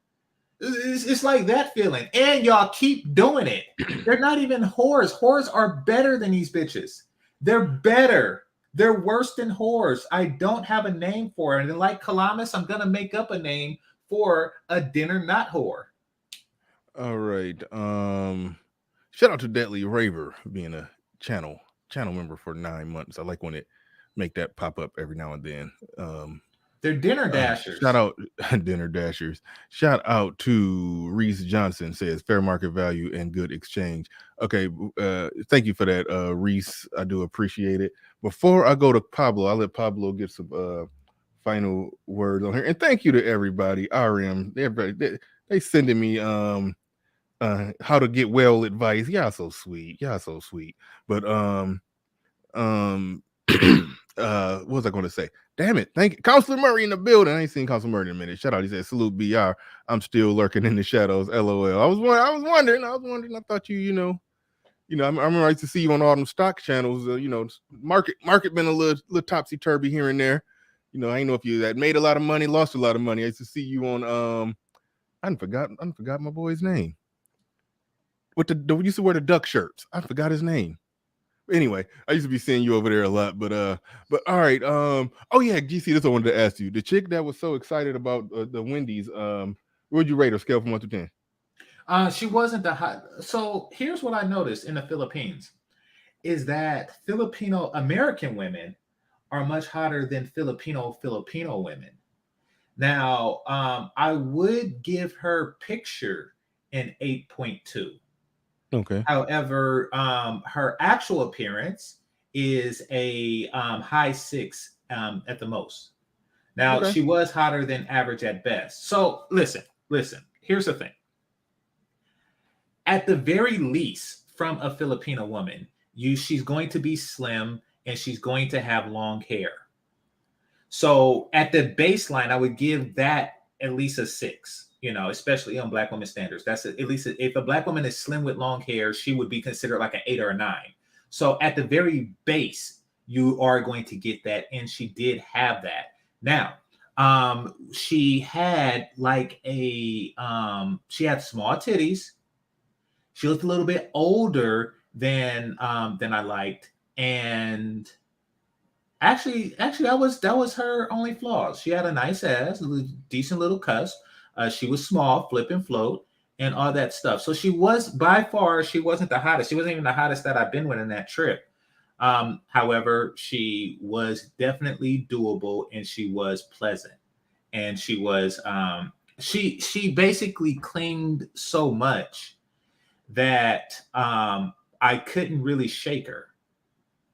It's like that feeling. And y'all keep doing it. They're not even whores. Whores are better than these bitches. They're better. They're worse than whores. I don't have a name for it. And like Calamus, I'm going to make up a name for a dinner not whore. All right. Shout out to Deadly Raver being a channel member for 9 months. I like when it make that pop up every now and then. They're dinner dashers. Shout out dinner dashers. Shout out to Reese Johnson, says fair market value and good exchange. Okay, thank you for that, Reese. I do appreciate it. Before I go to Pablo, I'll let Pablo get some final words on here. And thank you to everybody. RM, everybody, they sending me how to get well advice. Y'all so sweet. But what was I going to say? Damn it. Thank you. Counselor Murray in the building. I ain't seen Counselor Murray in a minute. Shout out. He said, salute BR. I'm still lurking in the shadows. LOL. I was wondering. I thought I'm right to see you on all them stock channels. Market been a little topsy-turvy here and there. I ain't know if you had made a lot of money, lost a lot of money. I used to see you on I forgot my boy's name. With the used to wear the duck shirts. I forgot his name. Anyway, I used to be seeing you over there a lot, but all right. Oh yeah, GC, this I wanted to ask you. The chick that was so excited about the Wendy's, what would you rate her scale from 1 to 10? She wasn't the hot. So here's what I noticed in the Philippines is that Filipino American women are much hotter than Filipino women. Now, I would give her picture an 8.2. Okay. However, her actual appearance is a high 6 at the most. Now, She was hotter than average at best. So listen, here's the thing. At the very least, from a Filipino woman, she's going to be slim and she's going to have long hair. So at the baseline, I would give that at least a 6. Especially on Black women standards. That's at least if a Black woman is slim with long hair, she would be considered like an 8 or a 9. So at the very base, you are going to get that, and she did have that. Now, she had she had small titties. She looked a little bit older than I liked, and actually that was her only flaws. She had a nice ass, a decent little cusp. She was small, flip and float, and all that stuff. So she was, by far, she wasn't the hottest. She wasn't even the hottest that I've been with in that trip. However, she was definitely doable, and she was pleasant. And she was, she basically cleaned so much that I couldn't really shake her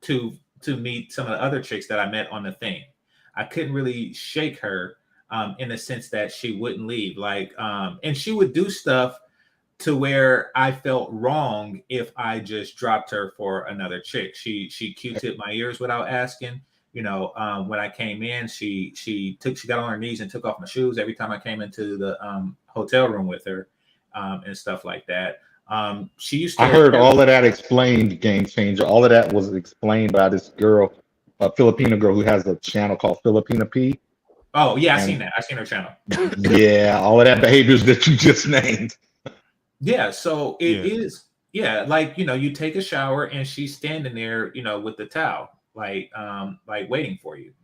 to meet some of the other chicks that I met on the thing. I couldn't really shake her. In the sense that she wouldn't leave, and she would do stuff to where I felt wrong if I just dropped her for another chick. She Q-tipped my ears without asking. When I came in, she got on her knees and took off my shoes every time I came into the hotel room with her, and stuff like that. She used to. I heard all of that explained, Game Changer. All of that was explained by this girl, a Filipino girl who has a channel called Filipina P. Oh yeah, I seen that. I seen her channel. Yeah, all of that behaviors that you just named. Yeah, so it is. Yeah, like you take a shower and she's standing there, with the towel, like waiting for you.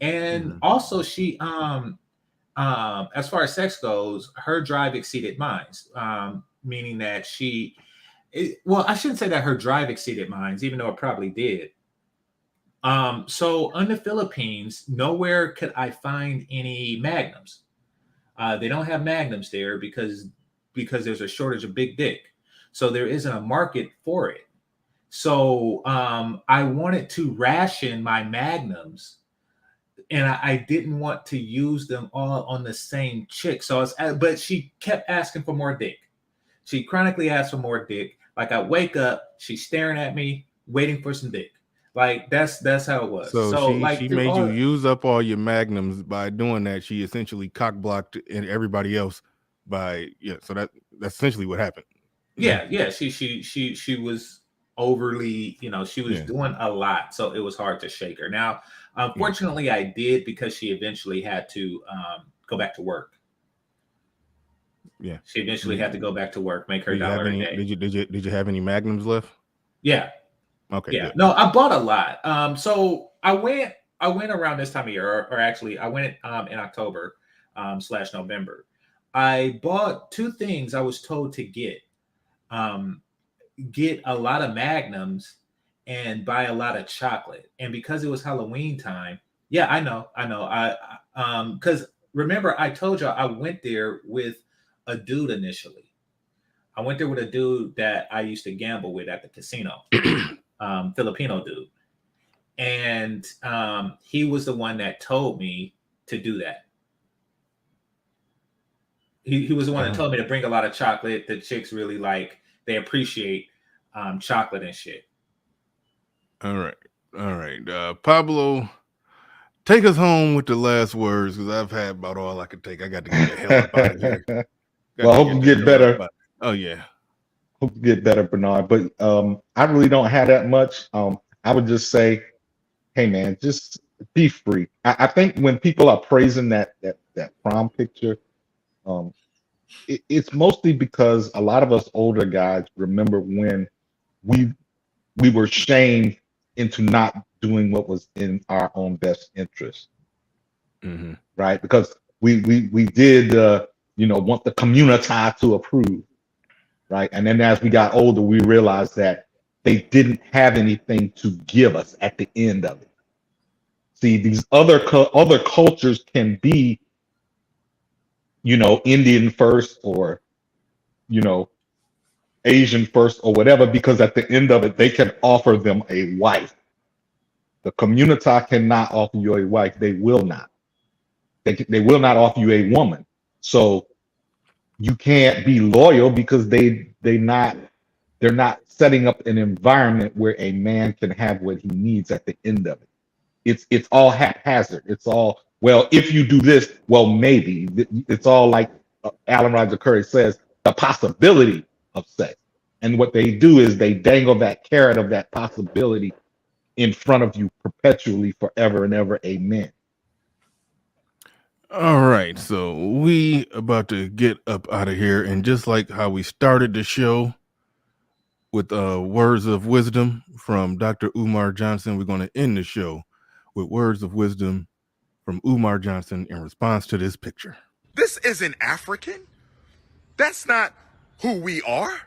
And also she as far as sex goes, her drive exceeded mine. Meaning that I shouldn't say that her drive exceeded mine, even though it probably did. So in the Philippines, nowhere could I find any magnums. They don't have magnums there because there's a shortage of big dick. So there isn't a market for it. So I wanted to ration my magnums, and I didn't want to use them all on the same chick. But she kept asking for more dick. She chronically asked for more dick. Like I wake up, she's staring at me, waiting for some dick. Like that's how it was. So she made you use up all your magnums. By doing that, she essentially cock blocked and everybody else by So that's essentially what happened. Yeah. She was overly, she was doing a lot, so it was hard to shake her. Now, unfortunately, I did, because she eventually had to go back to work. Yeah, she eventually had to go back to work, make her $1 a day. Did you have any magnums left? Yeah. Okay. Yeah. Good. No, I bought a lot. So I went around this time of year, or actually, I went in October / November. I bought 2 things I was told to get. Get a lot of magnums and buy a lot of chocolate. And because it was Halloween time, I know. Because remember, I told y'all I went there with a dude initially. I went there with a dude that I used to gamble with at the casino, Filipino dude. And he was the one that told me to do that. He was the one that told me to bring a lot of chocolate. The chicks really they appreciate chocolate and shit. All right. Pablo, take us home with the last words, because I've had about all I could take. I got to get the hell up out of here. Well, I hope you get better. Oh yeah. Hope you get better, Bernard. But I really don't have that much. I would just say, hey man, just be free. I think when people are praising that prom picture, it's mostly because a lot of us older guys remember when we were shamed into not doing what was in our own best interest, right? Because we did want the community to approve, right? And then as we got older, we realized that they didn't have anything to give us at the end of it. See, these other cultures can be, Indian first, or, Asian first, or whatever, because at the end of it, they can offer them a wife. The community cannot offer you a wife. They will not. They will not offer you a woman. So you can't be loyal, because they're not setting up an environment where a man can have what he needs at the end of it. It's all haphazard. It's all, well, if you do this, well, maybe. It's all like Alan Roger Curry says, the possibility of sex. And what they do is they dangle that carrot of that possibility in front of you perpetually, forever and ever. Amen. All right, so we about to get up out of here, and just like how we started the show with words of wisdom from Dr. Umar Johnson, we're going to end the show with words of wisdom from Umar Johnson in response to this picture. This isn't African. That's not who we are.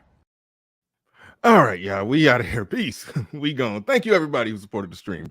All right, y'all, we out of here. Peace. We gone. Thank you, everybody who supported the stream.